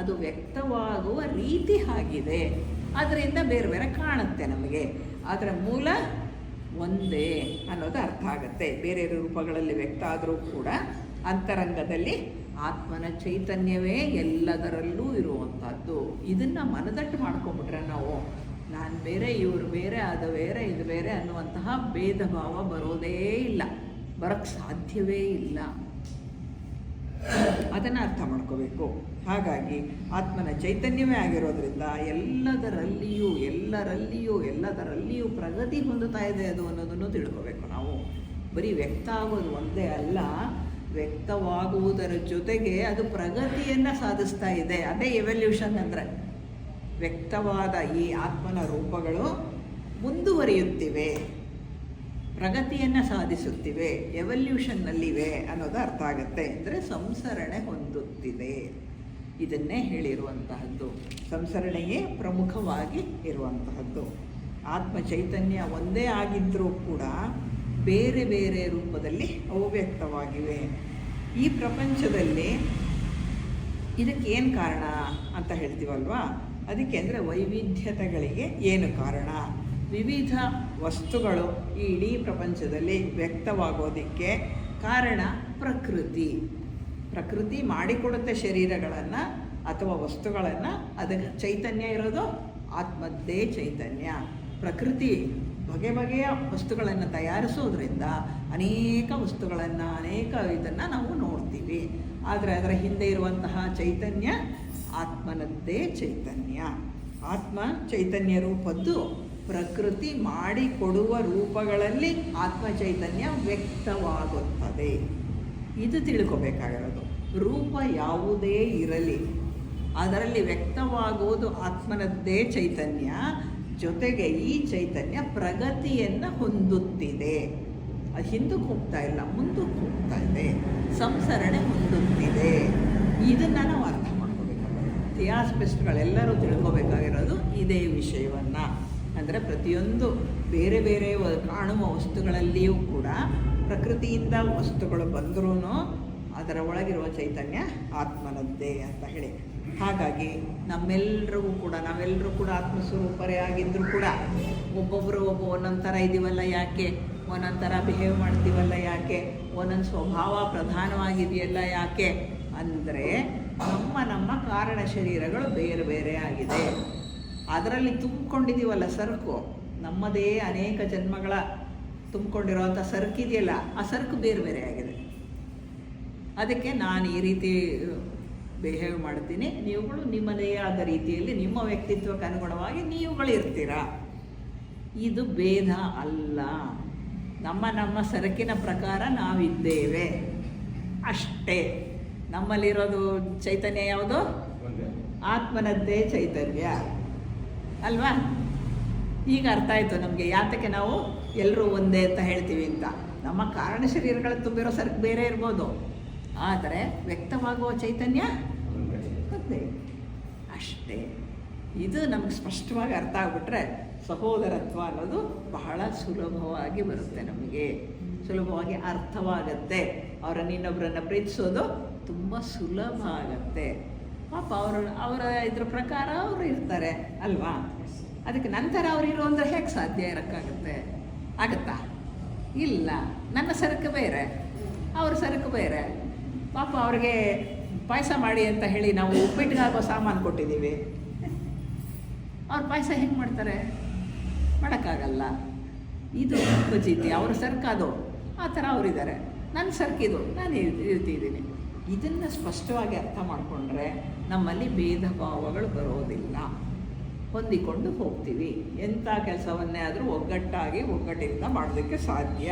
ಅದು ವ್ಯಕ್ತವಾಗುವ ರೀತಿ ಆಗಿದೆ. ಅದರಿಂದ ಬೇರೆ ಬೇರೆ ಕಾಣುತ್ತೆ ನಮಗೆ. ಅದರ ಮೂಲ ಒಂದೇ ಅನ್ನೋದು ಅರ್ಥ ಆಗುತ್ತೆ. ಬೇರೆ ರೂಪಗಳಲ್ಲಿ ವ್ಯಕ್ತ ಆದರೂ ಕೂಡ ಅಂತರಂಗದಲ್ಲಿ ಆತ್ಮನ ಚೈತನ್ಯವೇ ಎಲ್ಲದರಲ್ಲೂ ಇರುವಂಥದ್ದು. ಇದನ್ನು ಮನದಟ್ಟು ಮಾಡ್ಕೊಂಬಿಟ್ರೆ ನಾವು, ನಾನು ಬೇರೆ, ಇವರು ಬೇರೆ, ಅದು ಬೇರೆ, ಇದು ಬೇರೆ ಅನ್ನುವಂತಹ ಭೇದ ಭಾವ ಬರೋದೇ ಇಲ್ಲ, ಬರೋಕ್ಕೆ ಸಾಧ್ಯವೇ ಇಲ್ಲ. ಅದನ್ನು ಅರ್ಥ ಮಾಡ್ಕೋಬೇಕು. ಹಾಗಾಗಿ ಆತ್ಮನ ಚೈತನ್ಯವೇ ಆಗಿರೋದ್ರಿಂದ ಎಲ್ಲದರಲ್ಲಿಯೂ ಪ್ರಗತಿ ಹೊಂದುತ್ತಾ ಇದೆ ಅದು ಅನ್ನೋದನ್ನು ತಿಳ್ಕೋಬೇಕು ನಾವು. ಬರೀ ವ್ಯಕ್ತ ಆಗೋದು ಒಂದೇ ಅಲ್ಲ, ವ್ಯಕ್ತವಾಗುವುದರ ಜೊತೆಗೆ ಅದು ಪ್ರಗತಿಯನ್ನು ಸಾಧಿಸ್ತಾ ಇದೆ. ಅದೇ ಎವಲ್ಯೂಷನ್. ಅಂದರೆ ವ್ಯಕ್ತವಾದ ಈ ಆತ್ಮನ ರೂಪಗಳು ಮುಂದುವರಿಯುತ್ತಿವೆ, ಪ್ರಗತಿಯನ್ನು ಸಾಧಿಸುತ್ತಿವೆ, ಎವಲ್ಯೂಷನ್ನಲ್ಲಿವೆ ಅನ್ನೋದು ಅರ್ಥ ಆಗುತ್ತೆ. ಅಂದರೆ ಸಂಸರಣೆ ಹೊಂದುತ್ತಿದೆ. ಇದನ್ನೇ ಹೇಳಿರುವಂತಹದ್ದು. ಸಂಸರಣೆಯೇ ಪ್ರಮುಖವಾಗಿ ಇರುವಂತಹದ್ದು. ಆತ್ಮ ಚೈತನ್ಯ ಒಂದೇ ಆಗಿದ್ದರೂ ಕೂಡ ಬೇರೆ ಬೇರೆ ರೂಪದಲ್ಲಿ ಅವು ವ್ಯಕ್ತವಾಗಿವೆ. ಈ ಪ್ರಪಂಚದಲ್ಲಿ ಇದಕ್ಕೆ ಏನು ಕಾರಣ ಅಂತ ಹೇಳ್ತೀವಲ್ವಾ? ಅದಕ್ಕೆ ಅಂದರೆ ವೈವಿಧ್ಯತೆಗಳಿಗೆ ಏನು ಕಾರಣ? ವಿವಿಧ ವಸ್ತುಗಳು ಈ ಇಡೀ ಪ್ರಪಂಚದಲ್ಲಿ ವ್ಯಕ್ತವಾಗೋದಕ್ಕೆ ಕಾರಣ ಪ್ರಕೃತಿ ಮಾಡಿಕೊಡುತ್ತೆ ಶರೀರಗಳನ್ನು ಅಥವಾ ವಸ್ತುಗಳನ್ನು. ಅದಕ್ಕೆ ಚೈತನ್ಯ ಇರೋದು ಆತ್ಮದ್ದೇ ಚೈತನ್ಯ. ಪ್ರಕೃತಿ ಬಗೆಯ ವಸ್ತುಗಳನ್ನು ತಯಾರಿಸೋದ್ರಿಂದ ಅನೇಕ ವಸ್ತುಗಳನ್ನು, ಇದನ್ನು ನಾವು ನೋಡ್ತೀವಿ. ಆದರೆ ಅದರ ಹಿಂದೆ ಇರುವಂತಹ ಚೈತನ್ಯ ಆತ್ಮನದ್ದೇ ಚೈತನ್ಯ. ಆತ್ಮ ಚೈತನ್ಯ ರೂಪದ್ದು ಪ್ರಕೃತಿ ಮಾಡಿಕೊಡುವ ರೂಪಗಳಲ್ಲಿ ಆತ್ಮ ಚೈತನ್ಯ ವ್ಯಕ್ತವಾಗುತ್ತದೆ. ಇದು ತಿಳ್ಕೊಬೇಕಾಗಿರೋದು. ರೂಪ ಯಾವುದೇ ಇರಲಿ, ಅದರಲ್ಲಿ ವ್ಯಕ್ತವಾಗುವುದು ಆತ್ಮನದ್ದೇ ಚೈತನ್ಯ. ಜೊತೆಗೆ ಈ ಚೈತನ್ಯ ಪ್ರಗತಿಯನ್ನು ಹೊಂದುತ್ತಿದೆ. ಅದು ಹಿಂದಕ್ಕೆ ಹೋಗ್ತಾ ಇಲ್ಲ, ಮುಂದಕ್ಕೆ ಹೋಗ್ತಾ ಇದೆ, ಸಂಸರಣೆ ಹೊಂದುತ್ತಿದೆ. ಇದನ್ನು ನಾವು ಅರ್ಥ ಮಾಡ್ಕೋಬೇಕು. ಥಿಯಾಸ್ಪಿಸ್ಟ್ಗಳೆಲ್ಲರೂ ತಿಳ್ಕೊಬೇಕಾಗಿರೋದು ಇದೇ ವಿಷಯವನ್ನು. ಅಂದರೆ ಪ್ರತಿಯೊಂದು ಬೇರೆ ಬೇರೆ ಕಾಣುವ ವಸ್ತುಗಳಲ್ಲಿಯೂ ಕೂಡ ಪ್ರಕೃತಿಯಿಂದ ವಸ್ತುಗಳು ಬಂದರೂ ಅದರ ಒಳಗಿರುವ ಚೈತನ್ಯ ಆತ್ಮನದ್ದೇ ಅಂತ ಹೇಳಿ. ಹಾಗಾಗಿ ನಾವೆಲ್ಲರೂ ಕೂಡ ಆತ್ಮಸ್ವರೂಪರೇ ಆಗಿದ್ದರೂ ಕೂಡ ಒಬ್ಬೊಬ್ಬರು ಒಂದೊಂದು ಥರ ಇದ್ದೀವಲ್ಲ ಯಾಕೆ? ಒಂದೊಂದು ಥರ ಬಿಹೇವ್ ಮಾಡ್ತೀವಲ್ಲ ಯಾಕೆ? ಒಂದೊಂದು ಸ್ವಭಾವ ಪ್ರಧಾನವಾಗಿದೆಯಲ್ಲ ಯಾಕೆ? ಅಂದರೆ ನಮ್ಮ ಕಾರಣ ಶರೀರಗಳು ಬೇರೆ ಬೇರೆ ಆಗಿದೆ. ಅದರಲ್ಲಿ ತುಂಬಿಕೊಂಡಿದ್ದೀವಲ್ಲ ಸರಕು, ನಮ್ಮದೇ ಅನೇಕ ಜನ್ಮಗಳ ತುಂಬಿಕೊಂಡಿರೋವಂಥ ಸರಕಿದೆಯಲ್ಲ, ಆ ಸರಕು ಬೇರೆ ಬೇರೆ ಆಗಿದೆ. ಅದಕ್ಕೆ ನಾನು ಈ ರೀತಿ ಬಿಹೇವ್ ಮಾಡ್ತೀನಿ, ನೀವುಗಳು ನಿಮ್ಮದೇ ಆದ ರೀತಿಯಲ್ಲಿ ನಿಮ್ಮ ವ್ಯಕ್ತಿತ್ವಕ್ಕೆ ಅನುಗುಣವಾಗಿ ನೀವುಗಳು ಇರ್ತೀರ. ಇದು ಭೇದ ಅಲ್ಲ. ನಮ್ಮ ಸರಕಿನ ಪ್ರಕಾರ ನಾವಿದ್ದೇವೆ ಅಷ್ಟೇ. ನಮ್ಮಲ್ಲಿರೋದು ಚೈತನ್ಯ ಯಾವುದು? ಆತ್ಮನದ್ದೇ ಚೈತನ್ಯ ಅಲ್ವಾ? ಈಗ ಅರ್ಥ ಆಯಿತು ನಮಗೆ ಯಾತಕ್ಕೆ ನಾವು ಎಲ್ಲರೂ ಒಂದೇ ಅಂತ ಹೇಳ್ತೀವಿ ಅಂತ. ನಮ್ಮ ಕಾರಣ ಶರೀರಗಳ ತುಂಬಿರೋ ಸರಕು ಬೇರೆ ಇರ್ಬೋದು, ಆದರೆ ವ್ಯಕ್ತವಾಗುವ ಚೈತನ್ಯ ಒಂದೇ ಅಷ್ಟೇ. ಇದು ನಮ್ಗೆ ಸ್ಪಷ್ಟವಾಗಿ ಅರ್ಥ ಆಗಿಬಿಟ್ರೆ ಸಹೋದರತ್ವ ಅನ್ನೋದು ಬಹಳ ಸುಲಭವಾಗಿ ಬರುತ್ತೆ, ನಮಗೆ ಸುಲಭವಾಗಿ ಅರ್ಥವಾಗತ್ತೆ. ಅವರನ್ನು ಇನ್ನೊಬ್ಬರನ್ನು ಪ್ರೀತಿಸೋದು ತುಂಬ ಸುಲಭ ಆಗತ್ತೆ. ಪಾಪ ಅವರ ಇದ್ರ ಪ್ರಕಾರ ಅವರು ಇರ್ತಾರೆ ಅಲ್ವಾ? ಅದಕ್ಕೆ ನಂತರ ಅವ್ರು ಇರೋ ಅಂದರೆ ಹೇಗೆ ಸಾಧ್ಯ ಇರೋಕ್ಕಾಗುತ್ತೆ? ಆಗುತ್ತಾ? ಇಲ್ಲ. ನನ್ನ ಸರಕು ಬೇರೆ, ಅವ್ರ ಸರಕು ಬೇರೆ. ಪಾಪ ಅವ್ರಿಗೆ ಪಾಯಸ ಮಾಡಿ ಅಂತ ಹೇಳಿ ನಾವು ಉಪ್ಪಿಟ್ಟಿಗೆ ಹಾಕೋ ಸಾಮಾನು ಕೊಟ್ಟಿದ್ದೀವಿ. ಅವ್ರು ಪಾಯಸ ಹೆಂಗೆ ಮಾಡ್ತಾರೆ? ಮಾಡೋಕ್ಕಾಗಲ್ಲ. ಇದು ಬಜೀತಿ, ಅವ್ರ ಸರಕು ಆ ಥರ ಅವರಿದ್ದಾರೆ. ನನ್ನ ಸರಕಿದು, ನಾನು ಇರ್ತಿದ್ದೀನಿ. ಇದನ್ನು ಸ್ಪಷ್ಟವಾಗಿ ಅರ್ಥ ಮಾಡಿಕೊಂಡ್ರೆ ನಮ್ಮಲ್ಲಿ ಭೇದ ಭಾವಗಳು ಬರೋದಿಲ್ಲ, ಹೊಂದಿಕೊಂಡು ಹೋಗ್ತೀವಿ. ಎಂಥ ಕೆಲಸವನ್ನೇ ಆದರೂ ಒಗ್ಗಟ್ಟಿಂದ ಮಾಡೋದಕ್ಕೆ ಸಾಧ್ಯ.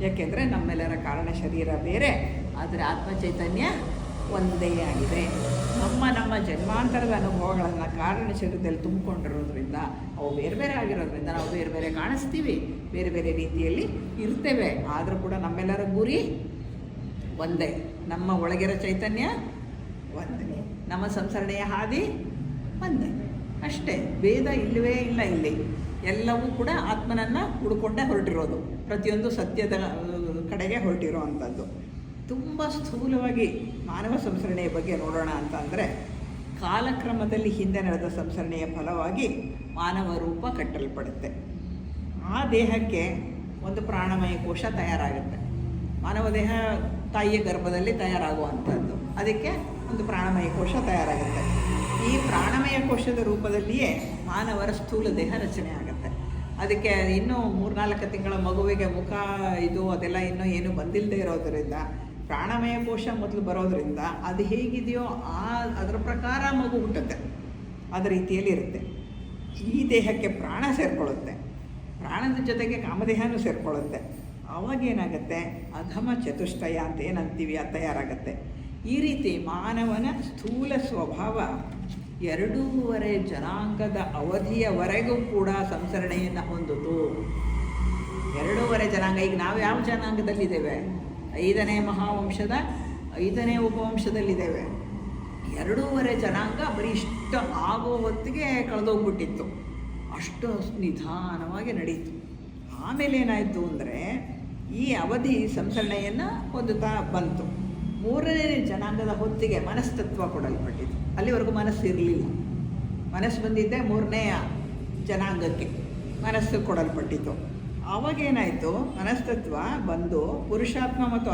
ಯಾಕೆಂದರೆ ನಮ್ಮೆಲ್ಲರ ಕಾರಣ ಶರೀರ ಬೇರೆ, ಆದರೆ ಆತ್ಮಚೈತನ್ಯ ಒಂದೇ ಆಗಿದೆ. ನಮ್ಮ ಜನ್ಮಾಂತರದ ಅನುಭವಗಳನ್ನು ಕಾರಣ ಶರೀರದಲ್ಲಿ ತುಂಬಿಕೊಂಡಿರೋದ್ರಿಂದ ಅವು ಬೇರೆ ಬೇರೆ ಆಗಿರೋದ್ರಿಂದ ನಾವು ಬೇರೆ ಬೇರೆ ಕಾಣಿಸ್ತೀವಿ, ಬೇರೆ ಬೇರೆ ರೀತಿಯಲ್ಲಿ ಇರ್ತೇವೆ. ಆದರೂ ಕೂಡ ನಮ್ಮೆಲ್ಲರ ಗುರಿ ಒಂದೇ. ನಮ್ಮ ಒಳಗಿರೋ ಚೈತನ್ಯ ಒಂದೇ, ನಮ್ಮ ಸಂಸರಣೆಯ ಹಾದಿ ಒಂದೇ ಅಷ್ಟೇ. ಭೇದ ಇಲ್ಲವೇ ಇಲ್ಲ. ಇಲ್ಲಿ ಎಲ್ಲವೂ ಕೂಡ ಆತ್ಮನನ್ನು ಹುಡ್ಕೊಂಡೇ ಹೊರಟಿರೋದು, ಪ್ರತಿಯೊಂದು ಸತ್ಯದ ಕಡೆಗೆ ಹೊರಟಿರೋ ಅಂಥದ್ದು. ತುಂಬ ಸ್ಥೂಲವಾಗಿ ಮಾನವ ಸಂಸರಣೆಯ ಬಗ್ಗೆ ನೋಡೋಣ ಅಂತ ಅಂದರೆ, ಕಾಲಕ್ರಮದಲ್ಲಿ ಹಿಂದೆ ನಡೆದ ಸಂಸರಣೆಯ ಫಲವಾಗಿ ಮಾನವ ರೂಪ ಕಟ್ಟಲ್ಪಡುತ್ತೆ. ಆ ದೇಹಕ್ಕೆ ಒಂದು ಪ್ರಾಣಮಯ ಕೋಶ ತಯಾರಾಗುತ್ತೆ. ಮಾನವ ದೇಹ ತಾಯಿಯ ಗರ್ಭದಲ್ಲಿ ತಯಾರಾಗುವಂಥದ್ದು, ಅದಕ್ಕೆ ಒಂದು ಪ್ರಾಣಮಯ ಕೋಶ ತಯಾರಾಗುತ್ತೆ. ಈ ಪ್ರಾಣಮಯ ಕೋಶದ ರೂಪದಲ್ಲಿಯೇ ಮಾನವರ ಸ್ಥೂಲ ದೇಹ ರಚನೆ ಆಗುತ್ತೆ. ಅದಕ್ಕೆ ಇನ್ನೂ 3-4 ತಿಂಗಳ ಮಗುವಿಗೆ ಮುಖ ಅದೆಲ್ಲ ಇನ್ನೂ ಏನು ಬಂದಿಲ್ಲದೆ ಇರೋದರಿಂದ, ಪ್ರಾಣಮಯ ಕೋಶ ಮೊದಲು ಬರೋದರಿಂದ ಅದು ಹೇಗಿದೆಯೋ ಅದರ ಪ್ರಕಾರ ಮಗು ಹುಟ್ಟುತ್ತೆ, ಅದ ರೀತಿಯಲ್ಲಿ ಇರುತ್ತೆ. ಈ ದೇಹಕ್ಕೆ ಪ್ರಾಣ ಸೇರಿಕೊಳ್ಳುತ್ತೆ, ಪ್ರಾಣದ ಜೊತೆಗೆ ಕಾಮದೇಹನೂ ಸೇರಿಕೊಳ್ಳುತ್ತೆ. ಅವಾಗೇನಾಗುತ್ತೆ? ಅಧಮ ಚತುಷ್ಟಯ ಅಂತ ಏನಂತೀವಿ ಅದು ತಯಾರಾಗುತ್ತೆ. ಈ ರೀತಿ ಮಾನವನ ಸ್ಥೂಲ ಸ್ವಭಾವ 2.5 ಜನಾಂಗದ ಅವಧಿಯವರೆಗೂ ಕೂಡ ಸಂಸರಣೆಯನ್ನು ಹೊಂದಿತು. 2.5 ಜನಾಂಗ. ಈಗ ನಾವು ಯಾವ ಜನಾಂಗದಲ್ಲಿದ್ದೇವೆ? 5ನೇ ಮಹಾವಂಶದ 5ನೇ ಉಪವಂಶದಲ್ಲಿದ್ದೇವೆ. 2.5 ಜನಾಂಗ ಬರೀ ಇಷ್ಟ ಆಗೋ ಹೊತ್ತಿಗೆ ಕಳೆದೋಗ್ಬಿಟ್ಟಿತ್ತು. ಅಷ್ಟು ನಿಧಾನವಾಗಿ ನಡೀತು. ಆಮೇಲೆ ಏನಾಯಿತು ಅಂದರೆ, ಈ ಅವಧಿ ಸಂಸರಣೆಯನ್ನು ಹೊಂದುತ್ತಾ ಬಂತು. 3ನೇ ಜನಾಂಗದ ಹೊತ್ತಿಗೆ ಮನಸ್ತತ್ವ ಕೊಡಲ್ಪಟ್ಟಿತು. ಅಲ್ಲಿವರೆಗೂ ಮನಸ್ಸು ಇರಲಿಲ್ಲ. ಮನಸ್ಸು ಬಂದಿದ್ದೆ 3ನೇ ಜನಾಂಗಕ್ಕೆ ಮನಸ್ಸು ಕೊಡಲ್ಪಟ್ಟಿತು. ಆವಾಗೇನಾಯಿತು? ಮನಸ್ತತ್ವ ಬಂದು ಪುರುಷಾತ್ಮ ಮತ್ತು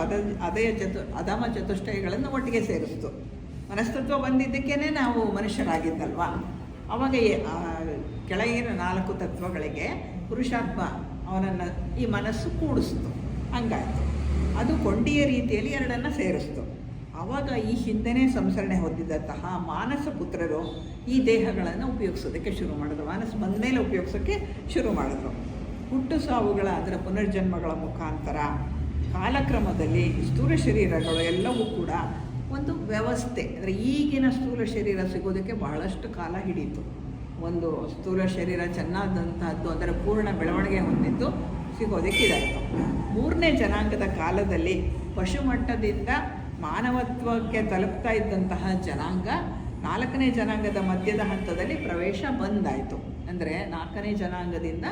ಅಧಮ ಚತುಷ್ಟಯಗಳನ್ನು ಒಟ್ಟಿಗೆ ಸೇರಿಸ್ತು. ಮನಸ್ತತ್ವ ಬಂದಿದ್ದಕ್ಕೇ ನಾವು ಮನುಷ್ಯರಾಗಿದ್ದಲ್ವ. ಆವಾಗ ಕೆಳಗಿನ 4 ತತ್ವಗಳಿಗೆ ಪುರುಷಾತ್ಮ ಅವನನ್ನು ಈ ಮನಸ್ಸು ಕೂಡಿಸ್ತು. ಹಂಗಾಯಿತು. ಅದು ಕೊಂಡಿಯ ರೀತಿಯಲ್ಲಿ 2 ಸೇರಿಸ್ತು. ಆವಾಗ ಈ ಹಿಂದೆನೇ ಸಂಸರಣೆ ಹೊಂದಿದಂತಹ ಮಾನಸ ಪುತ್ರರು ಈ ದೇಹಗಳನ್ನು ಉಪಯೋಗಿಸೋದಕ್ಕೆ ಶುರು ಮಾಡಿದ್ರು. ಮಾನಸ ಬಂದ ಮೇಲೆ ಉಪಯೋಗಿಸೋಕ್ಕೆ ಶುರು ಮಾಡಿದ್ರು. ಹುಟ್ಟು ಸಾವುಗಳ ಅದರ ಪುನರ್ಜನ್ಮಗಳ ಮುಖಾಂತರ ಕಾಲಕ್ರಮದಲ್ಲಿ ಸ್ಥೂಲ ಶರೀರಗಳು ಎಲ್ಲವೂ ಕೂಡ ಒಂದು ವ್ಯವಸ್ಥೆ. ಅಂದರೆ ಈಗಿನ ಸ್ಥೂಲ ಶರೀರ ಸಿಗೋದಕ್ಕೆ ಬಹಳಷ್ಟು ಕಾಲ ಹಿಡೀತು. ಒಂದು ಸ್ಥೂಲ ಶರೀರ ಚೆನ್ನಾದಂತಹದ್ದು, ಅದರ ಪೂರ್ಣ ಬೆಳವಣಿಗೆ ಹೊಂದಿದ್ದು ಸಿಗೋದಕ್ಕೆ ಇದಾಯಿತು. 3ನೇ ಜನಾಂಗದ ಕಾಲದಲ್ಲಿ ಪಶುಮಟ್ಟದಿಂದ ಮಾನವತ್ವಕ್ಕೆ ತಲುಪ್ತಾ ಇದ್ದಂತಹ ಜನಾಂಗ 4ನೇ ಜನಾಂಗದ ಮಧ್ಯದ ಹಂತದಲ್ಲಿ ಪ್ರವೇಶ ಬಂದಾಯಿತು. ಅಂದರೆ 4ನೇ ಜನಾಂಗದಿಂದ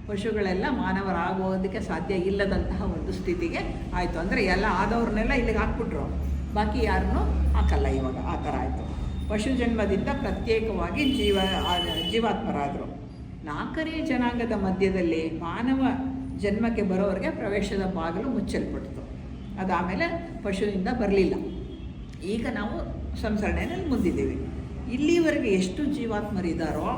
ಪಶುಗಳೆಲ್ಲ ಮಾನವರಾಗೋದಕ್ಕೆ ಸಾಧ್ಯ ಇಲ್ಲದಂತಹ ಒಂದು ಸ್ಥಿತಿಗೆ ಆಯಿತು. ಅಂದರೆ ಎಲ್ಲ ಆದವ್ರನ್ನೆಲ್ಲ ಇಲ್ಲಿಗೆ ಹಾಕ್ಬಿಟ್ರು, ಬಾಕಿ ಯಾರನ್ನೂ ಹಾಕಲ್ಲ ಇವಾಗ. ಆ ಥರ ಆಯಿತು. ಪಶು ಜನ್ಮದಿಂದ ಪ್ರತ್ಯೇಕವಾಗಿ ಜೀವಾತ್ಮರಾದರು. 4ನೇ ಜನಾಂಗದ ಮಧ್ಯದಲ್ಲಿ ಮಾನವ ಜನ್ಮಕ್ಕೆ ಬರೋರಿಗೆ ಪ್ರವೇಶದ ಬಾಗಿಲು ಮುಚ್ಚಲ್ಪಡ್ತು. ಅದಾದಮೇಲೆ ಪಶುವಿಂದ ಬರಲಿಲ್ಲ. ಈಗ ನಾವು ಸಂಸರಣೆಯಲ್ಲಿ ಮುಂದಿದ್ದೀವಿ. ಇಲ್ಲಿವರೆಗೆ ಎಷ್ಟು ಜೀವಾತ್ಮರಿದ್ದಾರೋ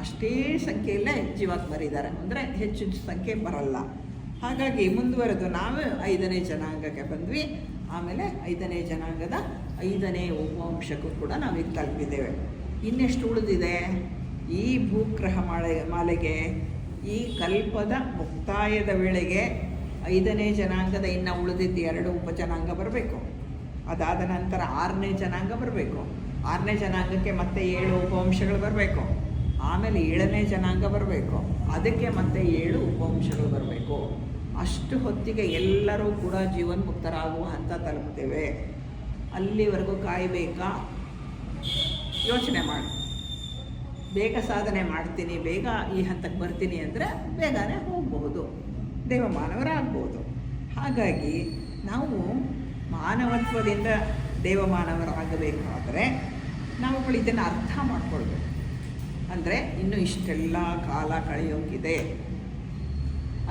ಅಷ್ಟೇ ಸಂಖ್ಯೆಯಲ್ಲೇ ಜೀವಾತ್ಮರಿದ್ದಾರೆ. ಅಂದರೆ ಹೆಚ್ಚು ಸಂಖ್ಯೆ ಬರಲ್ಲ. ಹಾಗಾಗಿ ಮುಂದುವರೆದು ನಾವು 5ನೇ ಜನಾಂಗಕ್ಕೆ ಬಂದ್ವಿ. ಆಮೇಲೆ 5ನೇ ಜನಾಂಗದ 5ನೇ ಉಪವಂಶಕ್ಕೂ ಕೂಡ ನಾವೀಗ ತಲುಪಿದ್ದೇವೆ. ಇನ್ನೆಷ್ಟು ಉಳಿದಿದೆ? ಈ ಭೂಗ್ರಹ ಮಾಲೆಗೆ ಈ ಕಲ್ಪದ ಮುಕ್ತಾಯದ ವೇಳೆಗೆ 5ನೇ ಜನಾಂಗದ ಇನ್ನು ಉಳಿದಿದ್ದು 2 ಉಪಜನಾಂಗ ಬರಬೇಕು. ಅದಾದ ನಂತರ 6ನೇ ಜನಾಂಗ ಬರಬೇಕು. 6ನೇ ಜನಾಂಗಕ್ಕೆ ಮತ್ತೆ 7 ಉಪವಂಶಗಳು ಬರಬೇಕು. ಆಮೇಲೆ 7ನೇ ಜನಾಂಗ ಬರಬೇಕು. ಅದಕ್ಕೆ ಮತ್ತೆ 7 ಉಪವಂಶಗಳು ಬರಬೇಕು. ಅಷ್ಟು ಹೊತ್ತಿಗೆ ಎಲ್ಲರೂ ಕೂಡ ಜೀವನ್ಮುಕ್ತರಾಗುವ ಹಂತ ತಲುಪ್ತೇವೆ. ಅಲ್ಲಿವರೆಗೂ ಕಾಯಬೇಕಾ? ಯೋಚನೆ ಮಾಡಿ. ಬೇಗ ಸಾಧನೆ ಮಾಡ್ತೀನಿ, ಬೇಗ ಈ ಹಂತಕ್ಕೆ ಬರ್ತೀನಿ ಅಂದರೆ ಬೇಗನೆ ಹೋಗಬಹುದು, ದೇವಮಾನವರಾಗ್ಬೋದು. ಹಾಗಾಗಿ ನಾವು ಮಾನವತ್ವದಿಂದ ದೇವಮಾನವರಾಗಬೇಕಾದರೆ ನಾವುಗಳು ಇದನ್ನು ಅರ್ಥ ಮಾಡ್ಕೊಳ್ಬೇಕು. ಅಂದರೆ ಇನ್ನೂ ಇಷ್ಟೆಲ್ಲ ಕಾಲ ಕಳೆಯೋಕ್ಕಿದೆ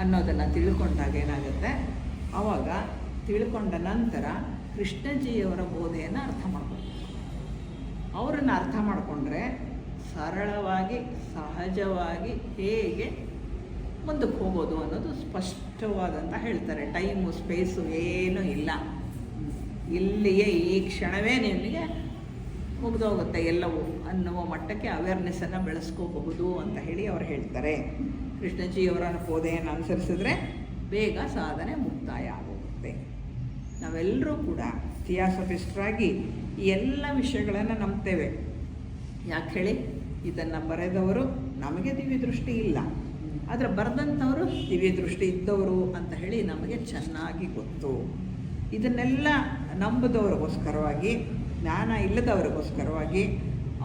ಅನ್ನೋದನ್ನು ತಿಳ್ಕೊಂಡಾಗ ಏನಾಗುತ್ತೆ, ಆವಾಗ ತಿಳ್ಕೊಂಡ ನಂತರ ಕೃಷ್ಣಜಿಯವರ ಬೋಧೆಯನ್ನು ಅರ್ಥ ಮಾಡ್ಕೊಳ್ಬೇಕು. ಅವರನ್ನು ಅರ್ಥ ಮಾಡಿಕೊಂಡ್ರೆ ಸರಳವಾಗಿ ಸಹಜವಾಗಿ ಹೇಗೆ ಮುಂದಕ್ಕೆ ಹೋಗೋದು ಅನ್ನೋದು ಸ್ಪಷ್ಟವಾದಂತ ಹೇಳ್ತಾರೆ. ಟೈಮು ಸ್ಪೇಸು ಏನೂ ಇಲ್ಲ, ಇಲ್ಲಿಯೇ ಈ ಕ್ಷಣವೇ ನಿಮಗೆ ಮುಗಿದೋಗುತ್ತೆ ಎಲ್ಲವೂ ಅನ್ನುವ ಮಟ್ಟಕ್ಕೆ ಅವೇರ್ನೆಸ್ಸನ್ನು ಬೆಳೆಸ್ಕೋಬಹುದು ಅಂತ ಹೇಳಿ ಅವ್ರು ಹೇಳ್ತಾರೆ. ಕೃಷ್ಣಜಿಯವರ ಬೋಧೆಯನ್ನು ಅನುಸರಿಸಿದ್ರೆ ಬೇಗ ಸಾಧನೆ ಮುಕ್ತಾಯ ಆಗೋಗುತ್ತೆ. ನಾವೆಲ್ಲರೂ ಕೂಡ ಥಿಯಾಸಫಿಸ್ಟ್ರಾಗಿ ಈ ಎಲ್ಲ ವಿಷಯಗಳನ್ನು ನಂಬ್ತೇವೆ. ಯಾಕೆ ಹೇಳಿ? ಇದನ್ನು ಬರೆದವರು ನಮಗೆ ದಿವ್ಯ ದೃಷ್ಟಿ ಇಲ್ಲ, ಆದರೆ ಬರೆದಂಥವರು ದಿವ್ಯ ದೃಷ್ಟಿ ಇದ್ದವರು ಅಂತ ಹೇಳಿ ನಮಗೆ ಚೆನ್ನಾಗಿ ಗೊತ್ತು. ಇದನ್ನೆಲ್ಲ ನಂಬದವ್ರಿಗೋಸ್ಕರವಾಗಿ, ಜ್ಞಾನ ಇಲ್ಲದವ್ರಿಗೋಸ್ಕರವಾಗಿ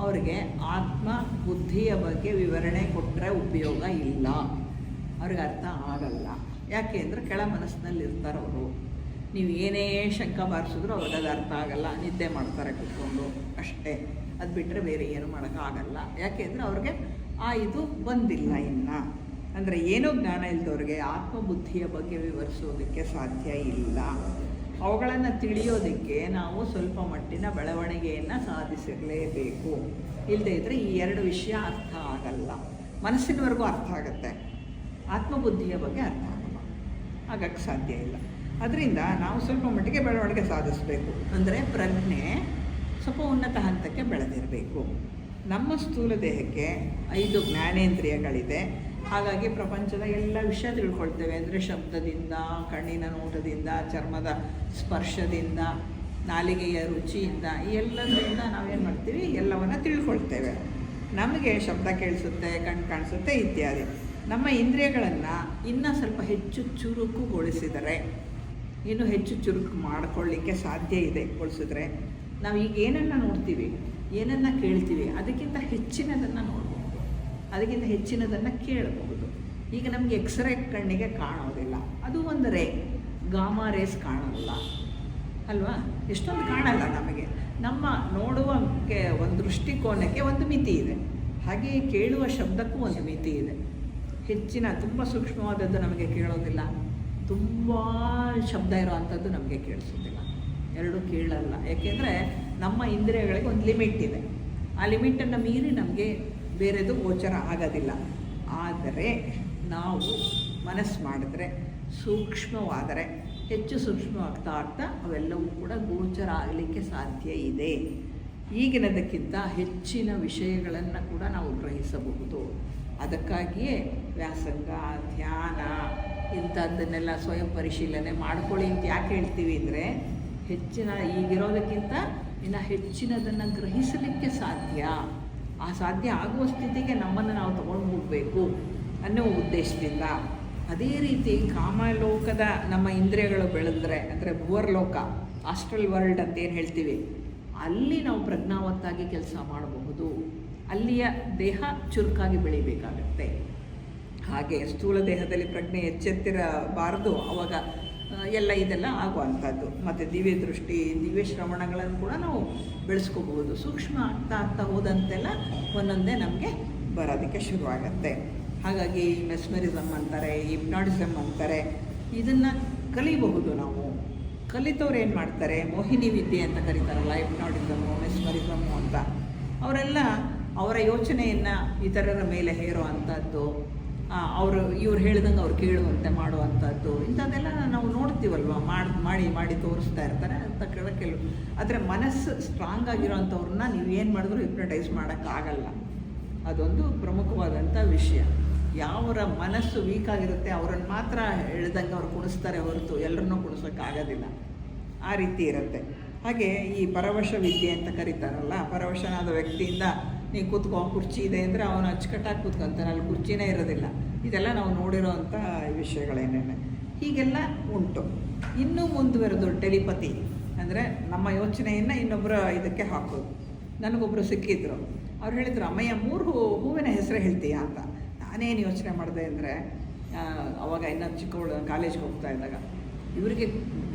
ಅವರಿಗೆ ಆತ್ಮ ಬುದ್ಧಿಯ ಬಗ್ಗೆ ವಿವರಣೆ ಕೊಟ್ಟರೆ ಉಪಯೋಗ ಇಲ್ಲ, ಅವ್ರಿಗೆ ಅರ್ಥ ಆಗಲ್ಲ. ಯಾಕೆ ಅಂದರೆ ಕೆಳ ಮನಸ್ಸಿನಲ್ಲಿ ಇರ್ತಾರವರು. ನೀವು ಏನೇ ಶಂಕ ಬಾರಿಸಿದ್ರು ಅವ್ರಿಗೆ ಅದು ಅರ್ಥ ಆಗಲ್ಲ, ನಿದ್ದೆ ಮಾಡ್ತಾರೆ ಕೂತ್ಕೊಂಡು ಅಷ್ಟೇ. ಅದು ಬಿಟ್ಟರೆ ಬೇರೆ ಏನು ಮಾಡೋಕ್ಕಾಗಲ್ಲ. ಯಾಕೆ ಅಂದರೆ ಅವ್ರಿಗೆ ಇದು ಬಂದಿಲ್ಲ ಇನ್ನು. ಅಂದರೆ ಏನೋ ಜ್ಞಾನ ಇಲ್ಲದವ್ರಿಗೆ ಆತ್ಮಬುದ್ಧಿಯ ಬಗ್ಗೆ ವಿವರಿಸೋದಕ್ಕೆ ಸಾಧ್ಯ ಇಲ್ಲ. ಅವುಗಳನ್ನು ತಿಳಿಯೋದಕ್ಕೆ ನಾವು ಸ್ವಲ್ಪ ಮಟ್ಟಿನ ಬೆಳವಣಿಗೆಯನ್ನು ಸಾಧಿಸಿರಲೇಬೇಕು. ಇಲ್ಲದೇ ಇದ್ದರೆ ಈ 2 ವಿಷಯ ಅರ್ಥ ಆಗಲ್ಲ. ಮನಸ್ಸಿನವರೆಗೂ ಅರ್ಥ ಆಗುತ್ತೆ, ಆತ್ಮಬುದ್ಧಿಯ ಬಗ್ಗೆ ಅರ್ಥ ಆಗಲ್ಲ, ಆಗಕ್ಕೆ ಸಾಧ್ಯ ಇಲ್ಲ. ಅದರಿಂದ ನಾವು ಸ್ವಲ್ಪ ಮಟ್ಟಿಗೆ ಬೆಳವಣಿಗೆ ಸಾಧಿಸಬೇಕು. ಅಂದರೆ ಪ್ರಜ್ಞೆ ಸ್ವಲ್ಪ ಉನ್ನತ ಹಂತಕ್ಕೆ ಬೆಳೆದಿರಬೇಕು. ನಮ್ಮ ಸ್ಥೂಲ ದೇಹಕ್ಕೆ 5 ಜ್ಞಾನೇಂದ್ರಿಯಗಳಿದೆ. ಹಾಗಾಗಿ ಪ್ರಪಂಚದ ಎಲ್ಲ ವಿಷಯ ತಿಳ್ಕೊಳ್ತೇವೆ. ಅಂದರೆ ಶಬ್ದದಿಂದ, ಕಣ್ಣಿನ ನೋಟದಿಂದ, ಚರ್ಮದ ಸ್ಪರ್ಶದಿಂದ, ನಾಲಿಗೆಯ ರುಚಿಯಿಂದ, ಈ ಎಲ್ಲದರಿಂದ ನಾವೇನು ಮಾಡ್ತೀವಿ, ಎಲ್ಲವನ್ನು ತಿಳ್ಕೊಳ್ತೇವೆ. ನಮಗೆ ಶಬ್ದ ಕೇಳಿಸುತ್ತೆ, ಕಣ್ಣು ಕಾಣಿಸುತ್ತೆ ಇತ್ಯಾದಿ. ನಮ್ಮ ಇಂದ್ರಿಯಗಳನ್ನು ಇನ್ನೂ ಸ್ವಲ್ಪ ಹೆಚ್ಚು ಚುರುಕುಗೊಳಿಸಿದರೆ, ಇನ್ನೂ ಹೆಚ್ಚು ಚುರುಕು ಮಾಡಿಕೊಳ್ಳಿಕ್ಕೆ ಸಾಧ್ಯ ಇದೆ. ಗೊಳಿಸಿದ್ರೆ ನಾವು ಈಗ ಏನನ್ನು ನೋಡ್ತೀವಿ, ಏನನ್ನು ಕೇಳ್ತೀವಿ, ಅದಕ್ಕಿಂತ ಹೆಚ್ಚಿನದನ್ನು ನೋಡಬಹುದು, ಅದಕ್ಕಿಂತ ಹೆಚ್ಚಿನದನ್ನು ಕೇಳಬಹುದು. ಈಗ ನಮಗೆ ಎಕ್ಸ್ರೇ ಕಣ್ಣಿಗೆ ಕಾಣೋದಿಲ್ಲ, ಅದು ಒಂದು ರೇ, ಗಾಮಾ ರೇಸ್ ಕಾಣಲ್ಲ ಅಲ್ವಾ? ಎಷ್ಟೊಂದು ಕಾಣಲ್ಲ ನಮಗೆ. ನಮ್ಮ ನೋಡುವಕ್ಕೆ ಒಂದು ದೃಷ್ಟಿಕೋನಕ್ಕೆ ಒಂದು ಮಿತಿ ಇದೆ, ಹಾಗೆಯೇ ಕೇಳುವ ಶಬ್ದಕ್ಕೂ ಒಂದು ಮಿತಿ ಇದೆ. ಹೆಚ್ಚಿನ ತುಂಬ ಸೂಕ್ಷ್ಮವಾದದ್ದು ನಮಗೆ ಕೇಳೋದಿಲ್ಲ, ತುಂಬ ಶಬ್ದ ಇರೋ ಅಂಥದ್ದು ನಮಗೆ ಕೇಳಿಸೋದಿಲ್ಲ, 2 ಕೇಳಲ್ಲ. ಏಕೆಂದರೆ ನಮ್ಮ ಇಂದ್ರಿಯಗಳಿಗೆ ಒಂದು ಲಿಮಿಟ್ ಇದೆ. ಆ ಲಿಮಿಟನ್ನು ಮೀರಿ ನಮಗೆ ಬೇರೆದು ಗೋಚರ ಆಗೋದಿಲ್ಲ. ಆದರೆ ನಾವು ಮನಸ್ಸು ಮಾಡಿದ್ರೆ, ಸೂಕ್ಷ್ಮವಾದರೆ, ಹೆಚ್ಚು ಸೂಕ್ಷ್ಮವಾಗ್ತಾ ಆಗ್ತಾ ಅವೆಲ್ಲವೂ ಕೂಡ ಗೋಚರ ಆಗಲಿಕ್ಕೆ ಸಾಧ್ಯ ಇದೆ. ಈಗಿನದಕ್ಕಿಂತ ಹೆಚ್ಚಿನ ವಿಷಯಗಳನ್ನು ಕೂಡ ನಾವು ಗ್ರಹಿಸಬಹುದು. ಅದಕ್ಕಾಗಿಯೇ ವ್ಯಾಸಂಗ, ಧ್ಯಾನ ಇಂಥದ್ದನ್ನೆಲ್ಲ ಸ್ವಯಂ ಪರಿಶೀಲನೆ ಮಾಡ್ಕೊಳ್ಳಿ ಅಂತ ಯಾಕೆ ಹೇಳ್ತೀವಿ ಅಂದರೆ, ಹೆಚ್ಚಿನ ಈಗಿರೋದಕ್ಕಿಂತ ಇನ್ನು ಹೆಚ್ಚಿನದನ್ನು ಗ್ರಹಿಸಲಿಕ್ಕೆ ಸಾಧ್ಯ, ಆ ಸಾಧ್ಯ ಆಗುವ ಸ್ಥಿತಿಗೆ ನಮ್ಮನ್ನು ನಾವು ತಗೊಂಡು ಹೋಗಬೇಕು ಅನ್ನೋ ಉದ್ದೇಶದಿಂದ. ಅದೇ ರೀತಿ ಕಾಮಲೋಕದ ನಮ್ಮ ಇಂದ್ರಿಯಗಳು ಬೆಳೆದ್ರೆ, ಅಂದರೆ ಭುವರ್ಲೋಕ, ಆಸ್ಟ್ರಲ್ ವರ್ಲ್ಡ್ ಅಂತ ಏನು ಹೇಳ್ತೀವಿ, ಅಲ್ಲಿ ನಾವು ಪ್ರಜ್ಞಾವತ್ತಾಗಿ ಕೆಲಸ ಮಾಡಬಹುದು. ಅಲ್ಲಿಯ ದೇಹ ಚುರುಕಾಗಿ ಬೆಳಿಬೇಕಾಗತ್ತೆ. ಹಾಗೆ ಸ್ಥೂಲ ದೇಹದಲ್ಲಿ ಪ್ರಜ್ಞೆ ಎಚ್ಚೆತ್ತಿರಬಾರ್ದು, ಅವಾಗ ಎಲ್ಲ ಇದೆಲ್ಲ ಆಗುವಂಥದ್ದು. ಮತ್ತು ದಿವ್ಯ ದೃಷ್ಟಿ, ದಿವ್ಯ ಶ್ರವಣಗಳನ್ನು ಕೂಡ ನಾವು ಬೆಳೆಸ್ಕೋಬಹುದು. ಸೂಕ್ಷ್ಮ ಆಗ್ತಾ ಆಗ್ತಾ ಹೋದಂತೆಲ್ಲ ಒಂದೊಂದೇ ನಮಗೆ ಬರೋದಕ್ಕೆ ಶುರುವಾಗತ್ತೆ. ಹಾಗಾಗಿ ಮೆಸ್ಮರಿಸಮ್ ಅಂತಾರೆ, ಹಿಪ್ನಾಟಿಸಮ್ ಅಂತಾರೆ. ಇದನ್ನು ಕಲಿಬಹುದು ನಾವು. ಕಲಿತವ್ರು ಏನು ಮಾಡ್ತಾರೆ, ಮೋಹಿನಿ ವಿದ್ಯೆ ಅಂತ ಕರೀತಾರಲ್ಲ, ಹಿಪ್ನಾಟಿಸಮ್ಮು, ಮೆಸ್ಮರಿಸಮ್ಮು ಅಂತ. ಅವರೆಲ್ಲ ಅವರ ಯೋಚನೆಯನ್ನು ಇತರರ ಮೇಲೆ ಹೇರೋ ಅಂಥದ್ದು, ಇವ್ರು ಹೇಳ್ದಂಗೆ ಅವ್ರು ಕೇಳುವಂತೆ ಮಾಡುವಂಥದ್ದು ಇಂಥದ್ದೆಲ್ಲ ನಾವು ನೋಡ್ತೀವಲ್ವ. ಮಾಡಿ ತೋರಿಸ್ತಾ ಇರ್ತಾರೆ ಅಂತ ಕೆಲವು. ಆದರೆ ಮನಸ್ಸು ಸ್ಟ್ರಾಂಗ್ ಆಗಿರೋವಂಥವ್ರನ್ನ ನೀವು ಏನು ಮಾಡಿದ್ರು ಹಿಪ್ನಟೈಸ್ ಮಾಡೋಕ್ಕಾಗಲ್ಲ. ಅದೊಂದು ಪ್ರಮುಖವಾದಂಥ ವಿಷಯ. ಯಾವರ ಮನಸ್ಸು ವೀಕ್ ಆಗಿರುತ್ತೆ ಅವ್ರನ್ನ ಮಾತ್ರ ಹೇಳ್ದಂಗೆ ಅವ್ರು ಕುಣಿಸ್ತಾರೆ ಹೊರತು ಎಲ್ಲರನ್ನೂ ಕುಣಿಸೋಕ್ಕಾಗೋದಿಲ್ಲ. ಆ ರೀತಿ ಇರುತ್ತೆ. ಹಾಗೆ ಈ ಪರವಶ ವಿದ್ಯೆ ಅಂತ ಕರೀತಾರಲ್ಲ, ಪರವಶನಾದ ವ್ಯಕ್ತಿಯಿಂದ ನೀವು ಕೂತ್ಕೊ, ಕುರ್ಚಿ ಇದೆ ಅಂದರೆ ಅವನು ಅಚ್ಚುಕಟ್ಟಾಗಿ ಕೂತ್ಕೊಂತಾನೆ, ಅಲ್ಲಿ ಕುರ್ಚಿನೇ ಇರೋದಿಲ್ಲ. ಇದೆಲ್ಲ ನಾವು ನೋಡಿರೋವಂಥ ವಿಷಯಗಳೇನೇನೆ ಹೀಗೆಲ್ಲ ಉಂಟು. ಇನ್ನೂ ಮುಂದುವರೆದು ಟೆಲಿಪತಿ ಅಂದರೆ ನಮ್ಮ ಯೋಚನೆಯನ್ನು ಇನ್ನೊಬ್ಬರ ಇದಕ್ಕೆ ಹಾಕೋದು. ನನಗೊಬ್ಬರು ಸಿಕ್ಕಿದ್ರು, ಅವ್ರು ಹೇಳಿದರು, ಅಮ್ಮಯ್ಯ 3 ಹೂವಿನ ಹೆಸರು ಹೇಳ್ತೀಯಾ ಅಂತ. ನಾನೇನು ಯೋಚನೆ ಮಾಡಿದೆ ಅಂದರೆ, ಅವಾಗ ಇನ್ನೂ ಚಿಕ್ಕವಳು ಕಾಲೇಜ್ಗೆ ಹೋಗ್ತಾ ಇದ್ದಾಗ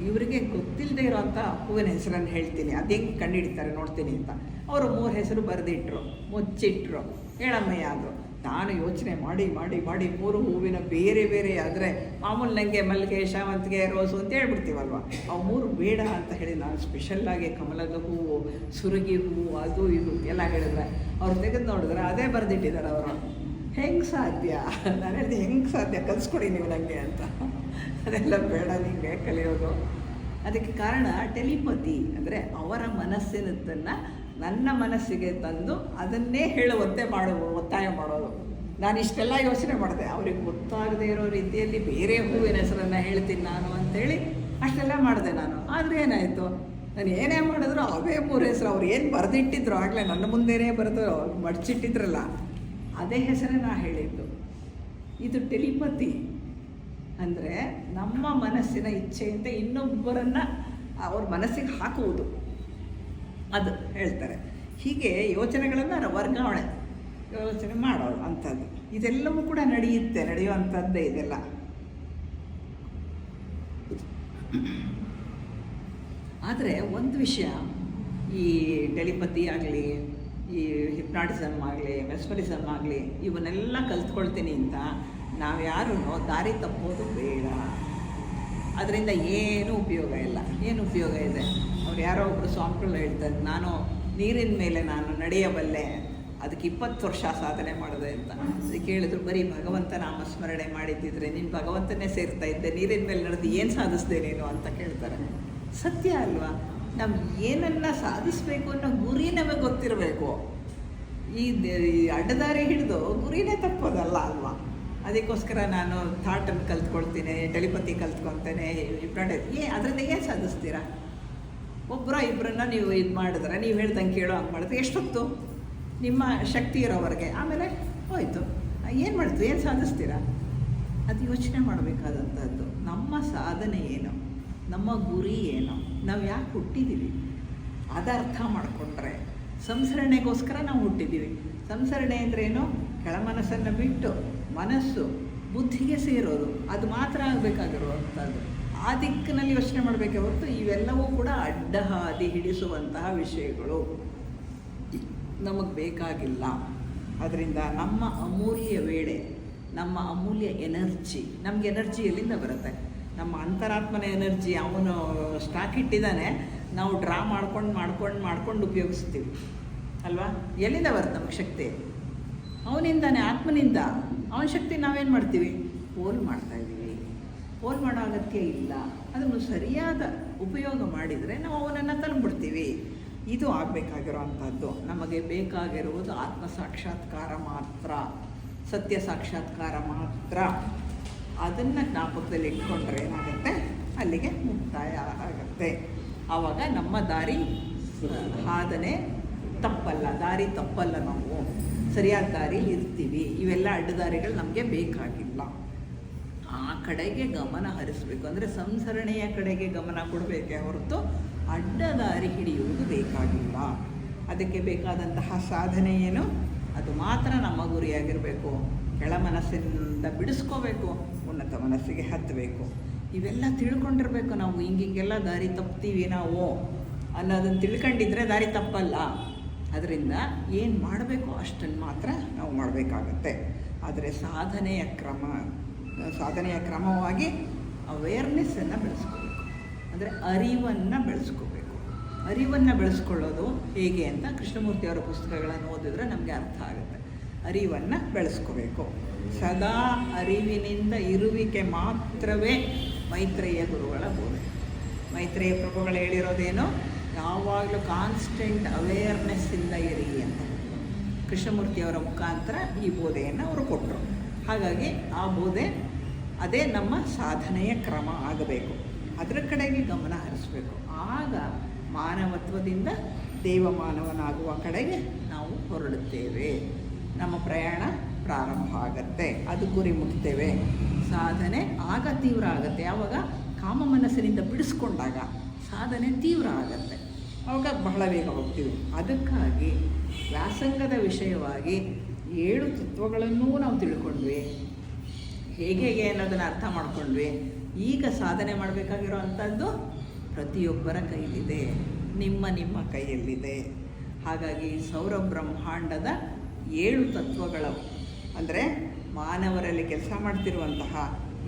ಇವರಿಗೆ ಗೊತ್ತಿಲ್ಲದೆ ಇರೋವಂಥ ಹೂವಿನ ಹೆಸರನ್ನು ಹೇಳ್ತೀನಿ, ಅದು ಹೆಂಗೆ ಕಂಡುಹಿಡಿತಾರೆ ನೋಡ್ತೀನಿ ಅಂತ. ಅವರು 3 ಹೆಸರು ಬರೆದಿಟ್ರು, ಮುಚ್ಚಿಟ್ರು. ಹೇಳಮ್ಮಯ್ಯ ಅದು. ನಾನು ಯೋಚನೆ ಮಾಡಿ 3 ಹೂವಿನ ಬೇರೆ ಆದರೆ ಮಾಮೂಲು ನನಗೆ ಮಲ್ಲಿಗೆ, ಶಾವಂತಿಗೆ, ರೋಸು ಅಂತ ಹೇಳ್ಬಿಡ್ತೀವಲ್ವ. ಅವು 3 ಬೇಡ ಅಂತ ಹೇಳಿ ನಾನು ಸ್ಪೆಷಲ್ಲಾಗಿ ಕಮಲದ ಹೂವು, ಸುರಗಿ ಹೂವು, ಅದು ಇದು ಎಲ್ಲ ಹೇಳಿದ್ರೆ ಅವ್ರು ತೆಗೆದು ನೋಡಿದ್ರೆ ಅದೇ ಬರೆದಿಟ್ಟಿದ್ದಾರೆ ಅವರು. ಹೆಂಗೆ ಸಾಧ್ಯ? ನಾನು ಹೇಳಿದೆ, ಹೆಂಗೆ ಸಾಧ್ಯ, ಕಲಿಸ್ಕೊಡಿ ನೀವು ನನಗೆ ಅಂತ. ಅದೆಲ್ಲ ಬೇಡ ನಿಮಗೆ ಕಲಿಯೋದು. ಅದಕ್ಕೆ ಕಾರಣ ಟೆಲಿಪತಿ ಅಂದರೆ ಅವರ ಮನಸ್ಸಿನದನ್ನು ನನ್ನ ಮನಸ್ಸಿಗೆ ತಂದು ಅದನ್ನೇ ಹೇಳುವಂತೆ ಒತ್ತಾಯ ಮಾಡೋದು. ನಾನು ಇಷ್ಟೆಲ್ಲ ಯೋಚನೆ ಮಾಡಿದೆ, ಅವ್ರಿಗೆ ಗೊತ್ತಾಗದೇ ಇರೋ ರೀತಿಯಲ್ಲಿ ಬೇರೆ ಹೂವಿನ ಹೆಸರನ್ನು ಹೇಳ್ತೀನಿ ನಾನು ಅಂಥೇಳಿ ಅಷ್ಟೆಲ್ಲ ಮಾಡಿದೆ ನಾನು. ಆದರೆ ಏನಾಯಿತು, ನಾನು ಏನೇ ಮಾಡಿದ್ರು ಅವೇ 3 ಹೆಸರು ಅವ್ರು ಏನು ಬರೆದಿಟ್ಟಿದ್ರು, ಆಗಲೇ ನನ್ನ ಮುಂದೆನೇ ಬರೆದು ಮಡಚಿಟ್ಟಿದ್ರಲ್ಲ, ಅದೇ ಹೆಸರೇ ನಾ ಹೇಳಿದ್ದು. ಇದು ಟೆಲಿಪತಿ ಅಂದರೆ ನಮ್ಮ ಮನಸ್ಸಿನ ಇಚ್ಛೆಯಿಂದ ಇನ್ನೊಬ್ಬರನ್ನು ಅವ್ರ ಮನಸ್ಸಿಗೆ ಹಾಕುವುದು, ಅದು ಹೇಳ್ತಾರೆ. ಹೀಗೆ ಯೋಚನೆಗಳನ್ನು ವರ್ಗಾವಣೆ ಯೋಚನೆ ಮಾಡೋದು ಅಂಥದ್ದು. ಇದೆಲ್ಲವೂ ಕೂಡ ನಡೆಯುವಂಥದ್ದೇ ಇದೆಲ್ಲ. ಆದರೆ ಒಂದು ವಿಷಯ, ಈ ಟೆಲಿಪತಿ ಆಗಲಿ, ಈ ಹಿಪ್ನಾಟಿಸಮ್ ಆಗಲಿ, ಮೆಸ್ಮರಿಸಮ್ ಆಗಲಿ, ಇವನ್ನೆಲ್ಲ ಕಲ್ತ್ಕೊಳ್ತೀನಿ ಅಂತ ನಾವು ಯಾರೂ ದಾರಿ ತಪ್ಪೋದು ಬೇಡ. ಅದರಿಂದ ಏನೂ ಉಪಯೋಗ ಇಲ್ಲ. ಏನು ಉಪಯೋಗ ಇದೆ? ಅವ್ರು ಯಾರೋ ಒಬ್ಬರು ಸ್ವಾಮಿಗಳು ಹೇಳ್ತಾರೆ, ನಾನು ನೀರಿನ ಮೇಲೆ ನಾನು ನಡೆಯಬಲ್ಲೆ, ಅದಕ್ಕೆ 20 ವರ್ಷ ಸಾಧನೆ ಮಾಡಿದೆ ಅಂತ. ಅದಕ್ಕೆ ಹೇಳಿದ್ರು, ಬರೀ ಭಗವಂತ ನಾಮಸ್ಮರಣೆ ಮಾಡಿದ್ದಿದ್ರೆ ನೀನು ಭಗವಂತನೇ ಸೇರ್ತಾ ಇದ್ದೆ, ನೀರಿನ ಮೇಲೆ ನಡೆದು ಏನು ಸಾಧಿಸಿದೆ ನೀನು ಅಂತ ಕೇಳ್ತಾರೆ. ಸತ್ಯ ಅಲ್ವಾ? ನಾವು ಏನನ್ನು ಸಾಧಿಸಬೇಕು ಅನ್ನೋ ಗುರಿ ನಮಗೆ ಗೊತ್ತಿರಬೇಕು. ಈ ಅಡ್ಡದಾರಿ ಹಿಡಿದು ಗುರಿನೇ ತಪ್ಪೋದಲ್ಲ ಅಲ್ವಾ? ಅದಕ್ಕೋಸ್ಕರ ನಾನು ಥಾಟನ್ನು ಕಲ್ತ್ಕೊಳ್ತೀನಿ, ಟೆಲಿಪತಿ ಕಲ್ತ್ಕೊತೇನೆ, ಹಿಪ್ನಾಟೈಸ್. ಅದರಿಂದ ಏನು ಸಾಧಿಸ್ತೀರಾ? ಇಬ್ಬರನ್ನ ನೀವು ಇದು ಮಾಡಿದ್ರೆ, ನೀವು ಹೇಳ್ದಂಗೆ ಕೇಳೋ ಹಂಗೆ ಮಾಡಿದ್ರೆ ಎಷ್ಟೊತ್ತು ನಿಮ್ಮ ಶಕ್ತಿ ಇರೋವರೆಗೆ, ಆಮೇಲೆ ಹೋಯ್ತು. ಏನು ಮಾಡ್ತೀವಿ, ಏನು ಸಾಧಿಸ್ತೀರಾ? ಅದು ಯೋಚನೆ ಮಾಡಬೇಕಾದಂಥದ್ದು. ನಮ್ಮ ಸಾಧನೆ ಏನು, ನಮ್ಮ ಗುರಿ ಏನು, ನಾವು ಯಾಕೆ ಹುಟ್ಟಿದ್ದೀವಿ ಅದು ಅರ್ಥ ಮಾಡಿಕೊಂಡ್ರೆ. ಸಂಸ್ಕರಣೆಗೋಸ್ಕರ ನಾವು ಹುಟ್ಟಿದ್ದೀವಿ. ಸಂಸ್ಕರಣೆ ಅಂದ್ರೇನು? ಕೆಳ ಮನಸ್ಸನ್ನು ಬಿಟ್ಟು ಮನಸ್ಸು ಬುದ್ಧಿಗೆ ಸೇರೋದು, ಅದು ಮಾತ್ರ ಆಗಬೇಕಾಗಿರುವಂಥದ್ದು. ಆ ದಿಕ್ಕಿನಲ್ಲಿ ಯೋಚನೆ ಮಾಡಬೇಕೇ ಹೊರತು ಇವೆಲ್ಲವೂ ಕೂಡ ಅಡ್ಡ ಹಾದಿ ಹಿಡಿಸುವಂತಹ ವಿಷಯಗಳು ನಮಗೆ ಬೇಕಾಗಿಲ್ಲ. ಅದರಿಂದ ನಮ್ಮ ಅಮೂಲ್ಯ ವೇಳೆ, ನಮ್ಮ ಅಮೂಲ್ಯ ಎನರ್ಜಿ, ನಮಗೆ ಎನರ್ಜಿ ಎಲ್ಲಿಂದ ಬರುತ್ತೆ? ನಮ್ಮ ಅಂತರಾತ್ಮನ ಎನರ್ಜಿ ಅವನು ಸ್ಟಾಕ್ ಇಟ್ಟಿದ್ದಾನೆ, ನಾವು ಡ್ರಾ ಮಾಡ್ಕೊಂಡು ಉಪಯೋಗಿಸ್ತೀವಿ ಅಲ್ವಾ? ಎಲ್ಲಿಂದ ಬರುತ್ತೆ ನಮಗೆ ಶಕ್ತಿ? ಅವನಿಂದಾನೆ, ಆತ್ಮನಿಂದ. ಅವನ ಶಕ್ತಿ ನಾವೇನು ಮಾಡ್ತೀವಿ? ಪೋಲ್ ಮಾಡ್ತಾಯಿದ್ದೀವಿ. ಪೋಲ್ ಮಾಡೋ ಅಗತ್ಯ ಇಲ್ಲ. ಅದನ್ನು ಸರಿಯಾದ ಉಪಯೋಗ ಮಾಡಿದರೆ ನಾವು ಅವನನ್ನು ತಲುಪಿಬಿಡ್ತೀವಿ. ಇದು ಆಗಬೇಕಾಗಿರೋ ಅಂಥದ್ದು. ನಮಗೆ ಬೇಕಾಗಿರುವುದು ಆತ್ಮ ಸಾಕ್ಷಾತ್ಕಾರ ಮಾತ್ರ, ಸತ್ಯ ಸಾಕ್ಷಾತ್ಕಾರ ಮಾತ್ರ. ಅದನ್ನು ಜ್ಞಾಪಕದಲ್ಲಿ ಇಟ್ಕೊಂಡ್ರೆ ಏನಾಗುತ್ತೆ? ಅಲ್ಲಿಗೆ ಮುಕ್ತಾಯ ಆಗುತ್ತೆ. ಆವಾಗ ನಮ್ಮ ದಾರಿ ಸಾಧನೆ ತಪ್ಪಲ್ಲ, ದಾರಿ ತಪ್ಪಲ್ಲ, ನಾವು ಸರಿಯಾದ ದಾರಿಲಿ ಇರ್ತೀವಿ. ಇವೆಲ್ಲ ಅಡ್ಡದಾರಿಗಳು ನಮಗೆ ಬೇಕಾಗಿಲ್ಲ. ಆ ಕಡೆಗೆ ಗಮನ ಹರಿಸಬೇಕು. ಅಂದರೆ ಸಂಸ್ಕರಣೆಯ ಕಡೆಗೆ ಗಮನ ಕೊಡಬೇಕೇ ಹೊರತು ಅಡ್ಡದಾರಿ ಹಿಡಿಯುವುದು ಬೇಕಾಗಿಲ್ಲ. ಅದಕ್ಕೆ ಬೇಕಾದಂತಹ ಸಾಧನೆ ಏನು? ಅದು ಮಾತ್ರ ನಮ್ಮ ಗುರಿಯಾಗಿರಬೇಕು. ಕೆಳ ಮನಸ್ಸಿನಿಂದ ಬಿಡಿಸ್ಕೋಬೇಕು, ಉನ್ನತ ಮನಸ್ಸಿಗೆ ಹತ್ತಬೇಕು. ಇವೆಲ್ಲ ತಿಳ್ಕೊಂಡಿರ್ಬೇಕು ನಾವು. ಹಿಂಗೆಲ್ಲ ದಾರಿ ತಪ್ತೀವಿ ನಾವು ಅನ್ನೋದನ್ನು ತಿಳ್ಕೊಂಡಿದ್ರೆ ದಾರಿ ತಪ್ಪಲ್ಲ. ಅದರಿಂದ ಏನು ಮಾಡಬೇಕು ಅಷ್ಟನ್ನು ಮಾತ್ರ ನಾವು ಮಾಡಬೇಕಾಗತ್ತೆ. ಆದರೆ ಸಾಧನೆಯ ಕ್ರಮವಾಗಿ ಅವೇರ್ನೆಸ್ಸನ್ನು ಬೆಳೆಸ್ಕೋಬೇಕು. ಅಂದರೆ ಅರಿವನ್ನು ಬೆಳೆಸ್ಕೋಬೇಕು. ಅರಿವನ್ನು ಬೆಳೆಸ್ಕೊಳ್ಳೋದು ಹೇಗೆ ಅಂತ ಕೃಷ್ಣಮೂರ್ತಿಯವರ ಪುಸ್ತಕಗಳನ್ನು ಓದಿದ್ರೆ ನಮಗೆ ಅರ್ಥ ಆಗುತ್ತೆ. ಅರಿವನ್ನು ಬೆಳೆಸ್ಕೋಬೇಕು. ಸದಾ ಅರಿವಿನಿಂದ ಇರುವಿಕೆ ಮಾತ್ರವೇ ಮೈತ್ರೇಯ ಗುರುಗಳ ಬೋಧನೆ. ಮೈತ್ರೇಯ ಪ್ರಭುಗಳು ಹೇಳಿರೋದೇನು, ಯಾವಾಗಲೂ ಕಾನ್ಸ್ಟೆಂಟ್ ಅವೇರ್ನೆಸ್ಸಿಂದ ಇರಿ ಅಂತ ಕೃಷ್ಣಮೂರ್ತಿಯವರ ಮುಖಾಂತರ ಈ ಬೋಧೆಯನ್ನು ಅವರು ಕೊಟ್ಟರು. ಹಾಗಾಗಿ ಆ ಬೋಧೆ ಅದೇ ನಮ್ಮ ಸಾಧನೆಯ ಕ್ರಮ ಆಗಬೇಕು, ಅದರ ಕಡೆಗೆ ಗಮನ ಹರಿಸಬೇಕು. ಆಗ ಮಾನವತ್ವದಿಂದ ದೇವಮಾನವನಾಗುವ ಕಡೆಗೆ ನಾವು ಹೊರಡುತ್ತೇವೆ, ನಮ್ಮ ಪ್ರಯಾಣ ಪ್ರಾರಂಭ ಆಗತ್ತೆ, ಅದು ಗುರಿ ಮುಟ್ತೇವೆ. ಸಾಧನೆ ಆಗ ತೀವ್ರ ಆಗುತ್ತೆ, ಯಾವಾಗ ಕಾಮ ಮನಸ್ಸಿನಿಂದ ಬಿಡಿಸ್ಕೊಂಡಾಗ ಸಾಧನೆ ತೀವ್ರ ಆಗತ್ತೆ, ಆವಾಗ ಬಹಳ ಬೇಗ ಹೋಗ್ತೀವಿ. ಅದಕ್ಕಾಗಿ ವ್ಯಾಸಂಗದ ವಿಷಯವಾಗಿ 7 ತತ್ವಗಳನ್ನೂ ನಾವು ತಿಳ್ಕೊಂಡ್ವಿ, ಹೇಗೆ ಅನ್ನೋದನ್ನು ಅರ್ಥ ಮಾಡ್ಕೊಂಡ್ವಿ. ಈಗ ಸಾಧನೆ ಮಾಡಬೇಕಾಗಿರೋ ಅಂಥದ್ದು ಪ್ರತಿಯೊಬ್ಬರ ಕೈಲಿದೆ, ನಿಮ್ಮ ಕೈಯಲ್ಲಿದೆ. ಹಾಗಾಗಿ ಸೌರ ಬ್ರಹ್ಮಾಂಡದ 7 ತತ್ವಗಳು ಅಂದರೆ ಮಾನವರಲ್ಲಿ ಕೆಲಸ ಮಾಡ್ತಿರುವಂತಹ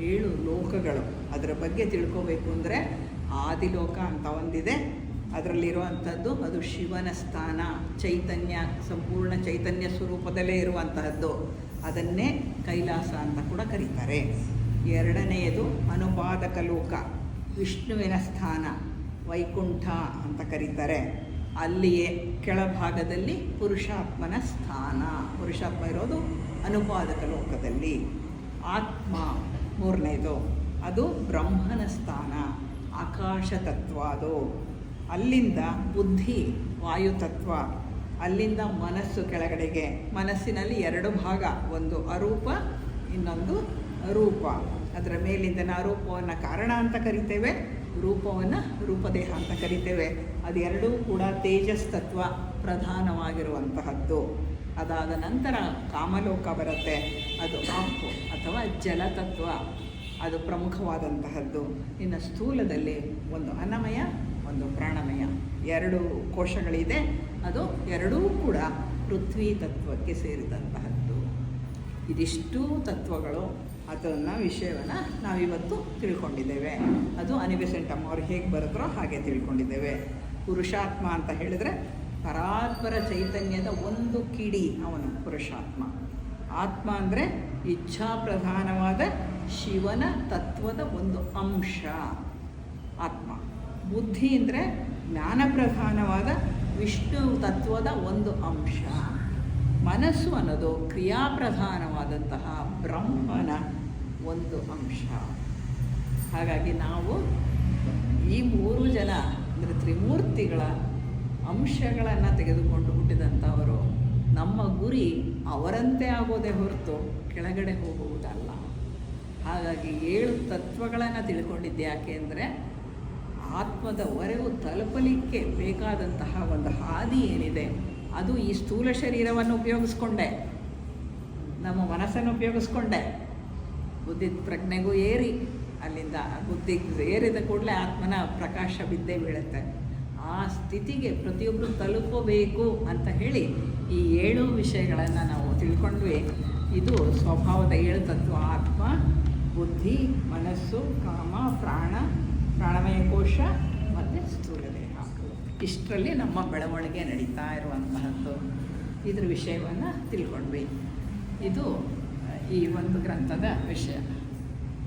7 ಲೋಕಗಳು, ಅದರ ಬಗ್ಗೆ ತಿಳ್ಕೋಬೇಕು ಅಂದರೆ ಆದಿಲೋಕ ಅಂತ ಒಂದಿದೆ, ಅದರಲ್ಲಿರುವಂಥದ್ದು ಅದು ಶಿವನ ಸ್ಥಾನ, ಚೈತನ್ಯ, ಸಂಪೂರ್ಣ ಚೈತನ್ಯ ಸ್ವರೂಪದಲ್ಲೇ ಇರುವಂತಹದ್ದು, ಅದನ್ನೇ ಕೈಲಾಸ ಅಂತ ಕೂಡ ಕರೀತಾರೆ. 2ನೆಯದು ಅನುಪಾದಕ ಲೋಕ, ವಿಷ್ಣುವಿನ ಸ್ಥಾನ, ವೈಕುಂಠ ಅಂತ ಕರೀತಾರೆ. ಅಲ್ಲಿಯೇ ಕೆಳಭಾಗದಲ್ಲಿ ಪುರುಷಾತ್ಮನ ಸ್ಥಾನ, ಪುರುಷಾತ್ಮ ಇರೋದು ಅನುಪಾದಕ ಲೋಕದಲ್ಲಿ. ಆತ್ಮ 3ನೇದು, ಅದು ಬ್ರಹ್ಮನ ಸ್ಥಾನ, ಆಕಾಶ ತತ್ವ ಅದು. ಅಲ್ಲಿಂದ ಬುದ್ಧಿ ವಾಯುತತ್ವ, ಅಲ್ಲಿಂದ ಮನಸ್ಸು ಕೆಳಗಡೆಗೆ. ಮನಸ್ಸಿನಲ್ಲಿ 2 ಭಾಗ, ಒಂದು ಅರೂಪ, ಇನ್ನೊಂದು ರೂಪ. ಅದರ ಮೇಲಿಂದ ಅರೂಪವನ್ನು ಕಾರಣ ಅಂತ ಕರಿತೇವೆ, ರೂಪವನ್ನು ರೂಪದೇಹ ಅಂತ ಕರಿತೇವೆ. ಅದೆರಡೂ ಕೂಡ ತೇಜಸ್ ತತ್ವ ಪ್ರಧಾನವಾಗಿರುವಂತಹದ್ದು. ಅದಾದ ನಂತರ ಕಾಮಲೋಕ ಬರುತ್ತೆ, ಅದು ಆಪು ಅಥವಾ ಜಲತತ್ವ, ಅದು ಪ್ರಮುಖವಾದಂತಹದ್ದು. ಇನ್ನು ಸ್ಥೂಲದಲ್ಲಿ ಒಂದು ಅನ್ನಮಯ, ಒಂದು ಪ್ರಾಣಮಯ, 2 ಕೋಶಗಳಿದೆ, ಅದು ಎರಡೂ ಕೂಡ ಪೃಥ್ವಿ ತತ್ವಕ್ಕೆ ಸೇರಿದಂತಹದ್ದು. ಇದಿಷ್ಟು ತತ್ವಗಳು, ಅದನ್ನು ವಿಷಯವನ್ನು ನಾವಿವತ್ತು ತಿಳ್ಕೊಂಡಿದ್ದೇವೆ. ಅದು ಅನಿಬೆಸೆಂಟ್ ಅವ್ರು ಹೇಗೆ ಬರೆದ್ರೋ ಹಾಗೆ ತಿಳ್ಕೊಂಡಿದ್ದೇವೆ. ಪುರುಷಾತ್ಮ ಅಂತ ಹೇಳಿದರೆ ಪರಾತ್ಪರ ಚೈತನ್ಯದ ಒಂದು ಕಿಡಿ ಅವನು ಪುರುಷಾತ್ಮ. ಆತ್ಮ ಅಂದರೆ ಇಚ್ಛಾಪ್ರಧಾನವಾದ ಶಿವನ ತತ್ವದ ಒಂದು ಅಂಶ ಆತ್ಮ. ಬುದ್ಧಿ ಅಂದರೆ ಜ್ಞಾನಪ್ರಧಾನವಾದ ವಿಷ್ಣು ತತ್ವದ ಒಂದು ಅಂಶ. ಮನಸ್ಸು ಅನ್ನೋದು ಕ್ರಿಯಾಪ್ರಧಾನವಾದಂತಹ ಬ್ರಹ್ಮನ ಒಂದು ಅಂಶ. ಹಾಗಾಗಿ ನಾವು ಈ 3 ಜನ ಅಂದರೆ ತ್ರಿಮೂರ್ತಿಗಳ ಅಂಶಗಳನ್ನು ತೆಗೆದುಕೊಂಡು ಹುಟ್ಟಿದಂಥವರು. ನಮ್ಮ ಗುರಿ ಅವರಂತೆ ಆಗೋದೇ ಹೊರತು ಕೆಳಗಡೆ ಹೋಗುವುದಲ್ಲ. ಹಾಗಾಗಿ 7 ತತ್ವಗಳನ್ನು ತಿಳ್ಕೊಂಡಿದ್ದೆ. ಯಾಕೆ ಅಂದರೆ ಆತ್ಮದವರೆಗೂ ತಲುಪಲಿಕ್ಕೆ ಬೇಕಾದಂತಹ ಒಂದು ಹಾದಿ ಏನಿದೆ, ಅದು ಈ ಸ್ಥೂಲ ಶರೀರವನ್ನು ಉಪಯೋಗಿಸ್ಕೊಂಡೆ, ನಮ್ಮ ಮನಸ್ಸನ್ನು ಉಪಯೋಗಿಸ್ಕೊಂಡೆ, ಬುದ್ಧಿ ಪ್ರಜ್ಞೆಗೂ ಏರಿ, ಅಲ್ಲಿಂದ ಬುದ್ಧಿಗೆ ಏರಿದ ಕೂಡಲೇ ಆತ್ಮನ ಪ್ರಕಾಶ ಬಿದ್ದೇ ಬೀಳುತ್ತೆ. ಆ ಸ್ಥಿತಿಗೆ ಪ್ರತಿಯೊಬ್ಬರು ತಲುಪಬೇಕು ಅಂತ ಹೇಳಿ ಈ 7 ವಿಷಯಗಳನ್ನು ನಾವು ತಿಳ್ಕೊಂಡ್ವಿ. ಇದು ಸ್ವಭಾವದ 7 ತತ್ವ: ಆತ್ಮ, ಬುದ್ಧಿ, ಮನಸ್ಸು, ಕಾಮ, ಪ್ರಾಣಮಯ ಕೋಶ ಮತ್ತು ಸ್ಥೂಲ ದೇಹ. ಇಷ್ಟರಲ್ಲಿ ನಮ್ಮ ಬೆಳವಣಿಗೆ ನಡೀತಾ ಇರುವಂತಹದ್ದು. ಇದ್ರ ವಿಷಯವನ್ನು ತಿಳ್ಕೊಂಡ್ವಿ. ಇದು ಈ ಒಂದು ಗ್ರಂಥದ ವಿಷಯ.